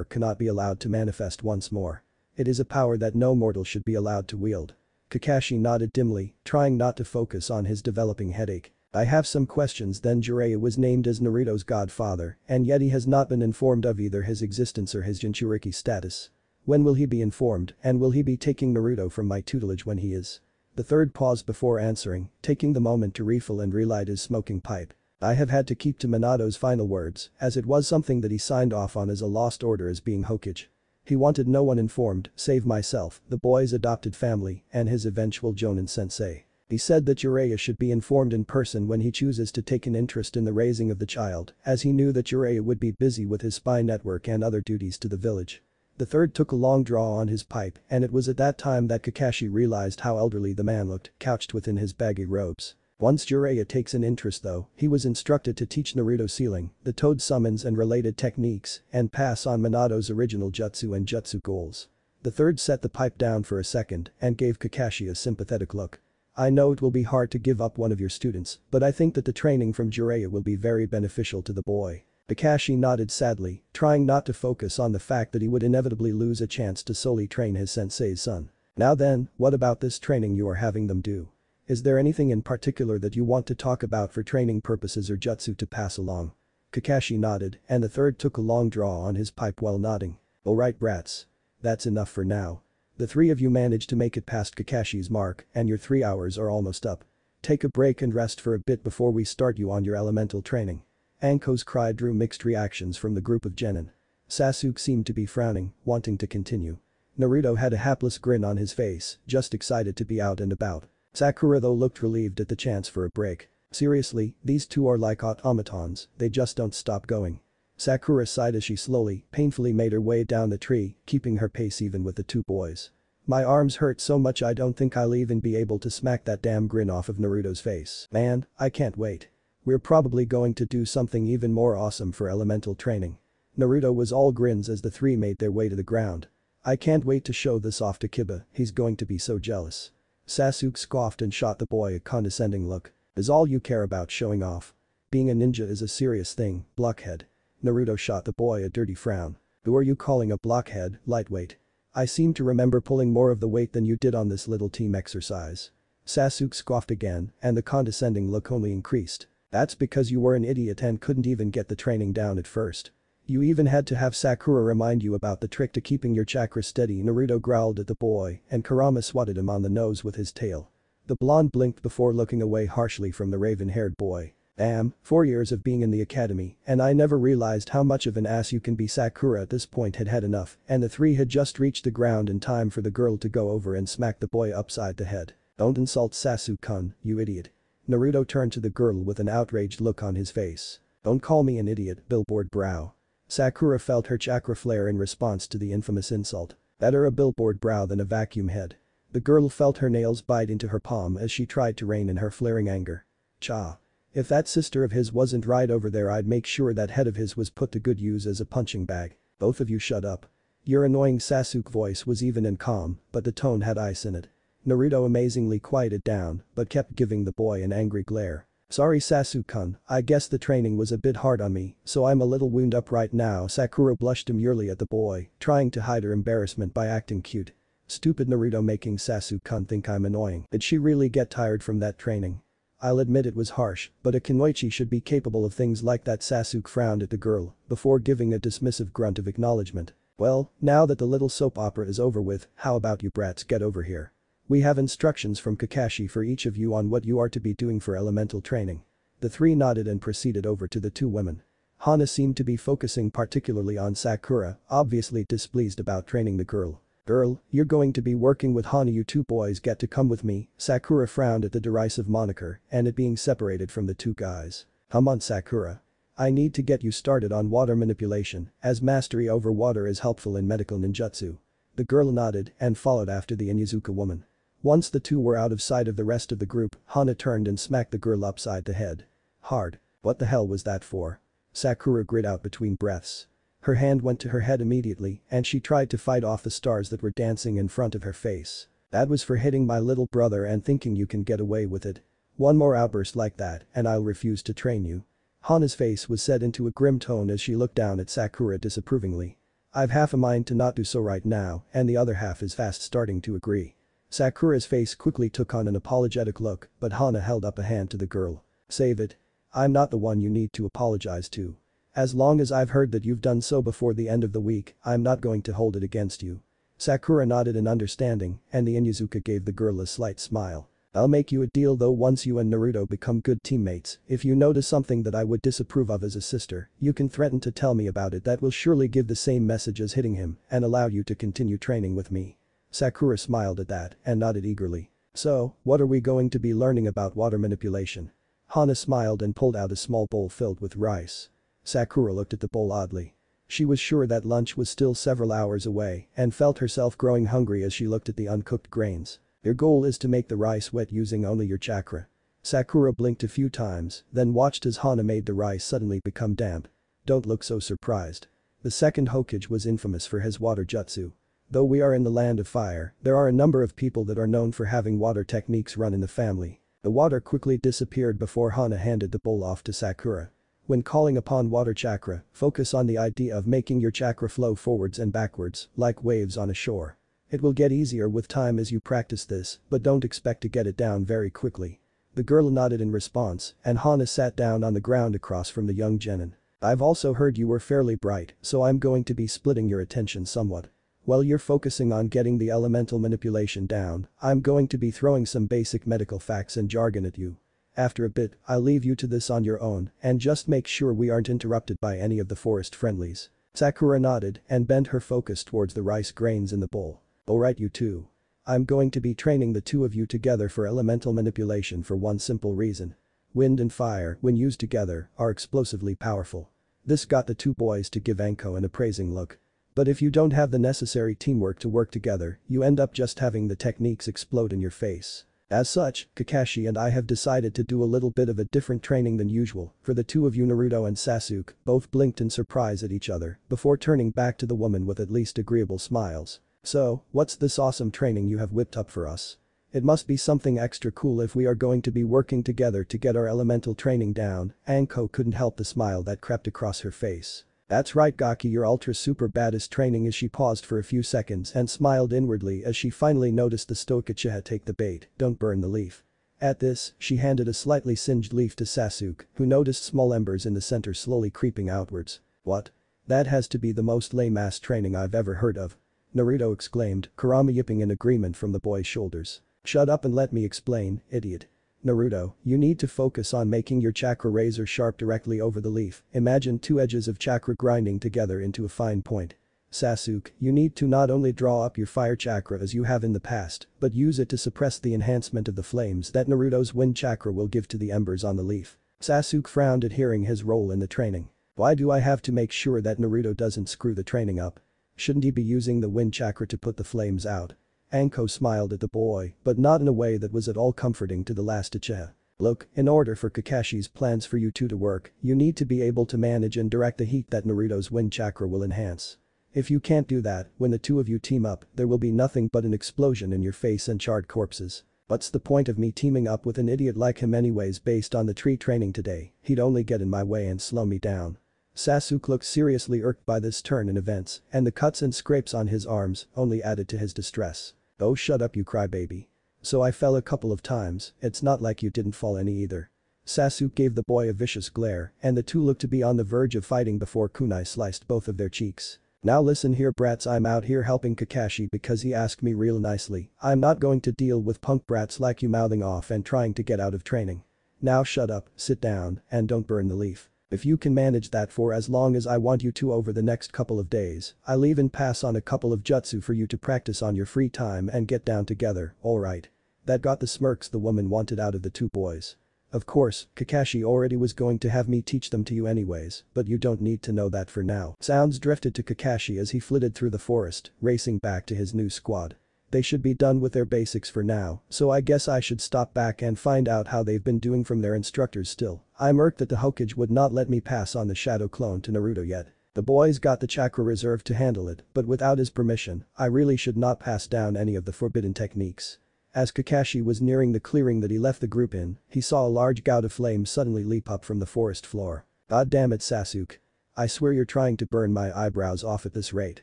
cannot be allowed to manifest once more. It is a power that no mortal should be allowed to wield. Kakashi nodded dimly, trying not to focus on his developing headache. I have some questions. Then Jiraiya was named as Naruto's godfather, and yet he has not been informed of either his existence or his Jinchuriki status. When will he be informed, and will he be taking Naruto from my tutelage when he is? The third paused before answering, taking the moment to refill and relight his smoking pipe. I have had to keep to Minato's final words, as it was something that he signed off on as a lost order as being Hokage. He wanted no one informed, save myself, the boy's adopted family, and his eventual Jonin sensei. He said that Jiraiya should be informed in person when he chooses to take an interest in the raising of the child, as he knew that Jiraiya would be busy with his spy network and other duties to the village. The third took a long draw on his pipe, and it was at that time that Kakashi realized how elderly the man looked, couched within his baggy robes. Once Jiraiya takes an interest though, he was instructed to teach Naruto sealing, the toad summons and related techniques, and pass on Minato's original jutsu and jutsu goals. The third set the pipe down for a second and gave Kakashi a sympathetic look. I know it will be hard to give up one of your students, but I think that the training from Jiraiya will be very beneficial to the boy. Kakashi nodded sadly, trying not to focus on the fact that he would inevitably lose a chance to solely train his sensei's son. Now then, what about this training you are having them do? Is there anything in particular that you want to talk about for training purposes or jutsu to pass along? Kakashi nodded, and the third took a long draw on his pipe while nodding. Alright brats. That's enough for now. The three of you managed to make it past Kakashi's mark, and your 3 hours are almost up. Take a break and rest for a bit before we start you on your elemental training. Anko's cry drew mixed reactions from the group of genin. Sasuke seemed to be frowning, wanting to continue. Naruto had a hapless grin on his face, just excited to be out and about. Sakura though looked relieved at the chance for a break. Seriously, these two are like automatons, they just don't stop going. Sakura sighed as she slowly, painfully made her way down the tree, keeping her pace even with the two boys. My arms hurt so much I don't think I'll even be able to smack that damn grin off of Naruto's face. Man, I can't wait. We're probably going to do something even more awesome for elemental training. Naruto was all grins as the three made their way to the ground. I can't wait to show this off to Kiba, he's going to be so jealous. Sasuke scoffed and shot the boy a condescending look. Is all you care about showing off? Being a ninja is a serious thing, blockhead. Naruto shot the boy a dirty frown. Who are you calling a blockhead, lightweight? I seem to remember pulling more of the weight than you did on this little team exercise. Sasuke scoffed again, and the condescending look only increased. That's because you were an idiot and couldn't even get the training down at first. You even had to have Sakura remind you about the trick to keeping your chakra steady. Naruto growled at the boy, and Kurama swatted him on the nose with his tail. The blonde blinked before looking away harshly from the raven-haired boy. Damn, 4 years of being in the academy, and I never realized how much of an ass you can be. Sakura at this point had had enough, and the three had just reached the ground in time for the girl to go over and smack the boy upside the head. Don't insult Sasuke-kun, you idiot. Naruto turned to the girl with an outraged look on his face. Don't call me an idiot, billboard brow. Sakura felt her chakra flare in response to the infamous insult. Better a billboard brow than a vacuum head. The girl felt her nails bite into her palm as she tried to rein in her flaring anger. Cha. If that sister of his wasn't right over there, I'd make sure that head of his was put to good use as a punching bag. Both of you shut up. Your annoying Sasuke voice was even and calm, but the tone had ice in it. Naruto amazingly quieted down, but kept giving the boy an angry glare. Sorry Sasuke-kun, I guess the training was a bit hard on me, so I'm a little wound up right now. Sakura blushed demurely at the boy, trying to hide her embarrassment by acting cute. Stupid Naruto making Sasuke-kun think I'm annoying. Did she really get tired from that training? I'll admit it was harsh, but a kunoichi should be capable of things like that. Sasuke frowned at the girl, before giving a dismissive grunt of acknowledgement. Well, now that the little soap opera is over with, how about you brats get over here? We have instructions from Kakashi for each of you on what you are to be doing for elemental training. The three nodded and proceeded over to the two women. Hana seemed to be focusing particularly on Sakura, obviously displeased about training the girl. Girl, you're going to be working with Hana. You two boys get to come with me. Sakura frowned at the derisive moniker and it being separated from the two guys. Come on Sakura. I need to get you started on water manipulation, as mastery over water is helpful in medical ninjutsu. The girl nodded and followed after the Inuzuka woman. Once the two were out of sight of the rest of the group, Hana turned and smacked the girl upside the head. Hard. What the hell was that for? Sakura grit out between breaths. Her hand went to her head immediately and she tried to fight off the stars that were dancing in front of her face. That was for hitting my little brother and thinking you can get away with it. One more outburst like that and I'll refuse to train you. Hana's face was set into a grim tone as she looked down at Sakura disapprovingly. I've half a mind to not do so right now and the other half is fast starting to agree. Sakura's face quickly took on an apologetic look, but Hana held up a hand to the girl. Save it. I'm not the one you need to apologize to. As long as I've heard that you've done so before the end of the week, I'm not going to hold it against you. Sakura nodded in understanding, and the Inuzuka gave the girl a slight smile. I'll make you a deal though. Once you and Naruto become good teammates, if you notice something that I would disapprove of as a sister, you can threaten to tell me about it. That will surely give the same message as hitting him and allow you to continue training with me. Sakura smiled at that and nodded eagerly. So, what are we going to be learning about water manipulation? Hana smiled and pulled out a small bowl filled with rice. Sakura looked at the bowl oddly. She was sure that lunch was still several hours away and felt herself growing hungry as she looked at the uncooked grains. Your goal is to make the rice wet using only your chakra. Sakura blinked a few times, then watched as Hana made the rice suddenly become damp. Don't look so surprised. The second Hokage was infamous for his water jutsu. Though we are in the land of fire, there are a number of people that are known for having water techniques run in the family. The water quickly disappeared before Hana handed the bowl off to Sakura. When calling upon water chakra, focus on the idea of making your chakra flow forwards and backwards, like waves on a shore. It will get easier with time as you practice this, but don't expect to get it down very quickly. The girl nodded in response, and Hana sat down on the ground across from the young genin. I've also heard you were fairly bright, so I'm going to be splitting your attention somewhat. While you're focusing on getting the elemental manipulation down, I'm going to be throwing some basic medical facts and jargon at you. After a bit, I'll leave you to this on your own and just make sure we aren't interrupted by any of the forest friendlies. Sakura nodded and bent her focus towards the rice grains in the bowl. Alright you two. I'm going to be training the two of you together for elemental manipulation for one simple reason. Wind and fire, when used together, are explosively powerful. This got the two boys to give Anko an appraising look. But if you don't have the necessary teamwork to work together, you end up just having the techniques explode in your face. As such, Kakashi and I have decided to do a little bit of a different training than usual. For the two of you, Naruto and Sasuke both blinked in surprise at each other before turning back to the woman with at least agreeable smiles. So, what's this awesome training you have whipped up for us? It must be something extra cool if we are going to be working together to get our elemental training down. Anko couldn't help the smile that crept across her face. That's right Gaki, your ultra super baddest training. As she paused for a few seconds and smiled inwardly as she finally noticed the stoic Uchiha take the bait, don't burn the leaf. At this, she handed a slightly singed leaf to Sasuke, who noticed small embers in the center slowly creeping outwards. What? That has to be the most lame-ass training I've ever heard of. Naruto exclaimed, Kurama yipping in agreement from the boy's shoulders. Shut up and let me explain, idiot. Naruto, you need to focus on making your chakra razor sharp directly over the leaf. Imagine two edges of chakra grinding together into a fine point. Sasuke, you need to not only draw up your fire chakra as you have in the past, but use it to suppress the enhancement of the flames that Naruto's wind chakra will give to the embers on the leaf. Sasuke frowned at hearing his role in the training. Why do I have to make sure that Naruto doesn't screw the training up? Shouldn't he be using the wind chakra to put the flames out? Anko smiled at the boy, but not in a way that was at all comforting to the last Uchiha. Look, in order for Kakashi's plans for you two to work, you need to be able to manage and direct the heat that Naruto's wind chakra will enhance. If you can't do that, when the two of you team up, there will be nothing but an explosion in your face and charred corpses. What's the point of me teaming up with an idiot like him anyways based on the tree training today, he'd only get in my way and slow me down. Sasuke looked seriously irked by this turn in events, and the cuts and scrapes on his arms only added to his distress. Oh shut up you crybaby. So I fell a couple of times, it's not like you didn't fall any either. Sasuke gave the boy a vicious glare, and the two looked to be on the verge of fighting before kunai sliced both of their cheeks. Now listen here brats, I'm out here helping Kakashi because he asked me real nicely. I'm not going to deal with punk brats like you mouthing off and trying to get out of training. Now shut up, sit down, and don't burn the leaf. If you can manage that for as long as I want you to over the next couple of days, I'll even pass on a couple of jutsu for you to practice on your free time and get down together, alright? That got the smirks the woman wanted out of the two boys. Of course, Kakashi already was going to have me teach them to you anyways, but you don't need to know that for now. Sounds drifted to Kakashi as he flitted through the forest, racing back to his new squad. They should be done with their basics for now, so I guess I should stop back and find out how they've been doing from their instructors still. I'm irked that the Hokage would not let me pass on the shadow clone to Naruto yet. The boys got the chakra reserve to handle it, but without his permission, I really should not pass down any of the forbidden techniques. As Kakashi was nearing the clearing that he left the group in, he saw a large gout of flame suddenly leap up from the forest floor. God damn it Sasuke. I swear you're trying to burn my eyebrows off at this rate.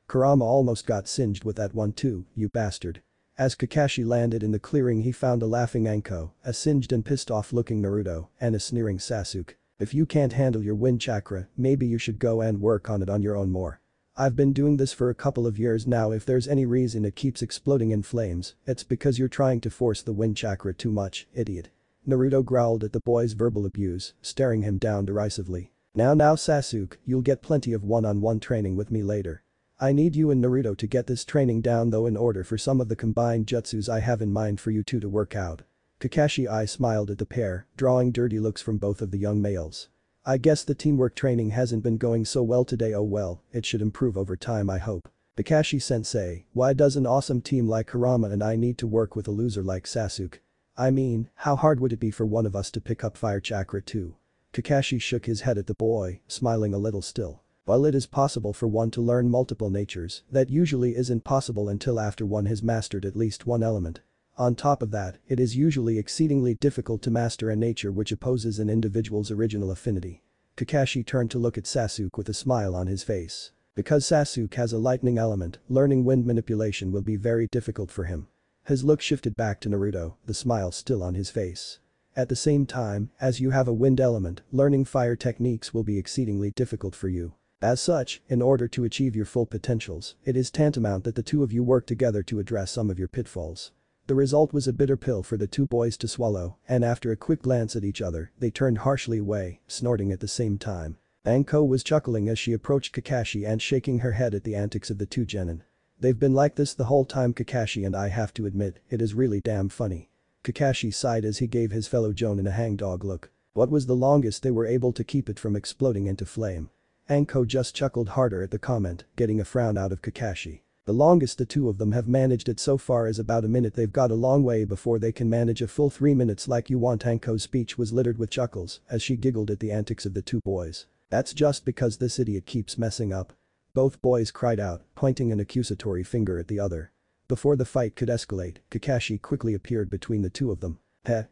Kurama almost got singed with that one too, you bastard. As Kakashi landed in the clearing he found a laughing Anko, a singed and pissed off looking Naruto, and a sneering Sasuke. If you can't handle your wind chakra, maybe you should go and work on it on your own more. I've been doing this for a couple of years now, if there's any reason it keeps exploding in flames, it's because you're trying to force the wind chakra too much, idiot. Naruto growled at the boy's verbal abuse, staring him down derisively. Now Sasuke, you'll get plenty of one-on-one training with me later. I need you and Naruto to get this training down though in order for some of the combined jutsus I have in mind for you two to work out. Kakashi smiled at the pair, drawing dirty looks from both of the young males. I guess the teamwork training hasn't been going so well today, oh well, it should improve over time I hope. Kakashi-sensei, why does an awesome team like Kurama and I need to work with a loser like Sasuke? I mean, how hard would it be for one of us to pick up fire chakra too? Kakashi shook his head at the boy, smiling a little still. While it is possible for one to learn multiple natures, that usually isn't possible until after one has mastered at least one element. On top of that, it is usually exceedingly difficult to master a nature which opposes an individual's original affinity. Kakashi turned to look at Sasuke with a smile on his face. Because Sasuke has a lightning element, learning wind manipulation will be very difficult for him. His look shifted back to Naruto, the smile still on his face. At the same time, as you have a wind element, learning fire techniques will be exceedingly difficult for you. As such, in order to achieve your full potentials, it is tantamount that the two of you work together to address some of your pitfalls. The result was a bitter pill for the two boys to swallow, and after a quick glance at each other, they turned harshly away, snorting at the same time. Anko was chuckling as she approached Kakashi and shaking her head at the antics of the two genin. They've been like this the whole time Kakashi, and I have to admit, it is really damn funny. Kakashi sighed as he gave his fellow jonin a hangdog look. What was the longest they were able to keep it from exploding into flame? Anko just chuckled harder at the comment, getting a frown out of Kakashi. The longest the two of them have managed it so far is about a minute. They've got a long way before they can manage a full 3 minutes like you want. Anko's speech was littered with chuckles as she giggled at the antics of the two boys. That's just because this idiot keeps messing up. Both boys cried out, pointing an accusatory finger at the other. Before the fight could escalate, Kakashi quickly appeared between the two of them.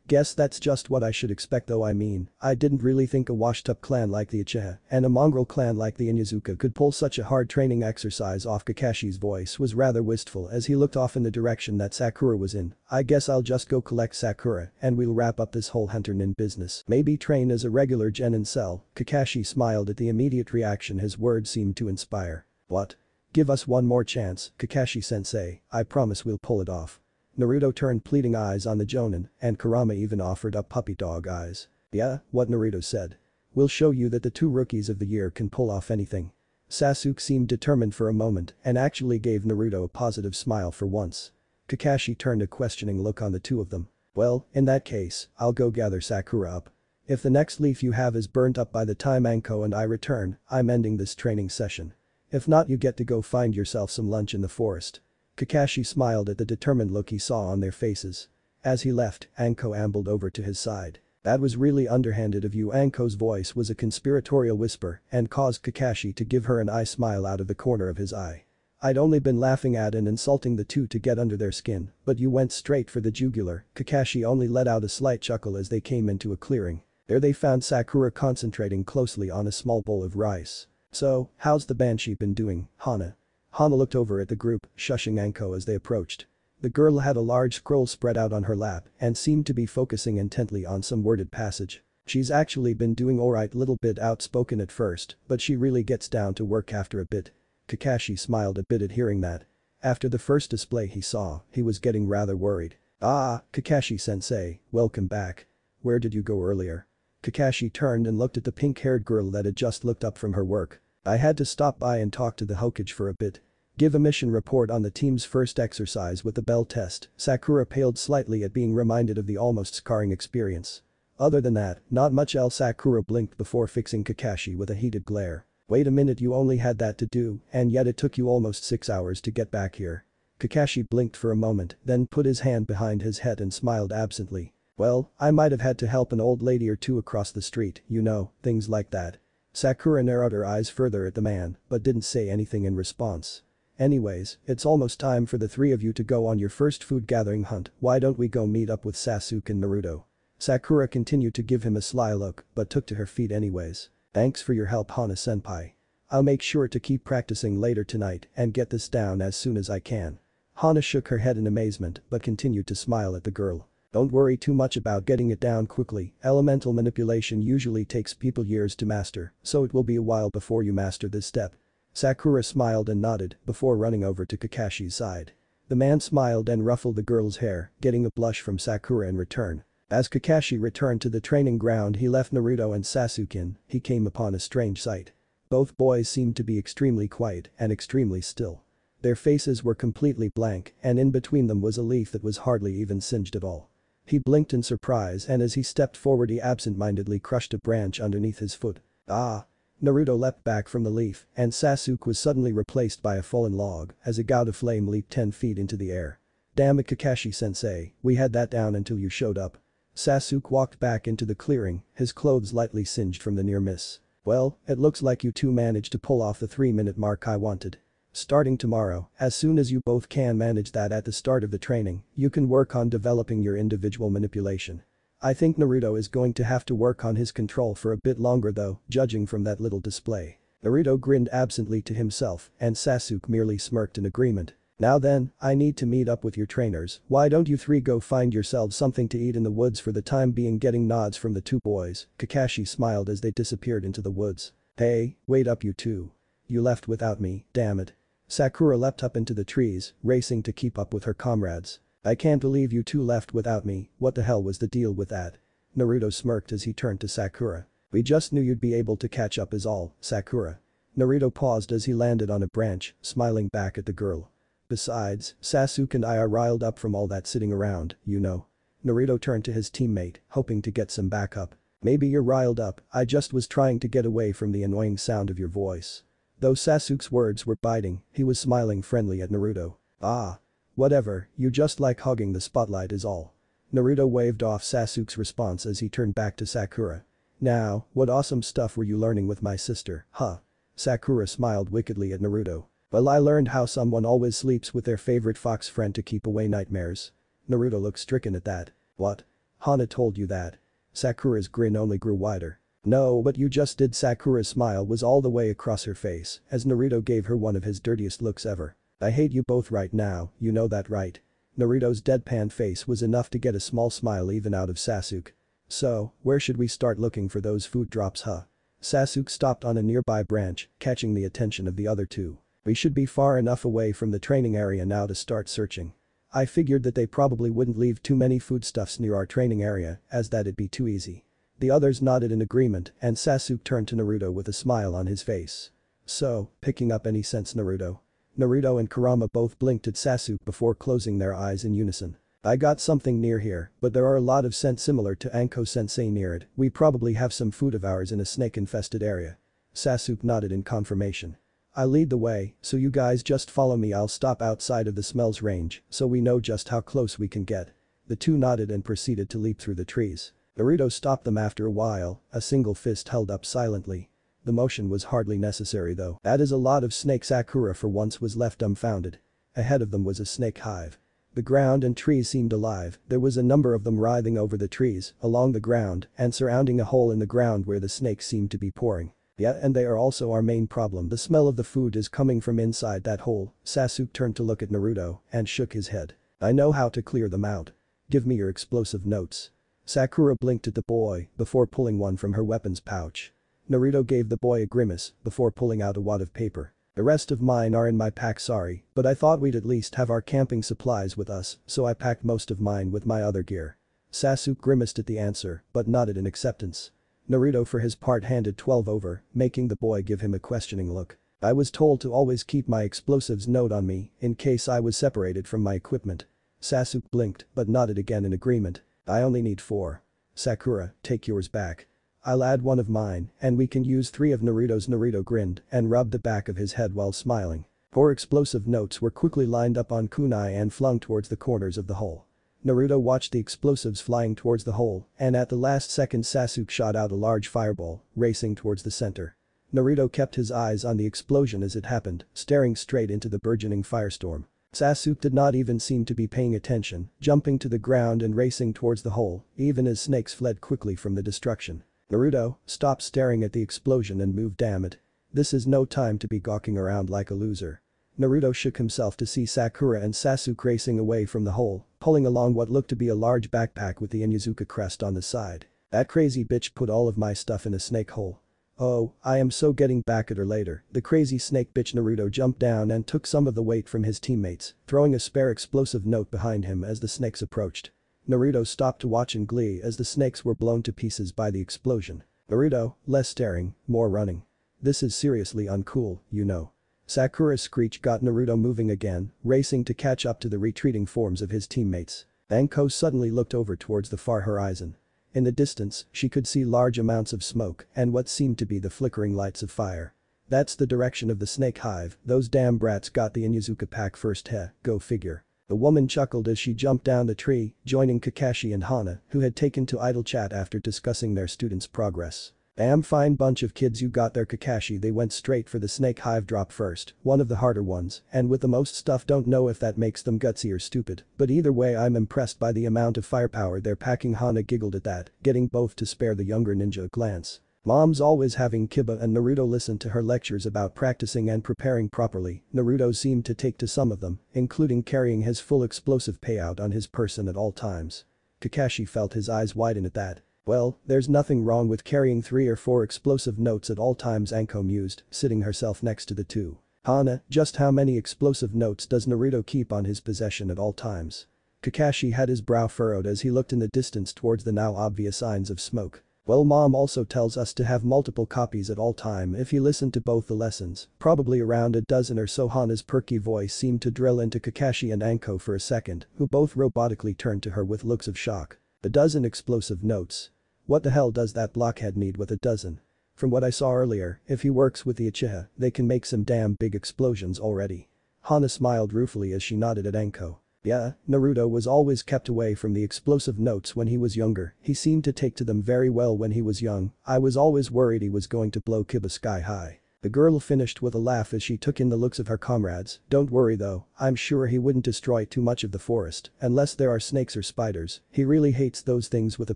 Guess that's just what I should expect though. I mean, I didn't really think a washed-up clan like the Uchiha and a mongrel clan like the Inuzuka could pull such a hard training exercise off. Kakashi's voice was rather wistful as he looked off in the direction that Sakura was in. I guess I'll just go collect Sakura and we'll wrap up this whole hunter nin business. Maybe train as a regular genin cell. Kakashi smiled at the immediate reaction his words seemed to inspire. What? Give us one more chance, Kakashi-sensei, I promise we'll pull it off. Naruto turned pleading eyes on the jonin, and Kurama even offered up puppy dog eyes. Yeah, what Naruto said. We'll show you that the two rookies of the year can pull off anything. Sasuke seemed determined for a moment and actually gave Naruto a positive smile for once. Kakashi turned a questioning look on the two of them. Well, in that case, I'll go gather Sakura up. If the next leaf you have is burnt up by the time Anko and I return, I'm ending this training session. If not, you get to go find yourself some lunch in the forest. Kakashi smiled at the determined look he saw on their faces. As he left, Anko ambled over to his side. That was really underhanded of you. Anko's voice was a conspiratorial whisper and caused Kakashi to give her an eye smile out of the corner of his eye. I'd only been laughing at and insulting the two to get under their skin, but you went straight for the jugular. Kakashi only let out a slight chuckle as they came into a clearing. There they found Sakura concentrating closely on a small bowl of rice. "So, how's the Banshee been doing, Hana?" Hana looked over at the group, shushing Anko as they approached. The girl had a large scroll spread out on her lap and seemed to be focusing intently on some worded passage. "She's actually been doing alright, little bit outspoken at first, but she really gets down to work after a bit." Kakashi smiled a bit at hearing that. After the first display he saw, he was getting rather worried. "Ah, Kakashi-sensei, welcome back. Where did you go earlier?" Kakashi turned and looked at the pink-haired girl that had just looked up from her work. "I had to stop by and talk to the Hokage for a bit. Give a mission report on the team's first exercise with the bell test." Sakura paled slightly at being reminded of the almost scarring experience. Other than that, not much else. Sakura blinked before fixing Kakashi with a heated glare. "Wait a minute, you only had that to do, and yet it took you almost 6 hours to get back here." Kakashi blinked for a moment, then put his hand behind his head and smiled absently. "Well, I might have had to help an old lady or two across the street, you know, things like that." Sakura narrowed her eyes further at the man, but didn't say anything in response. "Anyways, it's almost time for the three of you to go on your first food gathering hunt. Why don't we go meet up with Sasuke and Naruto?" Sakura continued to give him a sly look, but took to her feet anyways. "Thanks for your help, Hana-senpai. I'll make sure to keep practicing later tonight and get this down as soon as I can." Hana shook her head in amazement but continued to smile at the girl. "Don't worry too much about getting it down quickly. Elemental manipulation usually takes people years to master, so it will be a while before you master this step." Sakura smiled and nodded before running over to Kakashi's side. The man smiled and ruffled the girl's hair, getting a blush from Sakura in return. As Kakashi returned to the training ground, he left Naruto and Sasuke in. He came upon a strange sight. Both boys seemed to be extremely quiet and extremely still. Their faces were completely blank and in between them was a leaf that was hardly even singed at all. He blinked in surprise and as he stepped forward he absent-mindedly crushed a branch underneath his foot. "Ah!" Naruto leapt back from the leaf and Sasuke was suddenly replaced by a fallen log as a gout of flame leaped 10 feet into the air. "Damn it, Kakashi-sensei, we had that down until you showed up." Sasuke walked back into the clearing, his clothes lightly singed from the near miss. "Well, it looks like you two managed to pull off the 3-minute mark I wanted. Starting tomorrow, as soon as you both can manage that at the start of the training, you can work on developing your individual manipulation. I think Naruto is going to have to work on his control for a bit longer though, judging from that little display." Naruto grinned absently to himself and Sasuke merely smirked in agreement. "Now then, I need to meet up with your trainers. Why don't you three go find yourselves something to eat in the woods for the time being?" Getting nods from the two boys, Kakashi smiled as they disappeared into the woods. "Hey, wait up you two. You left without me, damn it." Sakura leapt up into the trees, racing to keep up with her comrades. "I can't believe you two left without me, what the hell was the deal with that?" Naruto smirked as he turned to Sakura. "We just knew you'd be able to catch up is all, Sakura." Naruto paused as he landed on a branch, smiling back at the girl. "Besides, Sasuke and I are riled up from all that sitting around, you know." Naruto turned to his teammate, hoping to get some backup. "Maybe you're riled up, I just was trying to get away from the annoying sound of your voice." Though Sasuke's words were biting, he was smiling friendly at Naruto. "Ah. Whatever, you just like hogging the spotlight is all." Naruto waved off Sasuke's response as he turned back to Sakura. "Now, what awesome stuff were you learning with my sister, huh?" Sakura smiled wickedly at Naruto. "Well, I learned how someone always sleeps with their favorite fox friend to keep away nightmares." Naruto looked stricken at that. "What? Hana told you that?" Sakura's grin only grew wider. "No, but you just did." Sakura's smile was all the way across her face as Naruto gave her one of his dirtiest looks ever. "I hate you both right now, you know that right?" Naruto's deadpan face was enough to get a small smile even out of Sasuke. "So, where should we start looking for those food drops, huh?" Sasuke stopped on a nearby branch, catching the attention of the other two. "We should be far enough away from the training area now to start searching. I figured that they probably wouldn't leave too many foodstuffs near our training area as that'd be too easy." The others nodded in agreement and Sasuke turned to Naruto with a smile on his face. "So, picking up any sense, Naruto?" Naruto and Kurama both blinked at Sasuke before closing their eyes in unison. "I got something near here, but there are a lot of scents similar to Anko-sensei near it. We probably have some food of ours in a snake-infested area." Sasuke nodded in confirmation. "I'll lead the way, so you guys just follow me. I'll stop outside of the smells range so we know just how close we can get." The two nodded and proceeded to leap through the trees. Naruto stopped them after a while, a single fist held up silently. The motion was hardly necessary though. That is a lot of snakes. Sakura for once was left dumbfounded. Ahead of them was a snake hive. The ground and trees seemed alive, there was a number of them writhing over the trees, along the ground, and surrounding a hole in the ground where the snakes seemed to be pouring. Yeah, and they are also our main problem. The smell of the food is coming from inside that hole. Sasuke turned to look at Naruto and shook his head. I know how to clear them out. Give me your explosive notes. Sakura blinked at the boy before pulling one from her weapons pouch. Naruto gave the boy a grimace before pulling out a wad of paper. The rest of mine are in my pack, sorry, but I thought we'd at least have our camping supplies with us, so I packed most of mine with my other gear. Sasuke grimaced at the answer, but nodded in acceptance. Naruto for his part handed 12 over, making the boy give him a questioning look. I was told to always keep my explosives note on me in case I was separated from my equipment. Sasuke blinked but nodded again in agreement. I only need 4. Sakura, take yours back. I'll add 1 of mine, and we can use 3 of Naruto's. Naruto grinned and rubbed the back of his head while smiling. 4 explosive notes were quickly lined up on kunai and flung towards the corners of the hole. Naruto watched the explosives flying towards the hole, and at the last second Sasuke shot out a large fireball, racing towards the center. Naruto kept his eyes on the explosion as it happened, staring straight into the burgeoning firestorm. Sasuke did not even seem to be paying attention, jumping to the ground and racing towards the hole, even as snakes fled quickly from the destruction. Naruto, stop staring at the explosion and move, damn it. This is no time to be gawking around like a loser. Naruto shook himself to see Sakura and Sasuke racing away from the hole, pulling along what looked to be a large backpack with the Inuzuka crest on the side. That crazy bitch put all of my stuff in a snake hole. Oh, I am so getting back at her later. The crazy snake bitch. Naruto jumped down and took some of the weight from his teammates, throwing a spare explosive note behind him as the snakes approached. Naruto stopped to watch in glee as the snakes were blown to pieces by the explosion. Naruto, less staring, more running. This is seriously uncool, you know. Sakura's screech got Naruto moving again, racing to catch up to the retreating forms of his teammates. Anko suddenly looked over towards the far horizon. In the distance, she could see large amounts of smoke and what seemed to be the flickering lights of fire. That's the direction of the snake hive. Those damn brats got the Inuzuka pack first, heh, go figure. The woman chuckled as she jumped down the tree, joining Kakashi and Hana, who had taken to idle chat after discussing their students' progress. Damn fine bunch of kids you got there, Kakashi. They went straight for the snake hive drop first, one of the harder ones, and with the most stuff. Don't know if that makes them gutsy or stupid, but either way I'm impressed by the amount of firepower they're packing. Hana giggled at that, getting both to spare the younger ninja a glance. Mom's always having Kiba, and Naruto listened to her lectures about practicing and preparing properly. Naruto seemed to take to some of them, including carrying his full explosive payout on his person at all times. Kakashi felt his eyes widen at that. Well, there's nothing wrong with carrying 3 or 4 explosive notes at all times, Anko mused, sitting herself next to the two. Hana, just how many explosive notes does Naruto keep on his possession at all times? Kakashi had his brow furrowed as he looked in the distance towards the now obvious signs of smoke. Well, Mom also tells us to have multiple copies at all time if you listen to both the lessons, probably around a dozen or so. Hana's perky voice seemed to drill into Kakashi and Anko for a second, who both robotically turned to her with looks of shock. A dozen explosive notes. What the hell does that blockhead need with a dozen? From what I saw earlier, if he works with the Uchiha, they can make some damn big explosions already. Hana smiled ruefully as she nodded at Anko. Yeah, Naruto was always kept away from the explosive notes when he was younger. He seemed to take to them very well when he was young. I was always worried he was going to blow Kiba sky high. The girl finished with a laugh as she took in the looks of her comrades. Don't worry though, I'm sure he wouldn't destroy too much of the forest, unless there are snakes or spiders. He really hates those things with a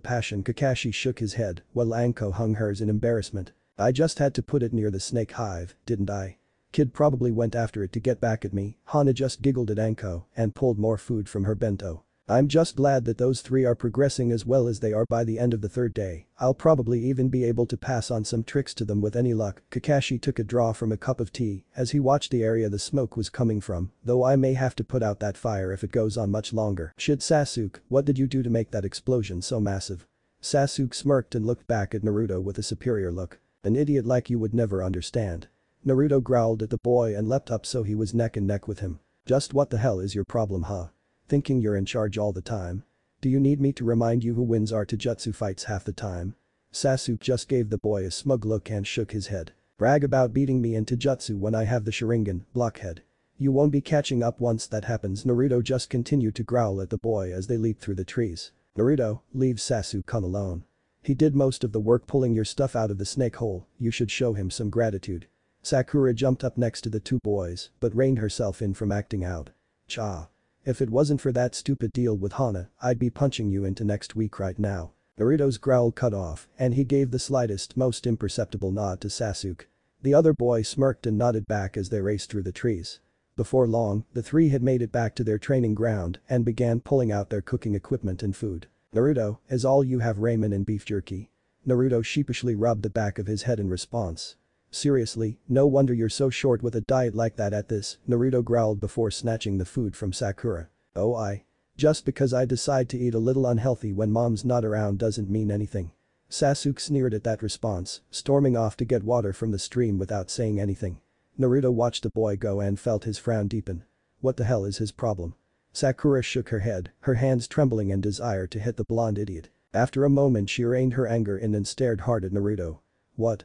passion. Kakashi shook his head, while Anko hung hers in embarrassment. I just had to put it near the snake hive, didn't I? Kid probably went after it to get back at me. Hana just giggled at Anko and pulled more food from her bento. I'm just glad that those 3 are progressing as well as they are. By the end of the 3rd day, I'll probably even be able to pass on some tricks to them with any luck. Kakashi took a draw from a cup of tea as he watched the area the smoke was coming from, though I may have to put out that fire if it goes on much longer. Shit, Sasuke, what did you do to make that explosion so massive? Sasuke smirked and looked back at Naruto with a superior look. An idiot like you would never understand. Naruto growled at the boy and leapt up so he was neck and neck with him. Just what the hell is your problem, huh? Thinking you're in charge all the time? Do you need me to remind you who wins our Taijutsu fights half the time? Sasuke just gave the boy a smug look and shook his head. Brag about beating me in Taijutsu when I have the Sharingan, blockhead. You won't be catching up once that happens. Naruto just continued to growl at the boy as they leaped through the trees. Naruto, leave Sasuke alone. He did most of the work pulling your stuff out of the snake hole, you should show him some gratitude. Sakura jumped up next to the two boys, but reined herself in from acting out. Cha. If it wasn't for that stupid deal with Hana, I'd be punching you into next week right now. Naruto's growl cut off, and he gave the slightest, most imperceptible nod to Sasuke. The other boy smirked and nodded back as they raced through the trees. Before long, the three had made it back to their training ground and began pulling out their cooking equipment and food. Naruto, is all you have ramen and beef jerky? Naruto sheepishly rubbed the back of his head in response. Seriously, no wonder you're so short with a diet like that at this, Naruto growled before snatching the food from Sakura. Oh, just because I decide to eat a little unhealthy when mom's not around doesn't mean anything. Sasuke sneered at that response, storming off to get water from the stream without saying anything. Naruto watched the boy go and felt his frown deepen. What the hell is his problem? Sakura shook her head, her hands trembling in desire to hit the blonde idiot. After a moment she reined her anger in and stared hard at Naruto. What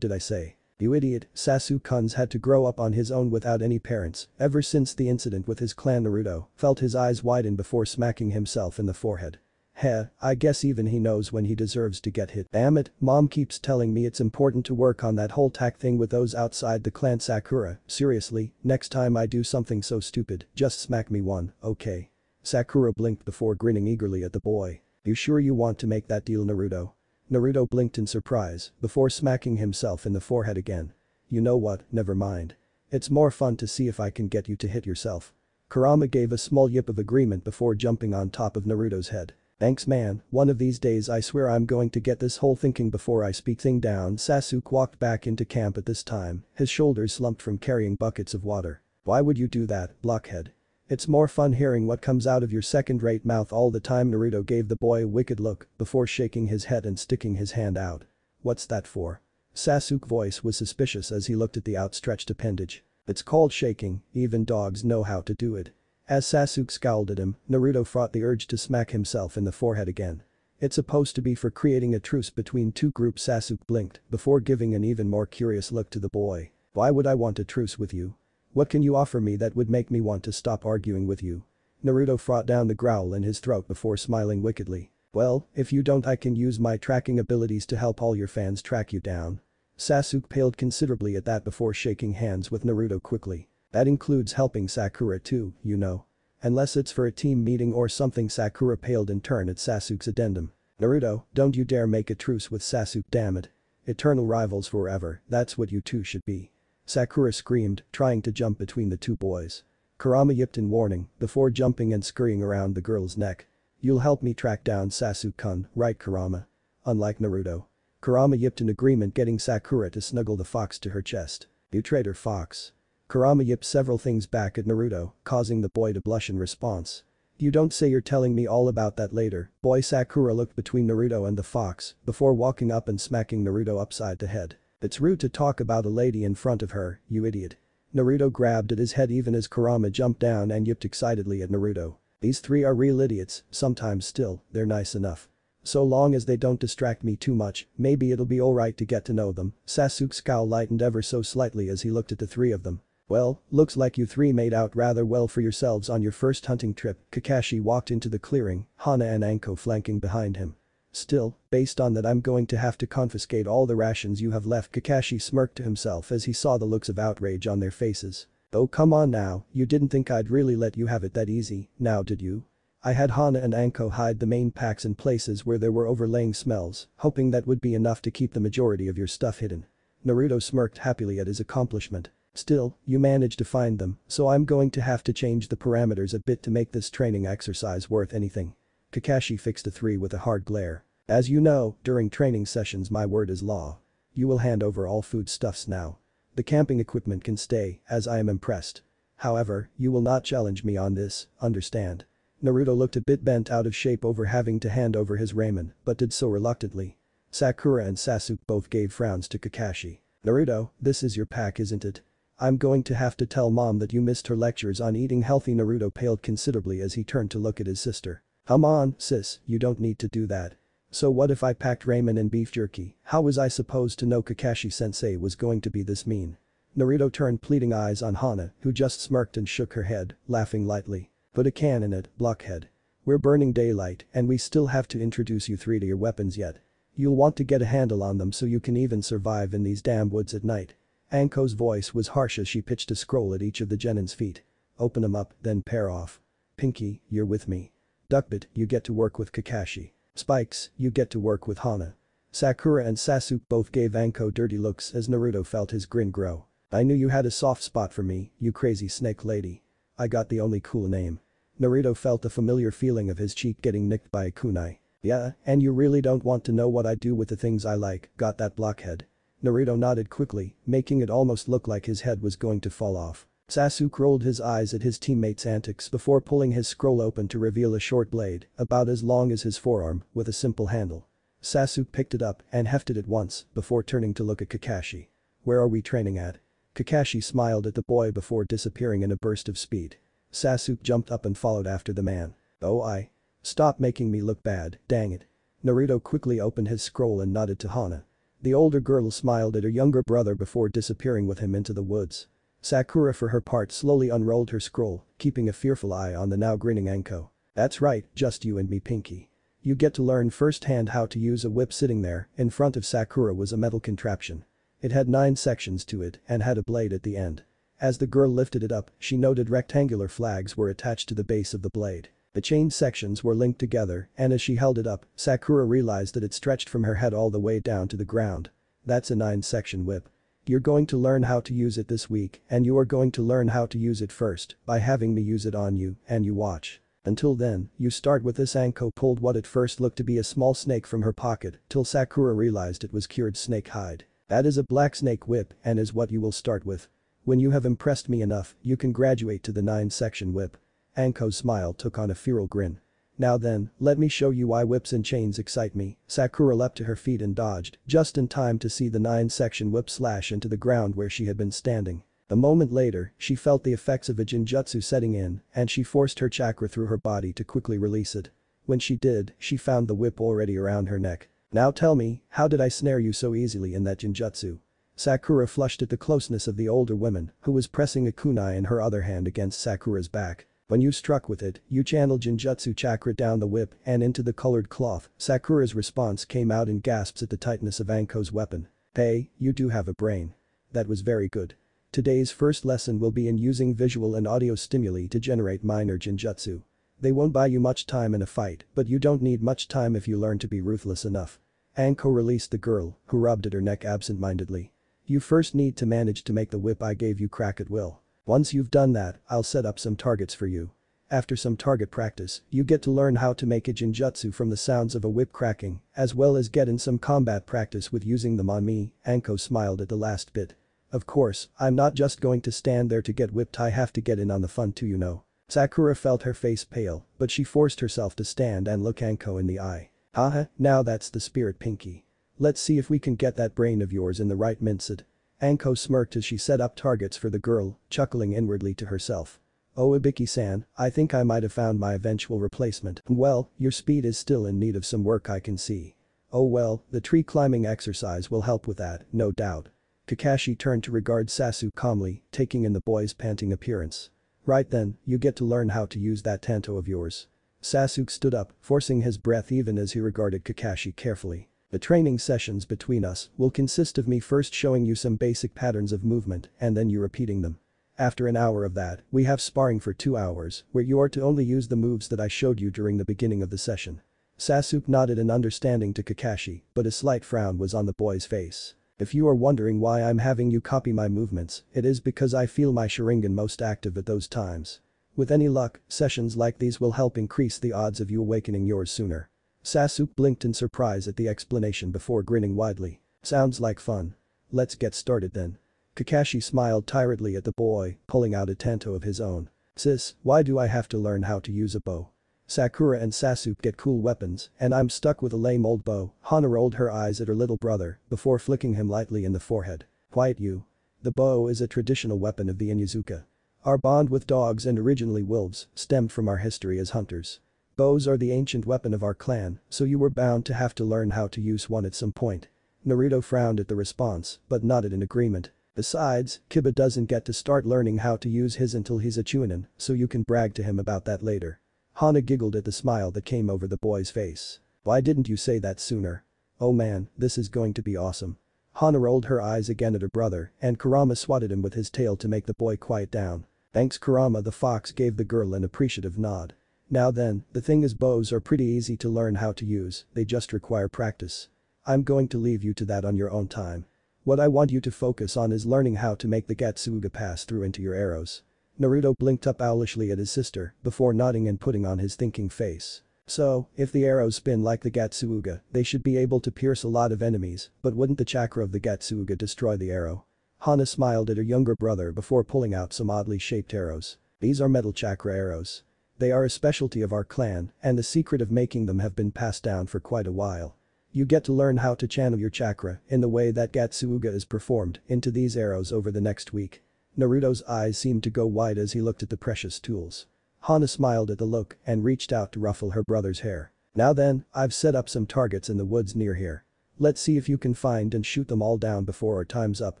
did I say? You idiot, Sasuke-kun's had to grow up on his own without any parents, ever since the incident with his clan. Naruto felt his eyes widen before smacking himself in the forehead. Heh, I guess even he knows when he deserves to get hit. Damn it, mom keeps telling me it's important to work on that whole tack thing with those outside the clan. Sakura, seriously, next time I do something so stupid, just smack me one, okay? Sakura blinked before grinning eagerly at the boy. You sure you want to make that deal, Naruto? Naruto blinked in surprise before smacking himself in the forehead again. You know what, never mind. It's more fun to see if I can get you to hit yourself. Kurama gave a small yip of agreement before jumping on top of Naruto's head. Thanks man, one of these days I swear I'm going to get this whole thinking before I speak thing down. Sasuke walked back into camp at this time, his shoulders slumped from carrying buckets of water. Why would you do that, blockhead? It's more fun hearing what comes out of your second-rate mouth all the time. Naruto gave the boy a wicked look before shaking his head and sticking his hand out. What's that for? Sasuke's voice was suspicious as he looked at the outstretched appendage. It's called shaking, even dogs know how to do it. As Sasuke scowled at him, Naruto fought the urge to smack himself in the forehead again. It's supposed to be for creating a truce between two groups. Sasuke blinked before giving an even more curious look to the boy. Why would I want a truce with you? What can you offer me that would make me want to stop arguing with you? Naruto fought down the growl in his throat before smiling wickedly. Well, if you don't, I can use my tracking abilities to help all your fans track you down. Sasuke paled considerably at that before shaking hands with Naruto quickly. That includes helping Sakura too, you know. Unless it's for a team meeting or something. Sakura paled in turn at Sasuke's addendum. Naruto, don't you dare make a truce with Sasuke, damn it. Eternal rivals forever, that's what you two should be. Sakura screamed, trying to jump between the two boys. Kurama yipped in warning before jumping and scurrying around the girl's neck. You'll help me track down Sasuke-kun, right Kurama? Unlike Naruto. Kurama yipped in agreement, getting Sakura to snuggle the fox to her chest. You traitor fox. Kurama yipped several things back at Naruto, causing the boy to blush in response. You don't say you're telling me all about that later, boy. Sakura looked between Naruto and the fox before walking up and smacking Naruto upside the head. It's rude to talk about a lady in front of her, you idiot. Naruto grabbed at his head even as Kurama jumped down and yipped excitedly at Naruto. These three are real idiots, sometimes still, they're nice enough. So long as they don't distract me too much, maybe it'll be alright to get to know them. Sasuke's scowl lightened ever so slightly as he looked at the three of them. Well, looks like you three made out rather well for yourselves on your first hunting trip. Kakashi walked into the clearing, Hana and Anko flanking behind him. Still, based on that I'm going to have to confiscate all the rations you have left. Kakashi smirked to himself as he saw the looks of outrage on their faces. Oh come on now, you didn't think I'd really let you have it that easy, now did you? I had Hana and Anko hide the main packs in places where there were overlaying smells, hoping that would be enough to keep the majority of your stuff hidden. Naruto smirked happily at his accomplishment. Still, you managed to find them, so I'm going to have to change the parameters a bit to make this training exercise worth anything. Kakashi fixed the three with a hard glare. As you know, during training sessions my word is law. You will hand over all foodstuffs now. The camping equipment can stay, as I am impressed. However, you will not challenge me on this, understand? Naruto looked a bit bent out of shape over having to hand over his ramen, but did so reluctantly. Sakura and Sasuke both gave frowns to Kakashi. Naruto, this is your pack, isn't it? I'm going to have to tell mom that you missed her lectures on eating healthy. Naruto paled considerably as he turned to look at his sister. Come on, sis, you don't need to do that. So what if I packed ramen and beef jerky? How was I supposed to know Kakashi-sensei was going to be this mean? Naruto turned pleading eyes on Hana, who just smirked and shook her head, laughing lightly. Put a can in it, blockhead. We're burning daylight and we still have to introduce you three to your weapons yet. You'll want to get a handle on them so you can even survive in these damn woods at night. Anko's voice was harsh as she pitched a scroll at each of the genin's feet. Open them up, then pair off. Pinky, you're with me. Duckbit, you get to work with Kakashi. Spikes, you get to work with Hana. Sakura and Sasuke both gave Anko dirty looks as Naruto felt his grin grow. I knew you had a soft spot for me, you crazy snake lady. I got the only cool name. Naruto felt the familiar feeling of his cheek getting nicked by a kunai. Yeah, and you really don't want to know what I do with the things I like, got that blockhead? Naruto nodded quickly, making it almost look like his head was going to fall off. Sasuke rolled his eyes at his teammates' antics before pulling his scroll open to reveal a short blade, about as long as his forearm, with a simple handle. Sasuke picked it up and hefted it once, before turning to look at Kakashi. Where are we training at? Kakashi smiled at the boy before disappearing in a burst of speed. Sasuke jumped up and followed after the man. Oh, stop making me look bad, dang it. Naruto quickly opened his scroll and nodded to Hana. The older girl smiled at her younger brother before disappearing with him into the woods. Sakura for her part slowly unrolled her scroll, keeping a fearful eye on the now grinning Anko. That's right, just you and me Pinky. You get to learn firsthand how to use a whip. Sitting there, in front of Sakura was a metal contraption. It had 9 sections to it and had a blade at the end. As the girl lifted it up, she noted rectangular flags were attached to the base of the blade. The chain sections were linked together and as she held it up, Sakura realized that it stretched from her head all the way down to the ground. That's a 9-section whip. You're going to learn how to use it this week and you are going to learn how to use it first by having me use it on you and you watch. Until then, you start with this. Anko pulled what at first looked to be a small snake from her pocket till Sakura realized it was cured snake hide. That is a black snake whip and is what you will start with. When you have impressed me enough, you can graduate to the 9-section whip. Anko's smile took on a feral grin. Now then, let me show you why whips and chains excite me. Sakura leapt to her feet and dodged, just in time to see the 9-section whip slash into the ground where she had been standing. A moment later, she felt the effects of a Genjutsu setting in, and she forced her chakra through her body to quickly release it. When she did, she found the whip already around her neck. Now tell me, how did I snare you so easily in that Genjutsu? Sakura flushed at the closeness of the older woman, who was pressing a kunai in her other hand against Sakura's back. When you struck with it, you channeled Genjutsu chakra down the whip and into the colored cloth. Sakura's response came out in gasps at the tightness of Anko's weapon. Hey, you do have a brain. That was very good. Today's first lesson will be in using visual and audio stimuli to generate minor Genjutsu. They won't buy you much time in a fight, but you don't need much time if you learn to be ruthless enough. Anko released the girl, who rubbed at her neck absent-mindedly. You first need to manage to make the whip I gave you crack at will. Once you've done that, I'll set up some targets for you. After some target practice, you get to learn how to make a Genjutsu from the sounds of a whip cracking, as well as get in some combat practice with using them on me. Anko smiled at the last bit. Of course, I'm not just going to stand there to get whipped, I have to get in on the fun too, you know. Sakura felt her face pale, but she forced herself to stand and look Anko in the eye. Haha, now that's the spirit Pinky. Let's see if we can get that brain of yours in the right mindset. Anko smirked as she set up targets for the girl, chuckling inwardly to herself. Oh Ibiki-san, I think I might have found my eventual replacement. Well, your speed is still in need of some work I can see. Oh well, the tree climbing exercise will help with that, no doubt. Kakashi turned to regard Sasuke calmly, taking in the boy's panting appearance. Right then, you get to learn how to use that tanto of yours. Sasuke stood up, forcing his breath even as he regarded Kakashi carefully. The training sessions between us will consist of me first showing you some basic patterns of movement and then you repeating them. After an hour of that, we have sparring for 2 hours, where you are to only use the moves that I showed you during the beginning of the session. Sasuke nodded in understanding to Kakashi, but a slight frown was on the boy's face. If you are wondering why I'm having you copy my movements, it is because I feel my Sharingan most active at those times. With any luck, sessions like these will help increase the odds of you awakening yours sooner. Sasuke blinked in surprise at the explanation before grinning widely. Sounds like fun. Let's get started then. Kakashi smiled tiredly at the boy, pulling out a tanto of his own. Sis, why do I have to learn how to use a bow? Sakura and Sasuke get cool weapons, and I'm stuck with a lame old bow. Hana rolled her eyes at her little brother, before flicking him lightly in the forehead. Quiet you. The bow is a traditional weapon of the Inyazuka. Our bond with dogs and originally wolves stemmed from our history as hunters. Bows are the ancient weapon of our clan, so you were bound to have to learn how to use one at some point. Naruto frowned at the response, but nodded in agreement. Besides, Kiba doesn't get to start learning how to use his until he's a Chunin, so you can brag to him about that later. Hana giggled at the smile that came over the boy's face. Why didn't you say that sooner? Oh man, this is going to be awesome. Hana rolled her eyes again at her brother and Kurama swatted him with his tail to make the boy quiet down. Thanks Kurama, the fox gave the girl an appreciative nod. Now then, the thing is bows are pretty easy to learn how to use, they just require practice. I'm going to leave you to that on your own time. What I want you to focus on is learning how to make the Gatsuga pass through into your arrows. Naruto blinked up owlishly at his sister before nodding and putting on his thinking face. So, if the arrows spin like the Gatsuga, they should be able to pierce a lot of enemies, but wouldn't the chakra of the Gatsuga destroy the arrow? Hana smiled at her younger brother before pulling out some oddly shaped arrows. These are metal chakra arrows. They are a specialty of our clan, and the secret of making them have been passed down for quite a while. You get to learn how to channel your chakra in the way that Gatsuga is performed into these arrows over the next week. Naruto's eyes seemed to go wide as he looked at the precious tools. Hana smiled at the look and reached out to ruffle her brother's hair. Now then, I've set up some targets in the woods near here. Let's see if you can find and shoot them all down before our time's up,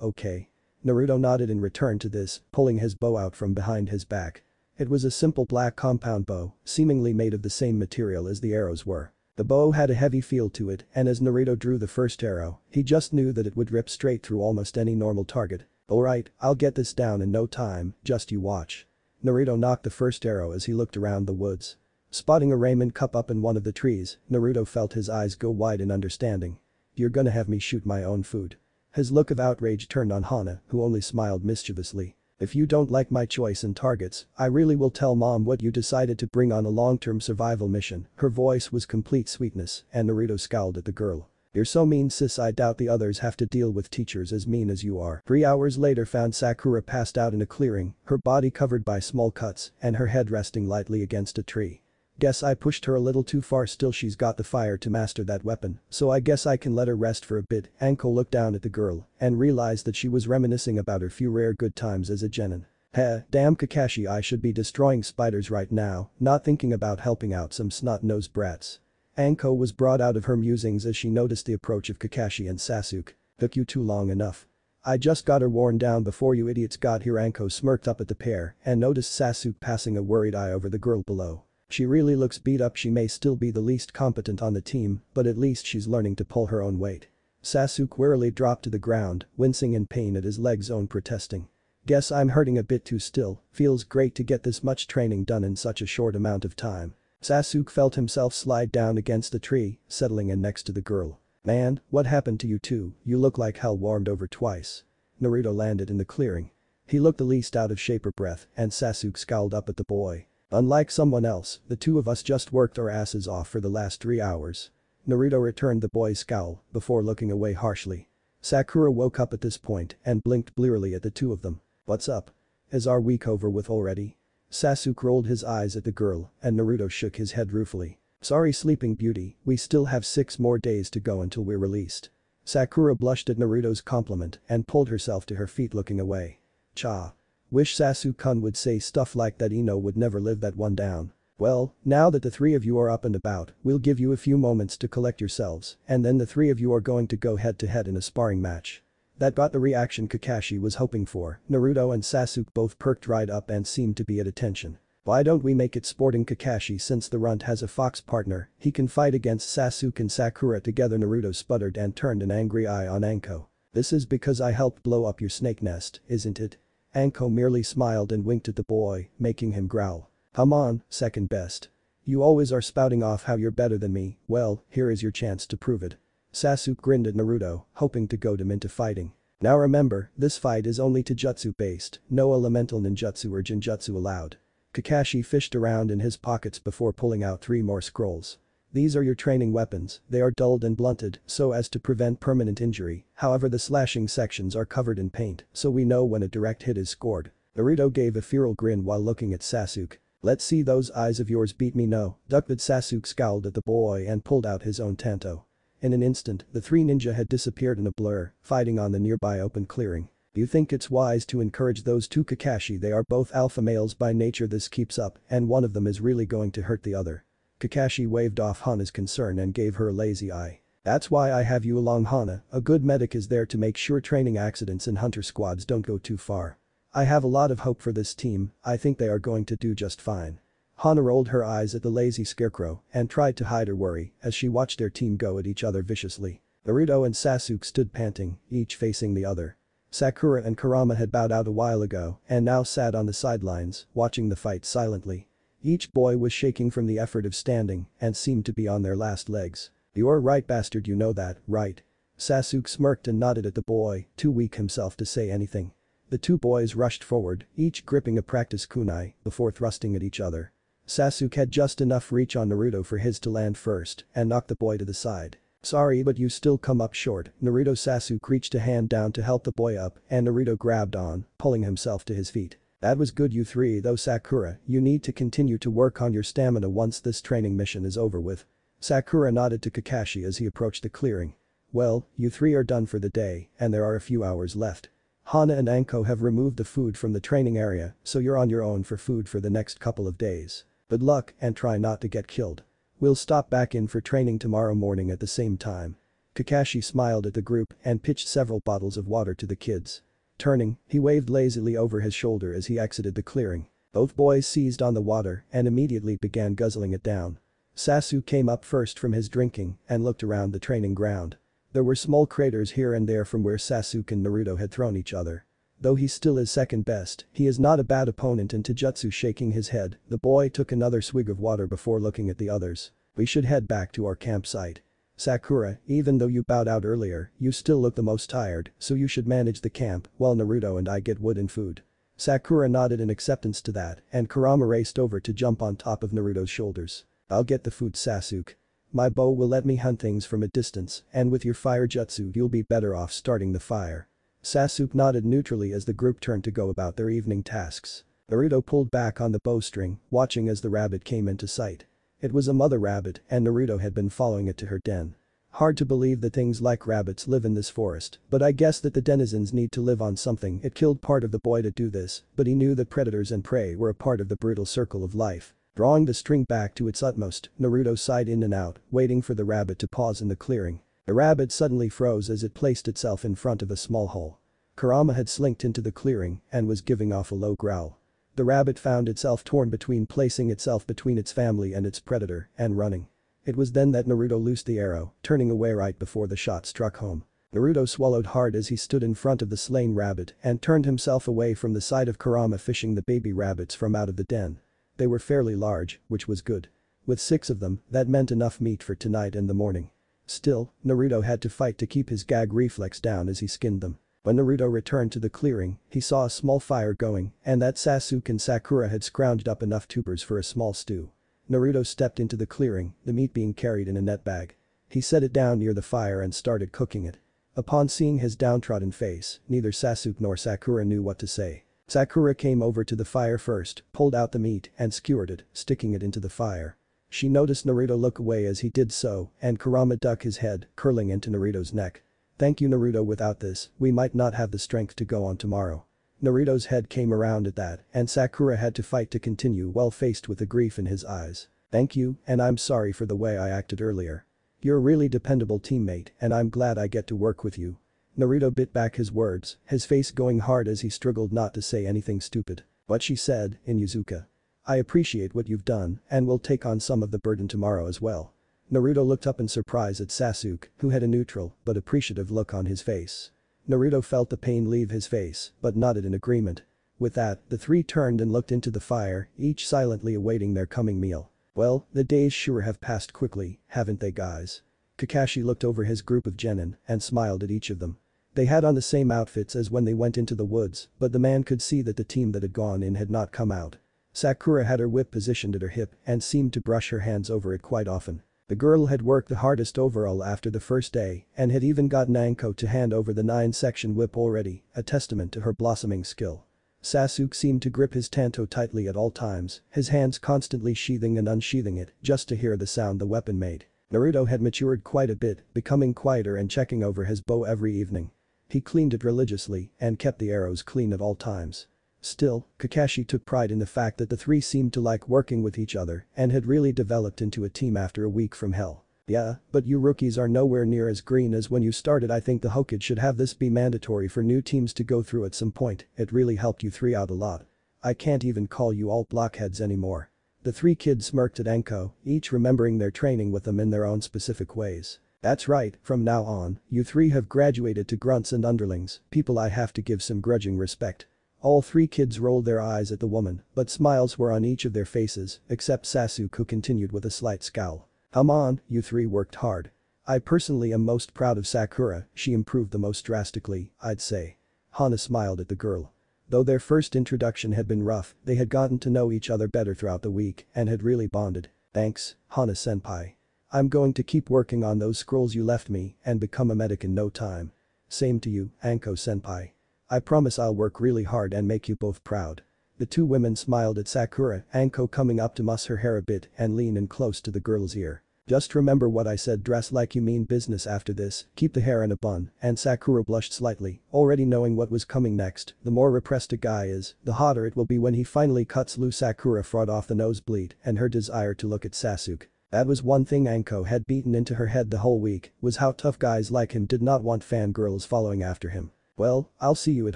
okay? Naruto nodded in return to this, pulling his bow out from behind his back. It was a simple black compound bow, seemingly made of the same material as the arrows were. The bow had a heavy feel to it and as Naruto drew the first arrow, he just knew that it would rip straight through almost any normal target. Alright, I'll get this down in no time, just you watch. Naruto knocked the first arrow as he looked around the woods. Spotting a ramen cup up in one of the trees, Naruto felt his eyes go wide in understanding. You're gonna have me shoot my own food. His look of outrage turned on Hana, who only smiled mischievously. If you don't like my choice in targets, I really will tell mom what you decided to bring on a long-term survival mission. Her voice was complete sweetness and Naruto scowled at the girl. You're so mean sis, I doubt the others have to deal with teachers as mean as you are. 3 hours later found Sakura passed out in a clearing, her body covered by small cuts and her head resting lightly against a tree. Guess I pushed her a little too far, still she's got the fire to master that weapon, so I guess I can let her rest for a bit. Anko looked down at the girl and realized that she was reminiscing about her few rare good times as a genin. Heh, damn Kakashi, I should be destroying spiders right now, not thinking about helping out some snot-nosed brats. Anko was brought out of her musings as she noticed the approach of Kakashi and Sasuke. Took you too long enough. I just got her worn down before you idiots got here. Anko smirked up at the pair and noticed Sasuke passing a worried eye over the girl below. She really looks beat up. She may still be the least competent on the team, but at least she's learning to pull her own weight. Sasuke wearily dropped to the ground, wincing in pain at his leg's own protesting. Guess I'm hurting a bit too still, feels great to get this much training done in such a short amount of time. Sasuke felt himself slide down against the tree, settling in next to the girl. Man, what happened to you two? You look like hell warmed over twice. Naruto landed in the clearing. He looked the least out of shape or breath and Sasuke scowled up at the boy. Unlike someone else, the two of us just worked our asses off for the last 3 hours. Naruto returned the boy's scowl before looking away harshly. Sakura woke up at this point and blinked blearily at the two of them. What's up? Is our week over with already? Sasuke rolled his eyes at the girl and Naruto shook his head ruefully. Sorry sleeping beauty, we still have 6 more days to go until we're released. Sakura blushed at Naruto's compliment and pulled herself to her feet looking away. Cha. Wish Sasuke-kun would say stuff like that. Ino would never live that one down. Well, now that the 3 of you are up and about, we'll give you a few moments to collect yourselves and then the 3 of you are going to go head to head in a sparring match. That got the reaction Kakashi was hoping for. Naruto and Sasuke both perked right up and seemed to be at attention. Why don't we make it sporting? Kakashi, since the runt has a fox partner, he can fight against Sasuke and Sakura together. Naruto sputtered and turned an angry eye on Anko. This is because I helped blow up your snake nest, isn't it? Anko merely smiled and winked at the boy, making him growl. Come on, second best. You always are spouting off how you're better than me, well, here is your chance to prove it. Sasuke grinned at Naruto, hoping to goad him into fighting. Now remember, this fight is only Taijutsu based, no elemental ninjutsu or genjutsu allowed. Kakashi fished around in his pockets before pulling out 3 more scrolls. These are your training weapons, they are dulled and blunted so as to prevent permanent injury, however the slashing sections are covered in paint so we know when a direct hit is scored. Naruto gave a feral grin while looking at Sasuke. Let's see those eyes of yours beat me. No, ducked. Sasuke scowled at the boy and pulled out his own tanto. In an instant, the 3 ninja had disappeared in a blur, fighting on the nearby open clearing. You think it's wise to encourage those 2? Kakashi, they are both alpha males by nature. This keeps up and one of them is really going to hurt the other. Kakashi waved off Hana's concern and gave her a lazy eye. That's why I have you along, Hana, a good medic is there to make sure training accidents in hunter squads don't go too far. I have a lot of hope for this team, I think they are going to do just fine. Hana rolled her eyes at the lazy scarecrow and tried to hide her worry as she watched their team go at each other viciously. Naruto and Sasuke stood panting, each facing the other. Sakura and Kurama had bowed out a while ago and now sat on the sidelines, watching the fight silently. Each boy was shaking from the effort of standing and seemed to be on their last legs. "You're right, bastard, you know that, right?" Sasuke smirked and nodded at the boy, too weak himself to say anything. The two boys rushed forward, each gripping a practice kunai, before thrusting at each other. Sasuke had just enough reach on Naruto for his to land first and knock the boy to the side. "Sorry, but you still come up short." Naruto. Sasuke reached a hand down to help the boy up and Naruto grabbed on, pulling himself to his feet. "That was good, you three, though. Sakura, you need to continue to work on your stamina once this training mission is over with." Sakura nodded to Kakashi as he approached the clearing. "Well, you three are done for the day and there are a few hours left. Hana and Anko have removed the food from the training area, so you're on your own for food for the next couple of days. Good luck and try not to get killed. We'll stop back in for training tomorrow morning at the same time." Kakashi smiled at the group and pitched several bottles of water to the kids. Turning, he waved lazily over his shoulder as he exited the clearing. Both boys seized on the water and immediately began guzzling it down. Sasuke came up first from his drinking and looked around the training ground. There were small craters here and there from where Sasuke and Naruto had thrown each other. Though he still is second best, he is not a bad opponent. And Taijutsu shaking his head, the boy took another swig of water before looking at the others. "We should head back to our campsite. Sakura, even though you bowed out earlier, you still look the most tired, so you should manage the camp while Naruto and I get wood and food." Sakura nodded in acceptance to that and Kurama raced over to jump on top of Naruto's shoulders. "I'll get the food, Sasuke. My bow will let me hunt things from a distance and with your fire jutsu you'll be better off starting the fire." Sasuke nodded neutrally as the group turned to go about their evening tasks. Naruto pulled back on the bowstring, watching as the rabbit came into sight. It was a mother rabbit and Naruto had been following it to her den. Hard to believe that things like rabbits live in this forest, but I guess that the denizens need to live on something. It killed part of the boy to do this, but he knew that predators and prey were a part of the brutal circle of life. Drawing the string back to its utmost, Naruto sighed in and out, waiting for the rabbit to pause in the clearing. The rabbit suddenly froze as it placed itself in front of a small hole. Kurama had slinked into the clearing and was giving off a low growl. The rabbit found itself torn between placing itself between its family and its predator and running. It was then that Naruto loosed the arrow, turning away right before the shot struck home. Naruto swallowed hard as he stood in front of the slain rabbit and turned himself away from the sight of Kurama fishing the baby rabbits from out of the den. They were fairly large, which was good. With 6 of them, that meant enough meat for tonight and the morning. Still, Naruto had to fight to keep his gag reflex down as he skinned them. When Naruto returned to the clearing, he saw a small fire going and that Sasuke and Sakura had scrounged up enough tubers for a small stew. Naruto stepped into the clearing, the meat being carried in a net bag. He set it down near the fire and started cooking it. Upon seeing his downtrodden face, neither Sasuke nor Sakura knew what to say. Sakura came over to the fire first, pulled out the meat and skewered it, sticking it into the fire. She noticed Naruto look away as he did so and Kurama duck his head, curling into Naruto's neck. "Thank you, Naruto, without this, we might not have the strength to go on tomorrow." Naruto's head came around at that and Sakura had to fight to continue while faced with the grief in his eyes. "Thank you and I'm sorry for the way I acted earlier. You're a really dependable teammate and I'm glad I get to work with you." Naruto bit back his words, his face going hard as he struggled not to say anything stupid. But she said, in Inuzuka. "I appreciate what you've done and will take on some of the burden tomorrow as well." Naruto looked up in surprise at Sasuke, who had a neutral but appreciative look on his face. Naruto felt the pain leave his face, but nodded in agreement. With that, the three turned and looked into the fire, each silently awaiting their coming meal. "Well, the days sure have passed quickly, haven't they, guys?" Kakashi looked over his group of genin and smiled at each of them. They had on the same outfits as when they went into the woods, but the man could see that the team that had gone in had not come out. Sakura had her whip positioned at her hip and seemed to brush her hands over it quite often. The girl had worked the hardest overall after the first day and had even gotten Anko to hand over the 9-section whip already, a testament to her blossoming skill. Sasuke seemed to grip his tanto tightly at all times, his hands constantly sheathing and unsheathing it just to hear the sound the weapon made. Naruto had matured quite a bit, becoming quieter and checking over his bow every evening. He cleaned it religiously and kept the arrows clean at all times. Still, Kakashi took pride in the fact that the three seemed to like working with each other and had really developed into a team after a week from hell. "Yeah, but you rookies are nowhere near as green as when you started. I think the Hokage should have this be mandatory for new teams to go through at some point. It really helped you three out a lot. I can't even call you all blockheads anymore." The three kids smirked at Anko, each remembering their training with them in their own specific ways. That's right, from now on, you three have graduated to grunts and underlings, people I have to give some grudging respect. All three kids rolled their eyes at the woman, but smiles were on each of their faces, except Sasuke, who continued with a slight scowl. Come on, you three worked hard. I personally am most proud of Sakura, she improved the most drastically, I'd say. Hana smiled at the girl. Though their first introduction had been rough, they had gotten to know each other better throughout the week and had really bonded. Thanks, Hana-senpai. I'm going to keep working on those scrolls you left me and become a medic in no time. Same to you, Anko-senpai. I promise I'll work really hard and make you both proud. The two women smiled at Sakura, Anko coming up to muss her hair a bit and lean in close to the girl's ear. Just remember what I said, dress like you mean business after this, keep the hair in a bun, and Sakura blushed slightly, already knowing what was coming next. The more repressed a guy is, the hotter it will be when he finally cuts loose. Sakura fought off the nosebleed and her desire to look at Sasuke. That was one thing Anko had beaten into her head the whole week, was how tough guys like him did not want fangirls following after him. Well, I'll see you at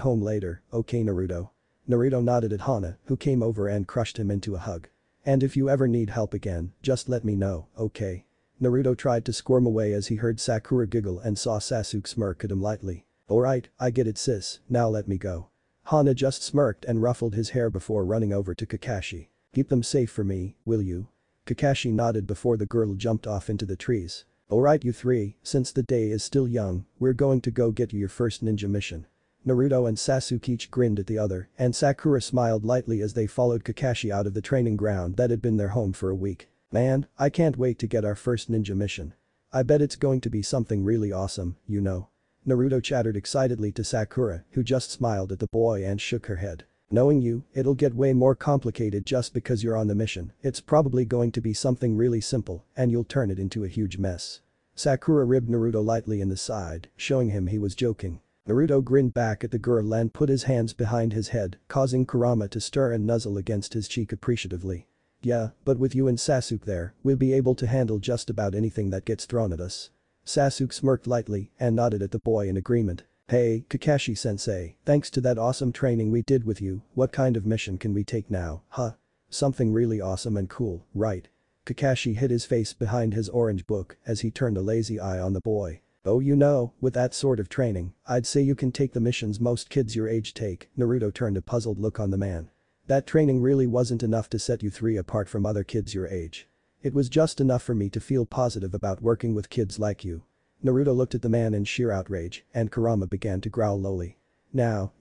home later, okay Naruto? Naruto nodded at Hana, who came over and crushed him into a hug. And if you ever need help again, just let me know, okay? Naruto tried to squirm away as he heard Sakura giggle and saw Sasuke smirk at him lightly. Alright, I get it sis, now let me go. Hana just smirked and ruffled his hair before running over to Kakashi. Keep them safe for me, will you? Kakashi nodded before the girl jumped off into the trees. Alright you three, since the day is still young, we're going to go get you your first ninja mission. Naruto and Sasuke each grinned at the other, and Sakura smiled lightly as they followed Kakashi out of the training ground that had been their home for a week. Man, I can't wait to get our first ninja mission. I bet it's going to be something really awesome, you know. Naruto chattered excitedly to Sakura, who just smiled at the boy and shook her head. Knowing you, it'll get way more complicated just because you're on the mission. It's probably going to be something really simple, and you'll turn it into a huge mess. Sakura ribbed Naruto lightly in the side, showing him he was joking. Naruto grinned back at the girl and put his hands behind his head, causing Kurama to stir and nuzzle against his cheek appreciatively. Yeah, but with you and Sasuke there, we'll be able to handle just about anything that gets thrown at us. Sasuke smirked lightly and nodded at the boy in agreement. Hey, Kakashi-sensei, thanks to that awesome training we did with you, what kind of mission can we take now, huh? Something really awesome and cool, right? Kakashi hid his face behind his orange book as he turned a lazy eye on the boy. Oh you know, with that sort of training, I'd say you can take the missions most kids your age take. Naruto turned a puzzled look on the man. That training really wasn't enough to set you three apart from other kids your age. It was just enough for me to feel positive about working with kids like you. Naruto looked at the man in sheer outrage, and Kurama began to growl lowly. Now,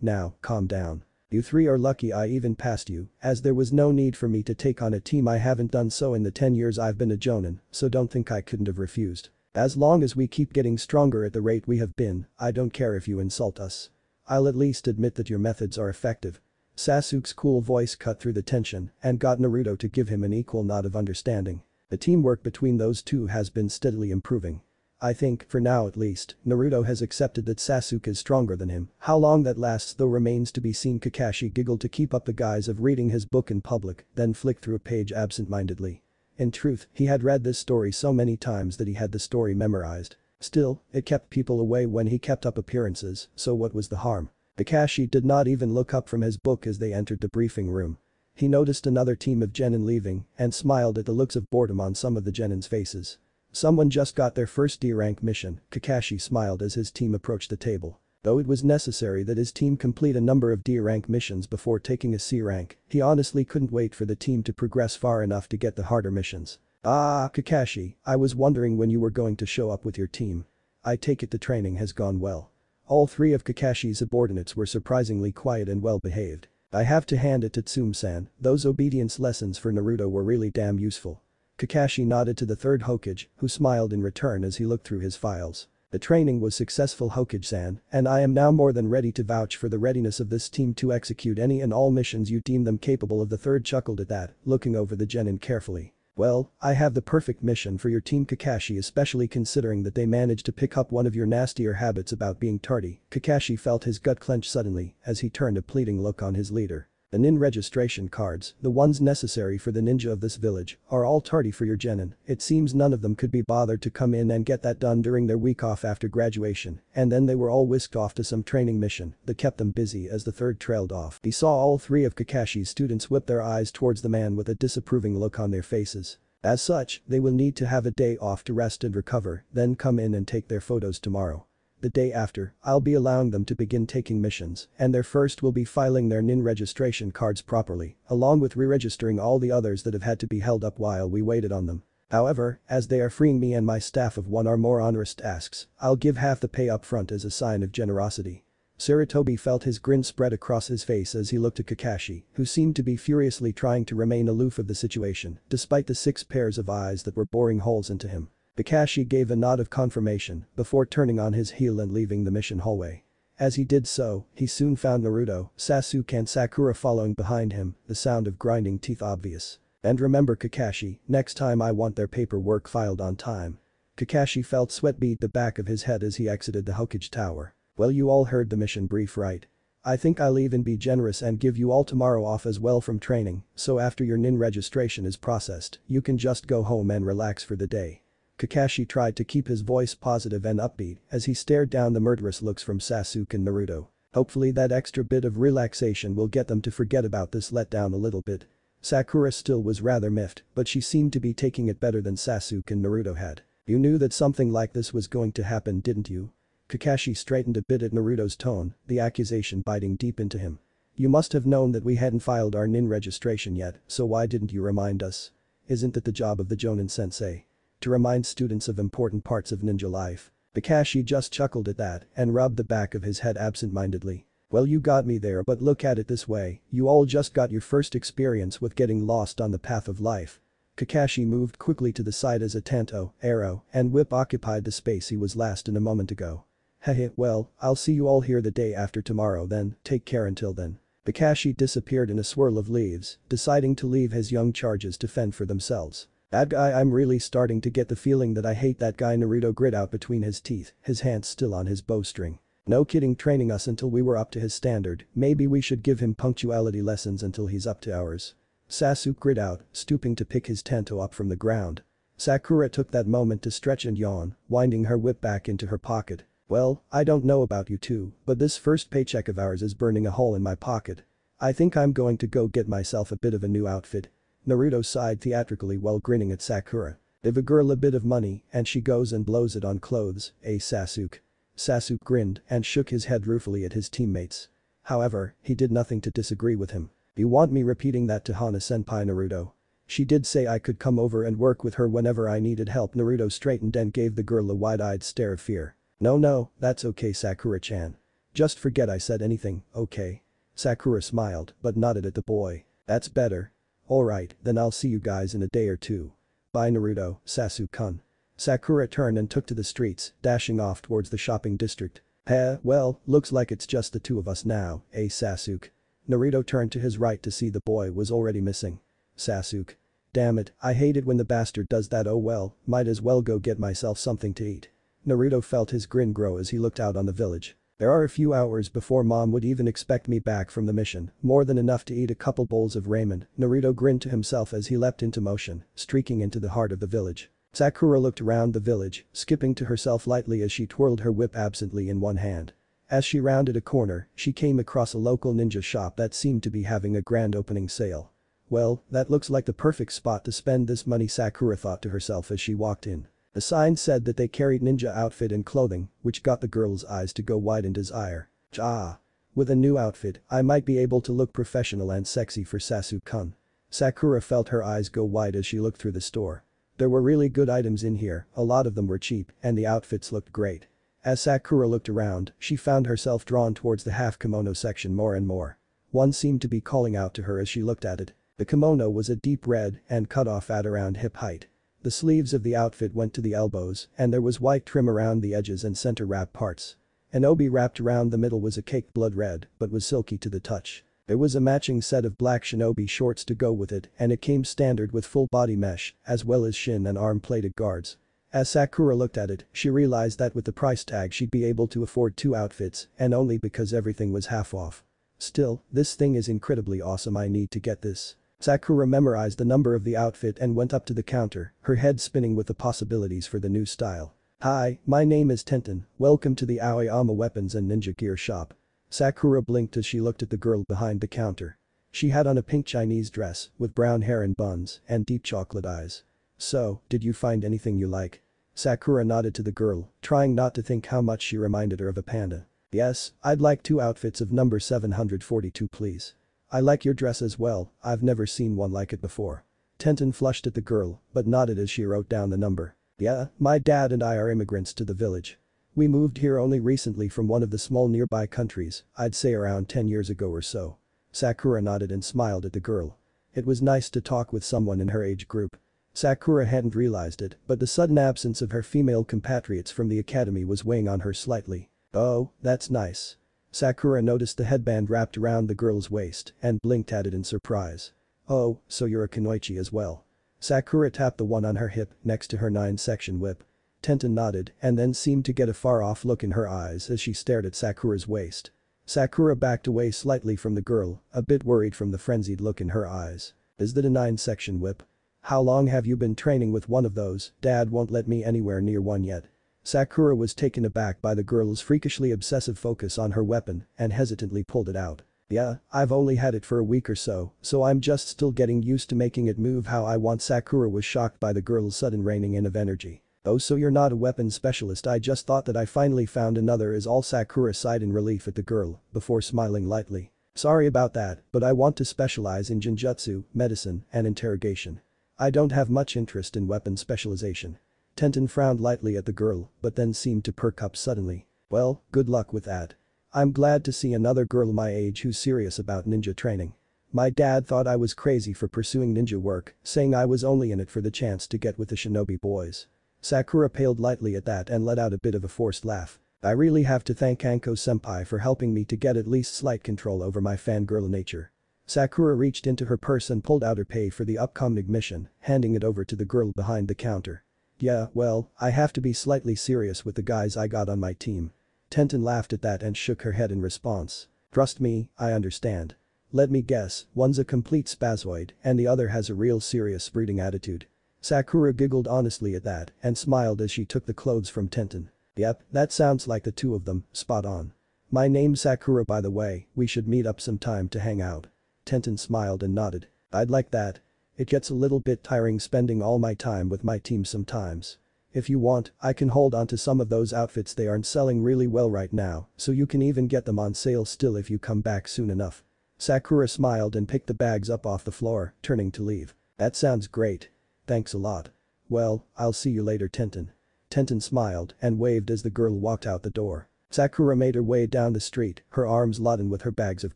calm down. You three are lucky I even passed you, as there was no need for me to take on a team. I haven't done so in the 10 years I've been a Jonin, so don't think I couldn't have refused. As long as we keep getting stronger at the rate we have been, I don't care if you insult us. I'll at least admit that your methods are effective. Sasuke's cool voice cut through the tension and got Naruto to give him an equal nod of understanding. The teamwork between those two has been steadily improving. I think, for now at least, Naruto has accepted that Sasuke is stronger than him. How long that lasts though remains to be seen. Kakashi giggled to keep up the guise of reading his book in public, then flicked through a page absent-mindedly. In truth, he had read this story so many times that he had the story memorized. Still, it kept people away when he kept up appearances, so what was the harm? Kakashi did not even look up from his book as they entered the briefing room. He noticed another team of genin leaving and smiled at the looks of boredom on some of the genin's faces. Someone just got their first D-rank mission, Kakashi smiled as his team approached the table. Though it was necessary that his team complete a number of D-rank missions before taking a C rank, he honestly couldn't wait for the team to progress far enough to get the harder missions. Ah, Kakashi, I was wondering when you were going to show up with your team. I take it the training has gone well. All three of Kakashi's subordinates were surprisingly quiet and well-behaved. I have to hand it to Tsume-san, those obedience lessons for Naruto were really damn useful. Kakashi nodded to the third Hokage, who smiled in return as he looked through his files. The training was successful Hokage-san, and I am now more than ready to vouch for the readiness of this team to execute any and all missions you deem them capable of. The third chuckled at that, looking over the genin carefully. Well, I have the perfect mission for your team Kakashi, especially considering that they managed to pick up one of your nastier habits about being tardy. Kakashi felt his gut clench suddenly as he turned a pleading look on his leader. The nin registration cards, the ones necessary for the ninja of this village, are all tardy for your genin. It seems none of them could be bothered to come in and get that done during their week off after graduation, and then they were all whisked off to some training mission that kept them busy as the third trailed off. He saw all three of Kakashi's students whip their eyes towards the man with a disapproving look on their faces. As such, they will need to have a day off to rest and recover, then come in and take their photos tomorrow. The day after, I'll be allowing them to begin taking missions, and their first will be filing their nin registration cards properly, along with re-registering all the others that have had to be held up while we waited on them. However, as they are freeing me and my staff of one or more onerous tasks, I'll give half the pay up front as a sign of generosity. Sarutobi felt his grin spread across his face as he looked at Kakashi, who seemed to be furiously trying to remain aloof of the situation, despite the 6 pairs of eyes that were boring holes into him. Kakashi gave a nod of confirmation before turning on his heel and leaving the mission hallway. As he did so, he soon found Naruto, Sasuke and Sakura following behind him, the sound of grinding teeth obvious. And remember Kakashi, next time I want their paperwork filed on time. Kakashi felt sweat beat the back of his head as he exited the Hokage Tower. Well, you all heard the mission brief, right? I think I'll even be generous and give you all tomorrow off as well from training, so after your nin registration is processed, you can just go home and relax for the day. Kakashi tried to keep his voice positive and upbeat as he stared down the murderous looks from Sasuke and Naruto. Hopefully that extra bit of relaxation will get them to forget about this letdown a little bit. Sakura still was rather miffed, but she seemed to be taking it better than Sasuke and Naruto had. You knew that something like this was going to happen, didn't you? Kakashi straightened a bit at Naruto's tone, the accusation biting deep into him. You must have known that we hadn't filed our nin registration yet, so why didn't you remind us? Isn't it the job of the Jonin sensei to remind students of important parts of ninja life? Kakashi just chuckled at that and rubbed the back of his head absent-mindedly. Well, you got me there, but look at it this way, you all just got your first experience with getting lost on the path of life. Kakashi moved quickly to the side as a tanto, arrow, and whip occupied the space he was last in a moment ago. Hehe, well, I'll see you all here the day after tomorrow then, take care until then. Kakashi disappeared in a swirl of leaves, deciding to leave his young charges to fend for themselves. That guy, I'm really starting to get the feeling that I hate that guy. Naruto grit out between his teeth, his hands still on his bowstring. No kidding, training us until we were up to his standard, maybe we should give him punctuality lessons until he's up to ours. Sasuke grit out, stooping to pick his tanto up from the ground. Sakura took that moment to stretch and yawn, winding her whip back into her pocket. Well, I don't know about you two, but this first paycheck of ours is burning a hole in my pocket. I think I'm going to go get myself a bit of a new outfit. Naruto sighed theatrically while grinning at Sakura. Give a girl a bit of money and she goes and blows it on clothes, eh Sasuke? Sasuke grinned and shook his head ruefully at his teammates. However, he did nothing to disagree with him. You want me repeating that to Hana-senpai? Naruto? She did say I could come over and work with her whenever I needed help. Naruto straightened and gave the girl a wide-eyed stare of fear. No, that's okay Sakura-chan. Just forget I said anything, okay? Sakura smiled but nodded at the boy. That's better. Alright, then I'll see you guys in a day or two. Bye Naruto, Sasuke-kun. Sakura turned and took to the streets, dashing off towards the shopping district. Well, looks like it's just the two of us now, eh Sasuke? Naruto turned to his right to see the boy was already missing. Sasuke. Damn it, I hate it when the bastard does that. Oh well, might as well go get myself something to eat. Naruto felt his grin grow as he looked out on the village. There are a few hours before mom would even expect me back from the mission, more than enough to eat a couple bowls of ramen. Naruto grinned to himself as he leapt into motion, streaking into the heart of the village. Sakura looked around the village, skipping to herself lightly as she twirled her whip absently in one hand. As she rounded a corner, she came across a local ninja shop that seemed to be having a grand opening sale. Well, that looks like the perfect spot to spend this money, Sakura thought to herself as she walked in. The sign said that they carried ninja outfit and clothing, which got the girl's eyes to go wide in desire. Ah. With a new outfit, I might be able to look professional and sexy for Sasuke-kun. Sakura felt her eyes go wide as she looked through the store. There were really good items in here, a lot of them were cheap, and the outfits looked great. As Sakura looked around, she found herself drawn towards the half kimono section more and more. One seemed to be calling out to her as she looked at it. The kimono was a deep red and cut off at around hip height. The sleeves of the outfit went to the elbows and there was white trim around the edges and center wrap parts. An obi wrapped around the middle was a caked blood red but was silky to the touch. There was a matching set of black shinobi shorts to go with it and it came standard with full body mesh as well as shin and arm plated guards. As Sakura looked at it, she realized that with the price tag she'd be able to afford 2 outfits and only because everything was half off. Still, this thing is incredibly awesome, I need to get this. Sakura memorized the number of the outfit and went up to the counter, her head spinning with the possibilities for the new style. Hi, my name is Tenten, welcome to the Aoyama Weapons and Ninja Gear shop. Sakura blinked as she looked at the girl behind the counter. She had on a pink Chinese dress, with brown hair and buns, and deep chocolate eyes. So, did you find anything you like? Sakura nodded to the girl, trying not to think how much she reminded her of a panda. Yes, I'd like 2 outfits of number 742 please. I like your dress as well, I've never seen one like it before. Tenten flushed at the girl, but nodded as she wrote down the number. Yeah, my dad and I are immigrants to the village. We moved here only recently from one of the small nearby countries, I'd say around 10 years ago or so. Sakura nodded and smiled at the girl. It was nice to talk with someone in her age group. Sakura hadn't realized it, but the sudden absence of her female compatriots from the academy was weighing on her slightly. Oh, that's nice. Sakura noticed the headband wrapped around the girl's waist and blinked at it in surprise. Oh, so you're a kunoichi as well. Sakura tapped the one on her hip next to her 9-section whip. Tenten nodded and then seemed to get a far-off look in her eyes as she stared at Sakura's waist. Sakura backed away slightly from the girl, a bit worried from the frenzied look in her eyes. Is that a 9-section whip? How long have you been training with one of those? Dad won't let me anywhere near one yet. Sakura was taken aback by the girl's freakishly obsessive focus on her weapon and hesitantly pulled it out. Yeah, I've only had it for a week or so I'm just still getting used to making it move how I want. Sakura was shocked by the girl's sudden reining in of energy. Oh, so you're not a weapons specialist? I just thought that I finally found another is all. Sakura sighed in relief at the girl, before smiling lightly. Sorry about that, but I want to specialize in Genjutsu, medicine, and interrogation. I don't have much interest in weapon specialization. Tenten frowned lightly at the girl, but then seemed to perk up suddenly. Well, good luck with that. I'm glad to see another girl my age who's serious about ninja training. My dad thought I was crazy for pursuing ninja work, saying I was only in it for the chance to get with the shinobi boys. Sakura paled lightly at that and let out a bit of a forced laugh. I really have to thank Anko-senpai for helping me to get at least slight control over my fangirl nature. Sakura reached into her purse and pulled out her pay for the upcoming mission, handing it over to the girl behind the counter. Yeah, well, I have to be slightly serious with the guys I got on my team. Tenten laughed at that and shook her head in response. Trust me, I understand. Let me guess, one's a complete spazoid and the other has a real serious breeding attitude. Sakura giggled honestly at that and smiled as she took the clothes from Tenten. Yep, that sounds like the two of them, spot on. My name's Sakura by the way, we should meet up sometime to hang out. Tenten smiled and nodded. I'd like that. It gets a little bit tiring spending all my time with my team sometimes. If you want, I can hold on to some of those outfits, they aren't selling really well right now, so you can even get them on sale still if you come back soon enough. Sakura smiled and picked the bags up off the floor, turning to leave. That sounds great. Thanks a lot. Well, I'll see you later, Tenten. Tenten smiled and waved as the girl walked out the door. Sakura made her way down the street, her arms laden with her bags of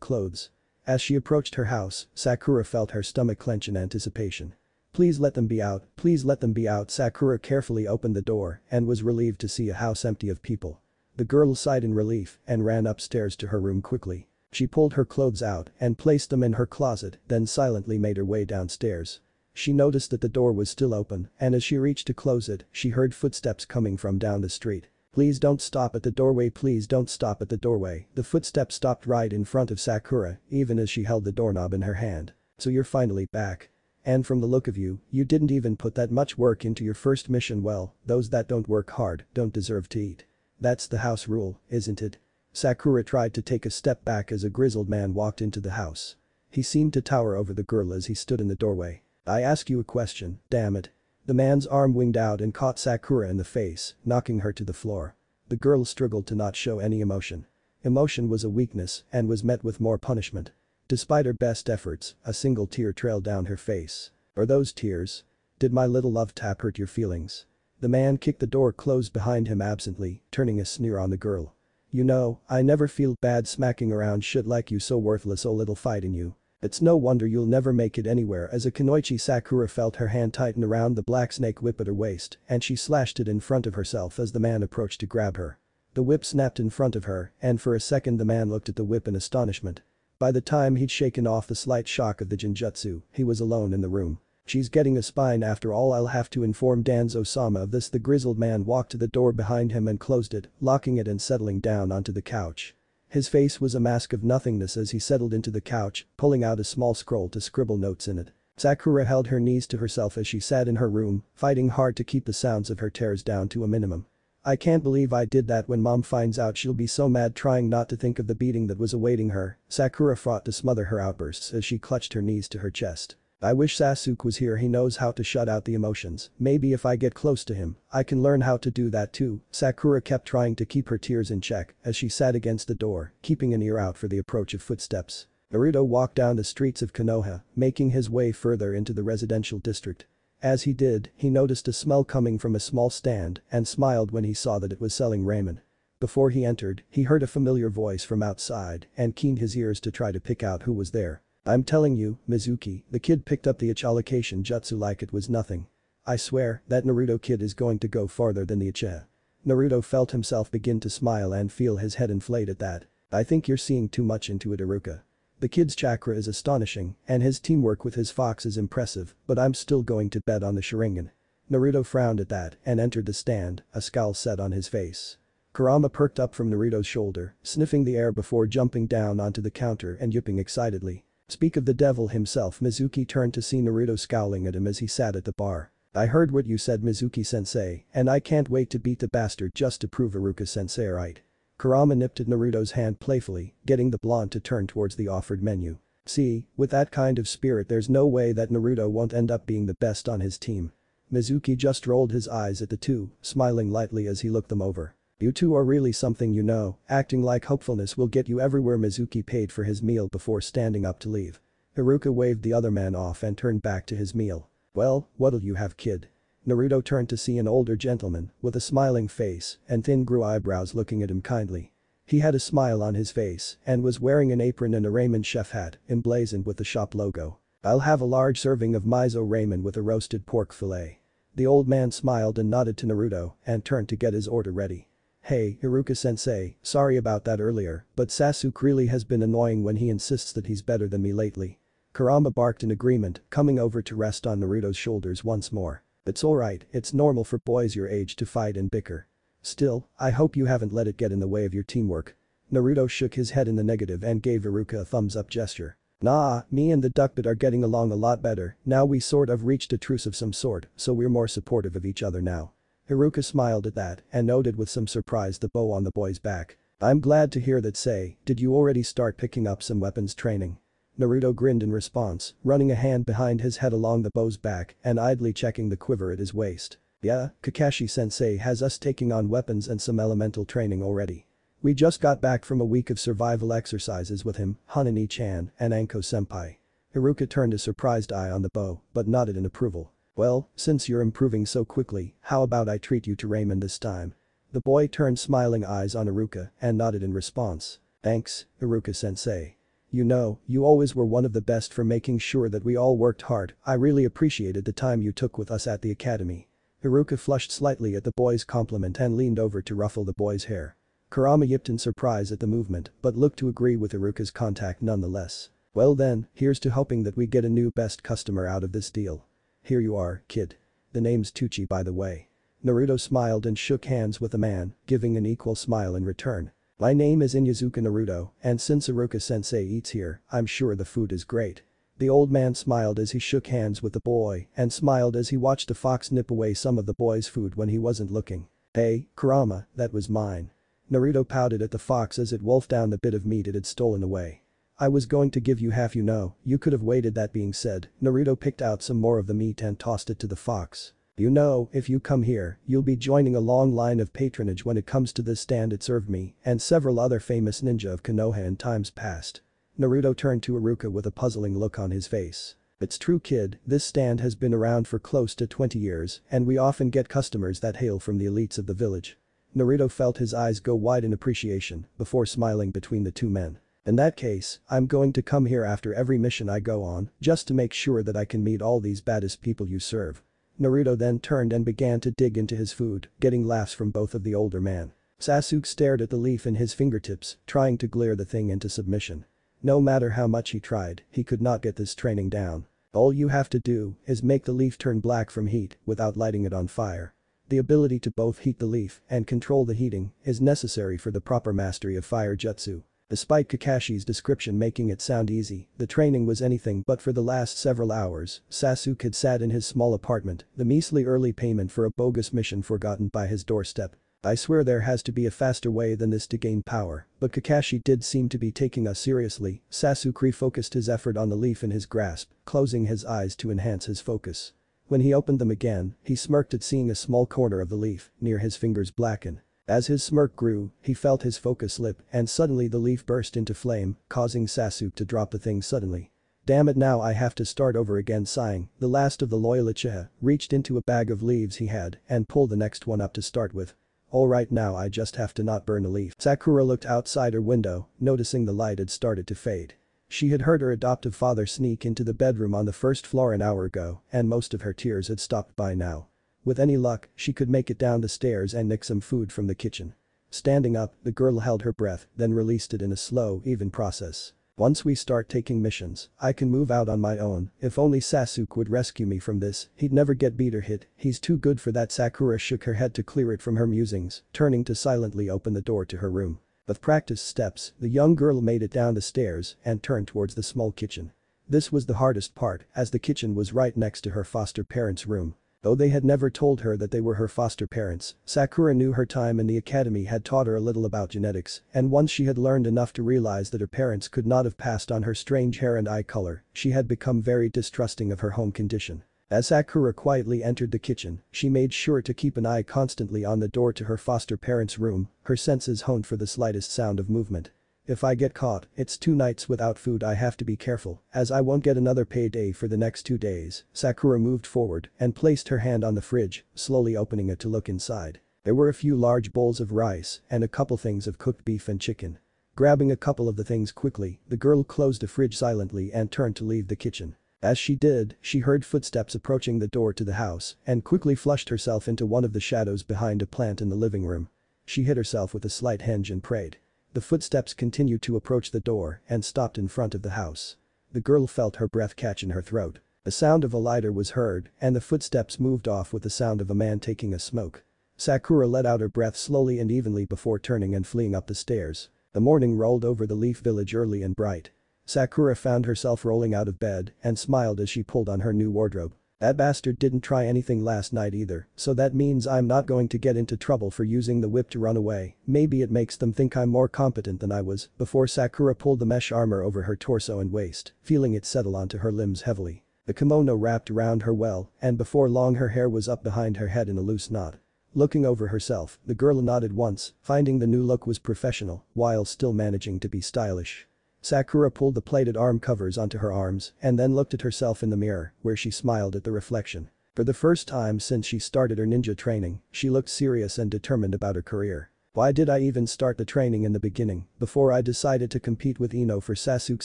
clothes. As she approached her house, Sakura felt her stomach clench in anticipation. Please let them be out, please let them be out. Sakura carefully opened the door and was relieved to see a house empty of people. The girl sighed in relief and ran upstairs to her room quickly. She pulled her clothes out and placed them in her closet, then silently made her way downstairs. She noticed that the door was still open and as she reached to close it, she heard footsteps coming from down the street. Please don't stop at the doorway, please don't stop at the doorway. The footsteps stopped right in front of Sakura, even as she held the doorknob in her hand. So you're finally back. And from the look of you, you didn't even put that much work into your first mission. Well, those that don't work hard don't deserve to eat. That's the house rule, isn't it? Sakura tried to take a step back as a grizzled man walked into the house. He seemed to tower over the girl as he stood in the doorway. I ask you a question, damn it. The man's arm winged out and caught Sakura in the face, knocking her to the floor. The girl struggled to not show any emotion. Emotion was a weakness and was met with more punishment. Despite her best efforts, a single tear trailed down her face. Are those tears? Did my little love tap hurt your feelings? The man kicked the door closed behind him absently, turning a sneer on the girl. You know, I never feel bad smacking around shit like you, so worthless, oh little fight in you. It's no wonder you'll never make it anywhere. As a kunoichi, Sakura felt her hand tighten around the black snake whip at her waist and she slashed it in front of herself as the man approached to grab her. The whip snapped in front of her and for a second the man looked at the whip in astonishment. By the time he'd shaken off the slight shock of the genjutsu, he was alone in the room. She's getting a spine after all. I'll have to inform Danzo-sama of this. The grizzled man walked to the door behind him and closed it, locking it and settling down onto the couch. His face was a mask of nothingness as he settled into the couch, pulling out a small scroll to scribble notes in it. Sakura held her knees to herself as she sat in her room, fighting hard to keep the sounds of her tears down to a minimum. I can't believe I did that. When mom finds out she'll be so mad. Trying not to think of the beating that was awaiting her, Sakura fought to smother her outbursts as she clutched her knees to her chest. I wish Sasuke was here. He knows how to shut out the emotions. Maybe if I get close to him, I can learn how to do that too. Sakura kept trying to keep her tears in check as she sat against the door, keeping an ear out for the approach of footsteps. Naruto walked down the streets of Konoha, making his way further into the residential district. As he did, he noticed a smell coming from a small stand and smiled when he saw that it was selling ramen. Before he entered, he heard a familiar voice from outside and keened his ears to try to pick out who was there. I'm telling you, Mizuki, the kid picked up the Ichalocation jutsu like it was nothing. I swear, that Naruto kid is going to go farther than the Ichigo. Naruto felt himself begin to smile and feel his head inflate at that. I think you're seeing too much into it, Iruka. The kid's chakra is astonishing, and his teamwork with his fox is impressive, but I'm still going to bet on the Sharingan. Naruto frowned at that and entered the stand, a scowl set on his face. Kurama perked up from Naruto's shoulder, sniffing the air before jumping down onto the counter and yipping excitedly. Speak of the devil himself. Mizuki turned to see Naruto scowling at him as he sat at the bar. I heard what you said, Mizuki-sensei, and I can't wait to beat the bastard just to prove Iruka-sensei right. Kurama nipped at Naruto's hand playfully, getting the blonde to turn towards the offered menu. See, with that kind of spirit there's no way that Naruto won't end up being the best on his team. Mizuki just rolled his eyes at the two, smiling lightly as he looked them over. You two are really something, you know, acting like hopefulness will get you everywhere. Mizuki paid for his meal before standing up to leave. Iruka waved the other man off and turned back to his meal. Well, what'll you have, kid? Naruto turned to see an older gentleman with a smiling face and thin grey eyebrows looking at him kindly. He had a smile on his face and was wearing an apron and a ramen chef hat emblazoned with the shop logo. I'll have a large serving of miso ramen with a roasted pork fillet. The old man smiled and nodded to Naruto and turned to get his order ready. Hey, Iruka-sensei, sorry about that earlier, but Sasuke really has been annoying when he insists that he's better than me lately. Kurama barked in agreement, coming over to rest on Naruto's shoulders once more. It's alright, it's normal for boys your age to fight and bicker. Still, I hope you haven't let it get in the way of your teamwork. Naruto shook his head in the negative and gave Iruka a thumbs up gesture. Nah, me and the duckbit are getting along a lot better. Now we sort of reached a truce of some sort, so we're more supportive of each other now. Iruka smiled at that and noted with some surprise the bow on the boy's back. I'm glad to hear that. Say, did you already start picking up some weapons training? Naruto grinned in response, running a hand behind his head along the bow's back and idly checking the quiver at his waist. Yeah, Kakashi-sensei has us taking on weapons and some elemental training already. We just got back from a week of survival exercises with him, Hanani-chan, and Anko-senpai. Iruka turned a surprised eye on the bow, but nodded in approval. Well, since you're improving so quickly, how about I treat you to ramen this time? The boy turned smiling eyes on Iruka and nodded in response. Thanks, Iruka-sensei. You know, you always were one of the best for making sure that we all worked hard. I really appreciated the time you took with us at the academy. Iruka flushed slightly at the boy's compliment and leaned over to ruffle the boy's hair. Kurama yipped in surprise at the movement but looked to agree with Iruka's contact nonetheless. Well then, here's to hoping that we get a new best customer out of this deal. Here you are, kid. The name's Tucci, by the way. Naruto smiled and shook hands with the man, giving an equal smile in return. My name is Inyazuka Naruto, and since Iruka-sensei eats here, I'm sure the food is great. The old man smiled as he shook hands with the boy and smiled as he watched a fox nip away some of the boy's food when he wasn't looking. Hey, Kurama, that was mine. Naruto pouted at the fox as it wolfed down the bit of meat it had stolen away. I was going to give you half, you know, you could have waited. That being said, Naruto picked out some more of the meat and tossed it to the fox. You know, if you come here, you'll be joining a long line of patronage when it comes to this stand. It served me and several other famous ninja of Konoha in times past. Naruto turned to Iruka with a puzzling look on his face. It's true, kid, this stand has been around for close to 20 years and we often get customers that hail from the elites of the village. Naruto felt his eyes go wide in appreciation before smiling between the two men. In that case, I'm going to come here after every mission I go on just to make sure that I can meet all these baddest people you serve. Naruto then turned and began to dig into his food, getting laughs from both of the older man. Sasuke stared at the leaf in his fingertips, trying to glare the thing into submission. No matter how much he tried, he could not get this training down. All you have to do is make the leaf turn black from heat without lighting it on fire. The ability to both heat the leaf and control the heating is necessary for the proper mastery of fire jutsu. Despite Kakashi's description making it sound easy, the training was anything but. For the last several hours, Sasuke had sat in his small apartment, the measly early payment for a bogus mission forgotten by his doorstep. I swear there has to be a faster way than this to gain power, but Kakashi did seem to be taking us seriously. Sasuke refocused his effort on the leaf in his grasp, closing his eyes to enhance his focus. When he opened them again, he smirked at seeing a small corner of the leaf near his fingers blacken. As his smirk grew, he felt his focus slip and suddenly the leaf burst into flame, causing Sasuke to drop the thing suddenly. Damn it, now I have to start over again. Sighing, the last of the loyal Uchiha reached into a bag of leaves he had and pulled the next one up to start with. Alright, now I just have to not burn a leaf. Sakura looked outside her window, noticing the light had started to fade. She had heard her adoptive father sneak into the bedroom on the first floor an hour ago and most of her tears had stopped by now. With any luck, she could make it down the stairs and nick some food from the kitchen. Standing up, the girl held her breath, then released it in a slow, even process. Once we start taking missions, I can move out on my own. If only Sasuke would rescue me from this, he'd never get beat or hit, he's too good for that. Sakura shook her head to clear it from her musings, turning to silently open the door to her room. With practiced steps, the young girl made it down the stairs and turned towards the small kitchen. This was the hardest part, as the kitchen was right next to her foster parents' room. Though they had never told her that they were her foster parents, Sakura knew her time in the academy had taught her a little about genetics, and once she had learned enough to realize that her parents could not have passed on her strange hair and eye color, she had become very distrusting of her home condition. As Sakura quietly entered the kitchen, she made sure to keep an eye constantly on the door to her foster parents' room, her senses honed for the slightest sound of movement. If I get caught, it's 2 nights without food. I have to be careful, as I won't get another payday for the next 2 days. Sakura moved forward and placed her hand on the fridge, slowly opening it to look inside. There were a few large bowls of rice and a couple things of cooked beef and chicken. Grabbing a couple of the things quickly, the girl closed the fridge silently and turned to leave the kitchen. As she did, she heard footsteps approaching the door to the house and quickly flushed herself into one of the shadows behind a plant in the living room. She hit herself with a slight hinge and prayed. The footsteps continued to approach the door and stopped in front of the house. The girl felt her breath catch in her throat. The sound of a lighter was heard and the footsteps moved off with the sound of a man taking a smoke. Sakura let out her breath slowly and evenly before turning and fleeing up the stairs. The morning rolled over the Leaf Village early and bright. Sakura found herself rolling out of bed and smiled as she pulled on her new wardrobe. That bastard didn't try anything last night either, so that means I'm not going to get into trouble for using the whip to run away. Maybe it makes them think I'm more competent than I was. Before Sakura pulled the mesh armor over her torso and waist, feeling it settle onto her limbs heavily. The kimono wrapped around her well, and before long her hair was up behind her head in a loose knot. Looking over herself, the girl nodded once, finding the new look was professional, while still managing to be stylish. Sakura pulled the plated arm covers onto her arms and then looked at herself in the mirror, where she smiled at the reflection. For the first time since she started her ninja training, she looked serious and determined about her career. Why did I even start the training in the beginning, before I decided to compete with Ino for Sasuke?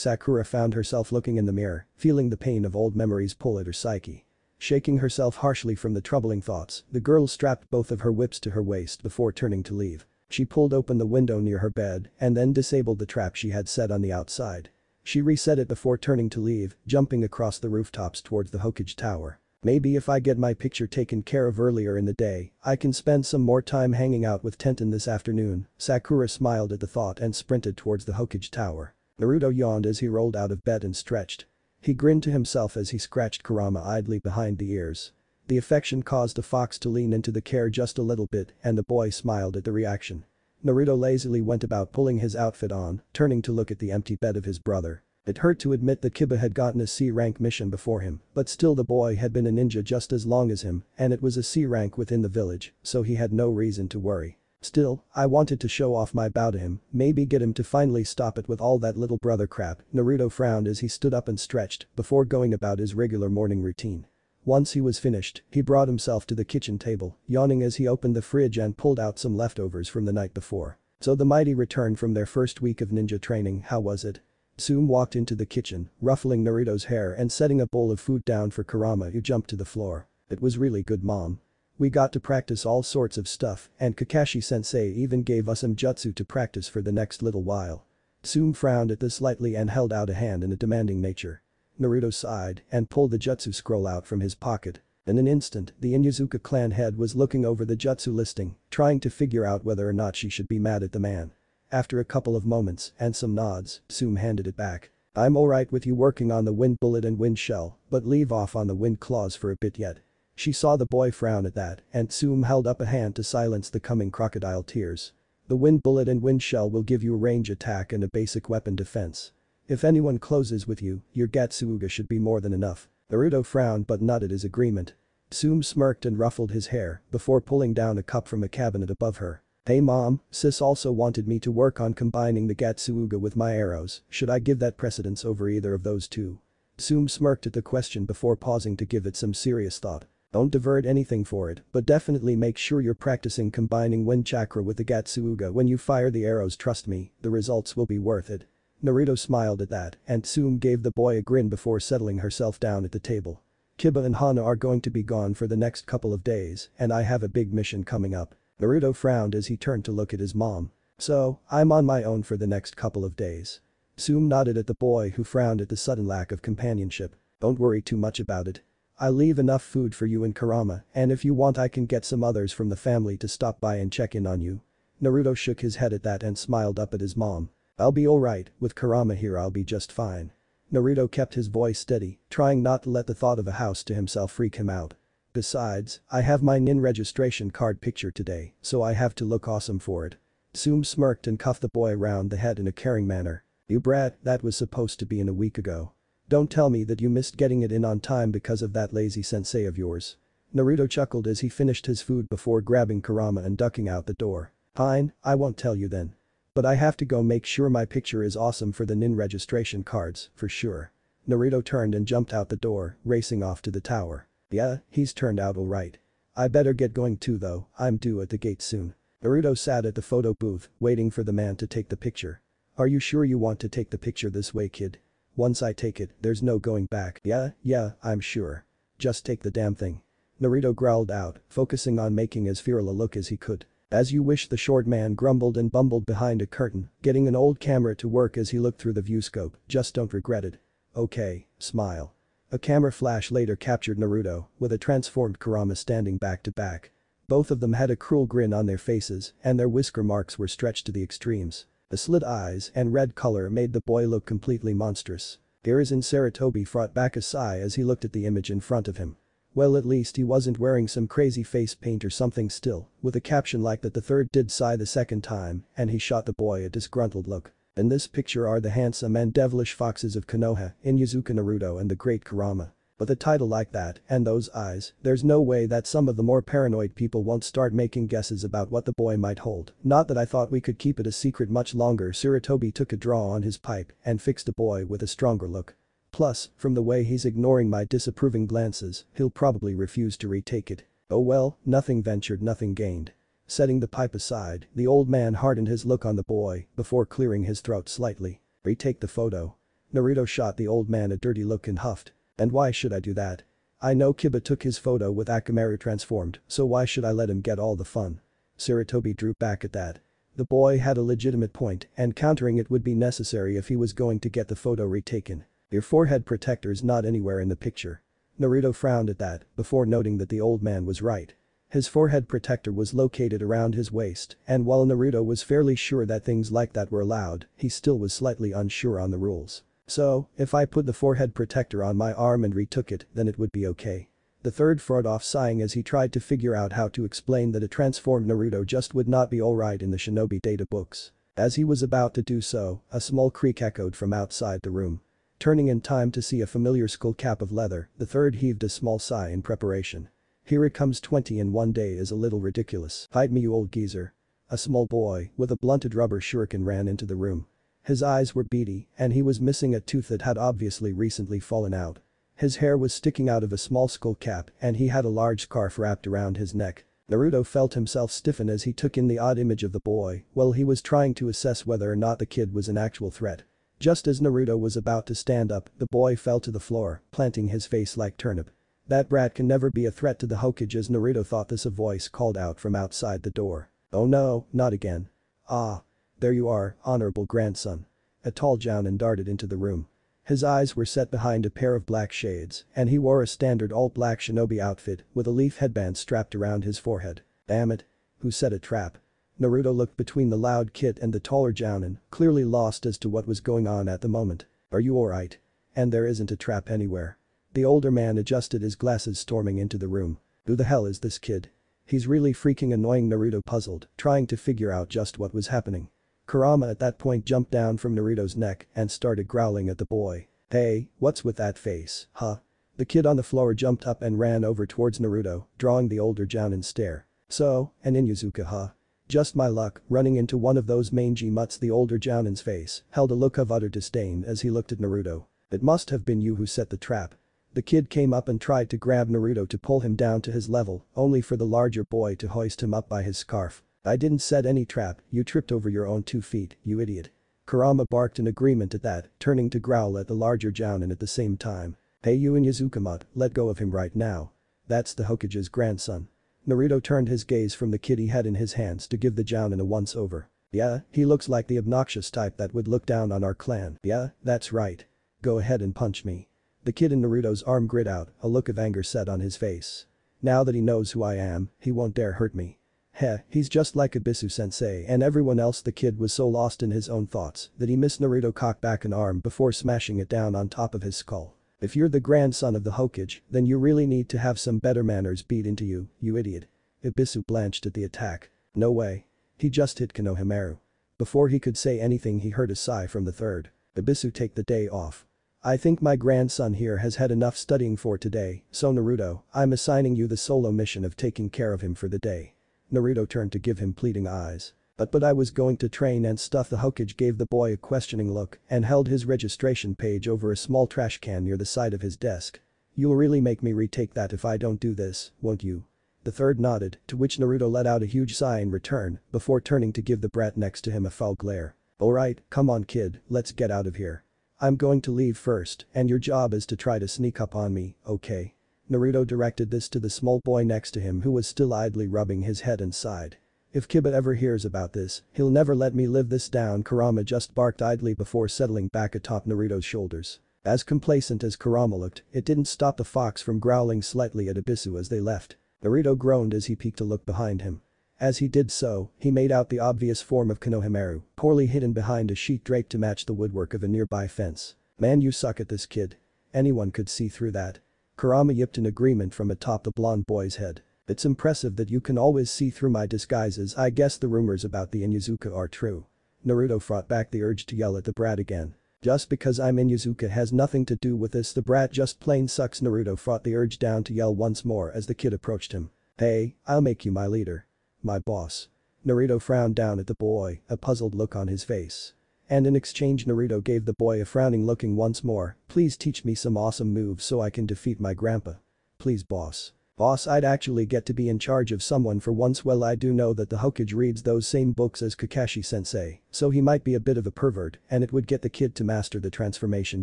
Sakura found herself looking in the mirror, feeling the pain of old memories pull at her psyche. Shaking herself harshly from the troubling thoughts, the girl strapped both of her whips to her waist before turning to leave. She pulled open the window near her bed and then disabled the trap she had set on the outside. She reset it before turning to leave, jumping across the rooftops towards the Hokage Tower. Maybe if I get my picture taken care of earlier in the day, I can spend some more time hanging out with Tenten this afternoon. Sakura smiled at the thought and sprinted towards the Hokage Tower. Naruto yawned as he rolled out of bed and stretched. He grinned to himself as he scratched Kurama idly behind the ears. The affection caused the fox to lean into the chair just a little bit and the boy smiled at the reaction. Naruto lazily went about pulling his outfit on, turning to look at the empty bed of his brother. It hurt to admit that Kiba had gotten a C-rank mission before him, but still the boy had been a ninja just as long as him and it was a C-rank within the village, so he had no reason to worry. Still, I wanted to show off my bow to him, maybe get him to finally stop it with all that little brother crap. Naruto frowned as he stood up and stretched before going about his regular morning routine. Once he was finished, he brought himself to the kitchen table, yawning as he opened the fridge and pulled out some leftovers from the night before. So the mighty returned from their first week of ninja training, how was it? Tsume walked into the kitchen, ruffling Naruto's hair and setting a bowl of food down for Kurama, who jumped to the floor. It was really good, mom. We got to practice all sorts of stuff and Kakashi-sensei even gave us some jutsu to practice for the next little while. Tsume frowned at this slightly and held out a hand in a demanding nature. Naruto sighed and pulled the jutsu scroll out from his pocket. In an instant, the Inuzuka clan head was looking over the jutsu listing, trying to figure out whether or not she should be mad at the man. After a couple of moments and some nods, Tsume handed it back. I'm alright with you working on the wind bullet and wind shell, but leave off on the wind claws for a bit yet. She saw the boy frown at that, and Tsume held up a hand to silence the coming crocodile tears. The wind bullet and wind shell will give you a range attack and a basic weapon defense. If anyone closes with you, your Gatsuga should be more than enough. Naruto frowned but nodded his agreement. Tsume smirked and ruffled his hair before pulling down a cup from a cabinet above her. Hey mom, sis also wanted me to work on combining the Gatsuga with my arrows, should I give that precedence over either of those two? Tsume smirked at the question before pausing to give it some serious thought. Don't divert anything for it, but definitely make sure you're practicing combining wind chakra with the Gatsuga when you fire the arrows, trust me, the results will be worth it. Naruto smiled at that, and Tsume gave the boy a grin before settling herself down at the table. Kiba and Hana are going to be gone for the next couple of days, and I have a big mission coming up. Naruto frowned as he turned to look at his mom. So, I'm on my own for the next couple of days. Tsume nodded at the boy who frowned at the sudden lack of companionship. Don't worry too much about it. I'll leave enough food for you and Kurama, and if you want I can get some others from the family to stop by and check in on you. Naruto shook his head at that and smiled up at his mom. I'll be alright, with Kurama here I'll be just fine. Naruto kept his voice steady, trying not to let the thought of a house to himself freak him out. Besides, I have my NIN registration card picture today, so I have to look awesome for it. Tsume smirked and cuffed the boy around the head in a caring manner. You brat, that was supposed to be in a week ago. Don't tell me that you missed getting it in on time because of that lazy sensei of yours. Naruto chuckled as he finished his food before grabbing Kurama and ducking out the door. Fine, I won't tell you then. But I have to go make sure my picture is awesome for the NIN registration cards, for sure. Naruto turned and jumped out the door, racing off to the tower. Yeah, he's turned out alright. I better get going too though, I'm due at the gate soon. Naruto sat at the photo booth, waiting for the man to take the picture. Are you sure you want to take the picture this way, kid? Once I take it, there's no going back. Yeah, I'm sure. Just take the damn thing. Naruto growled out, focusing on making as feral a look as he could. As you wish, the short man grumbled and bumbled behind a curtain, getting an old camera to work as he looked through the viewscope, just don't regret it. Okay, smile. A camera flash later captured Naruto, with a transformed Kurama standing back to back. Both of them had a cruel grin on their faces, and their whisker marks were stretched to the extremes. The slit eyes and red color made the boy look completely monstrous. Hiruzen Sarutobi fought back a sigh as he looked at the image in front of him. Well, at least he wasn't wearing some crazy face paint or something still, with a caption like that. The third did sigh the second time, and he shot the boy a disgruntled look. In this picture are the handsome and devilish foxes of Konoha, Inuzuka Naruto and the great Kurama. With a title like that and those eyes, there's no way that some of the more paranoid people won't start making guesses about what the boy might hold. Not that I thought we could keep it a secret much longer. Sarutobi took a draw on his pipe and fixed the boy with a stronger look. Plus, from the way he's ignoring my disapproving glances, he'll probably refuse to retake it. Oh well, nothing ventured, nothing gained. Setting the pipe aside, the old man hardened his look on the boy before clearing his throat slightly. Retake the photo. Naruto shot the old man a dirty look and huffed. And why should I do that? I know Kiba took his photo with Akamaru transformed, so why should I let him get all the fun? Sarutobi drew back at that. The boy had a legitimate point, and countering it would be necessary if he was going to get the photo retaken. Your forehead protector's not anywhere in the picture. Naruto frowned at that, before noting that the old man was right. His forehead protector was located around his waist, and while Naruto was fairly sure that things like that were allowed, he still was slightly unsure on the rules. So, if I put the forehead protector on my arm and retook it, then it would be okay. The third fought off sighing as he tried to figure out how to explain that a transformed Naruto just would not be alright in the shinobi data books. As he was about to do so, a small creak echoed from outside the room. Turning in time to see a familiar skull cap of leather, the third heaved a small sigh in preparation. Here it comes. 20 in one day is a little ridiculous. Hide me, you old geezer. A small boy with a blunted rubber shuriken ran into the room. His eyes were beady, and he was missing a tooth that had obviously recently fallen out. His hair was sticking out of a small skull cap and he had a large scarf wrapped around his neck. Naruto felt himself stiffen as he took in the odd image of the boy while he was trying to assess whether or not the kid was an actual threat. Just as Naruto was about to stand up, the boy fell to the floor, planting his face like turnip. That brat can never be a threat to the Hokage. As Naruto thought this, a voice called out from outside the door. Oh no, not again. Ah. There you are, honorable grandson. A tall Jounin darted into the room. His eyes were set behind a pair of black shades, and he wore a standard all-black shinobi outfit with a leaf headband strapped around his forehead. Damn it. Who set a trap? Naruto looked between the loud kid and the taller Jounin, clearly lost as to what was going on at the moment. Are you alright? And there isn't a trap anywhere. The older man adjusted his glasses, storming into the room. Who the hell is this kid? He's really freaking annoying, Naruto puzzled, trying to figure out just what was happening. Kurama at that point jumped down from Naruto's neck and started growling at the boy. Hey, what's with that face, huh? The kid on the floor jumped up and ran over towards Naruto, drawing the older Jounin's stare. So, an Inuzuka, huh? Just my luck, running into one of those mangy mutts. The older Jounin's face held a look of utter disdain as he looked at Naruto. It must have been you who set the trap. The kid came up and tried to grab Naruto to pull him down to his level, only for the larger boy to hoist him up by his scarf. I didn't set any trap, you tripped over your own 2 feet, you idiot. Kurama barked in agreement at that, turning to growl at the larger Jounin at the same time. Hey, you Inuzuka mutt, let go of him right now. That's the Hokage's grandson. Naruto turned his gaze from the kid he had in his hands to give the Jounin a once-over. Yeah, he looks like the obnoxious type that would look down on our clan. Yeah, that's right. Go ahead and punch me. The kid in Naruto's arm grit out, a look of anger set on his face. Now that he knows who I am, he won't dare hurt me. Heh, he's just like Ebisu-sensei and everyone else. The kid was so lost in his own thoughts that he missed Naruto cock back an arm before smashing it down on top of his skull. If you're the grandson of the Hokage, then you really need to have some better manners beat into you, you idiot. Ebisu blanched at the attack. No way. He just hit Konohamaru. Before he could say anything, he heard a sigh from the third. Ebisu, take the day off. I think my grandson here has had enough studying for today, so Naruto, I'm assigning you the solo mission of taking care of him for the day. Naruto turned to give him pleading eyes. But I was going to train and stuff. The Hokage gave the boy a questioning look and held his registration page over a small trash can near the side of his desk. You'll really make me retake that if I don't do this, won't you? The third nodded, to which Naruto let out a huge sigh in return before turning to give the brat next to him a foul glare. Alright, come on kid, let's get out of here. I'm going to leave first and your job is to try to sneak up on me, okay? Naruto directed this to the small boy next to him who was still idly rubbing his head and sighed. If Kiba ever hears about this, he'll never let me live this down. Kurama just barked idly before settling back atop Naruto's shoulders. As complacent as Kurama looked, it didn't stop the fox from growling slightly at Ebisu as they left. Naruto groaned as he peeked to look behind him. As he did so, he made out the obvious form of Konohamaru, poorly hidden behind a sheet draped to match the woodwork of a nearby fence. Man, you suck at this, kid. Anyone could see through that. Kurama yipped in agreement from atop the blonde boy's head. It's impressive that you can always see through my disguises. I guess the rumors about the Inuzuka are true. Naruto fought back the urge to yell at the brat again. Just because I'm Inuzuka has nothing to do with this. The brat just plain sucks. Naruto fought the urge down to yell once more as the kid approached him. Hey, I'll make you my leader. My boss. Naruto frowned down at the boy, a puzzled look on his face. And in exchange Naruto gave the boy a frowning looking once more. Please teach me some awesome moves so I can defeat my grandpa. Please boss. Boss, I'd actually get to be in charge of someone for once. Well, I do know that the Hokage reads those same books as Kakashi-sensei, so he might be a bit of a pervert and it would get the kid to master the transformation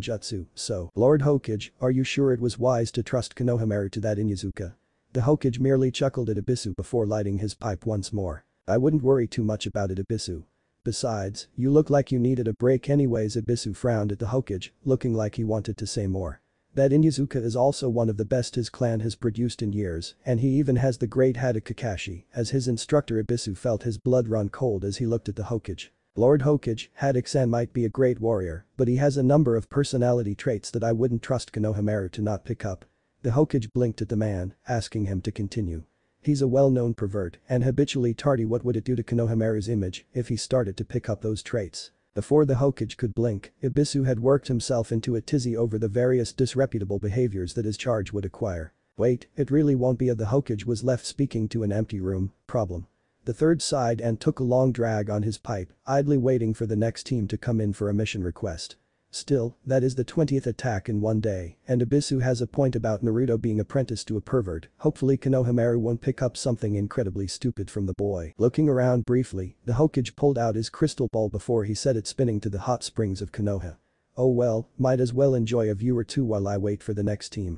jutsu, so. Lord Hokage, are you sure it was wise to trust Konohamaru to that Inuzuka? The Hokage merely chuckled at Ebisu before lighting his pipe once more. I wouldn't worry too much about it, Ebisu. Besides, you look like you needed a break anyways. Ebisu frowned at the Hokage, looking like he wanted to say more. That Inuzuka is also one of the best his clan has produced in years, and he even has the great Hada Kakashi as his instructor. Ebisu felt his blood run cold as he looked at the Hokage. Lord Hokage, Haddock-san might be a great warrior, but he has a number of personality traits that I wouldn't trust Konohamaru to not pick up. The Hokage blinked at the man, asking him to continue. He's a well-known pervert and habitually tardy. What would it do to Konohamaru's image if he started to pick up those traits? Before the Hokage could blink, Ebisu had worked himself into a tizzy over the various disreputable behaviors that his charge would acquire. Wait, it really won't be. The Hokage was left speaking to an empty room. Problem. The third sighed and took a long drag on his pipe, idly waiting for the next team to come in for a mission request. Still, that is the 20th attack in one day, and Ebisu has a point about Naruto being apprenticed to a pervert. Hopefully Konohamaru won't pick up something incredibly stupid from the boy. Looking around briefly, the Hokage pulled out his crystal ball before he set it spinning to the hot springs of Konoha. Oh well, might as well enjoy a view or two while I wait for the next team.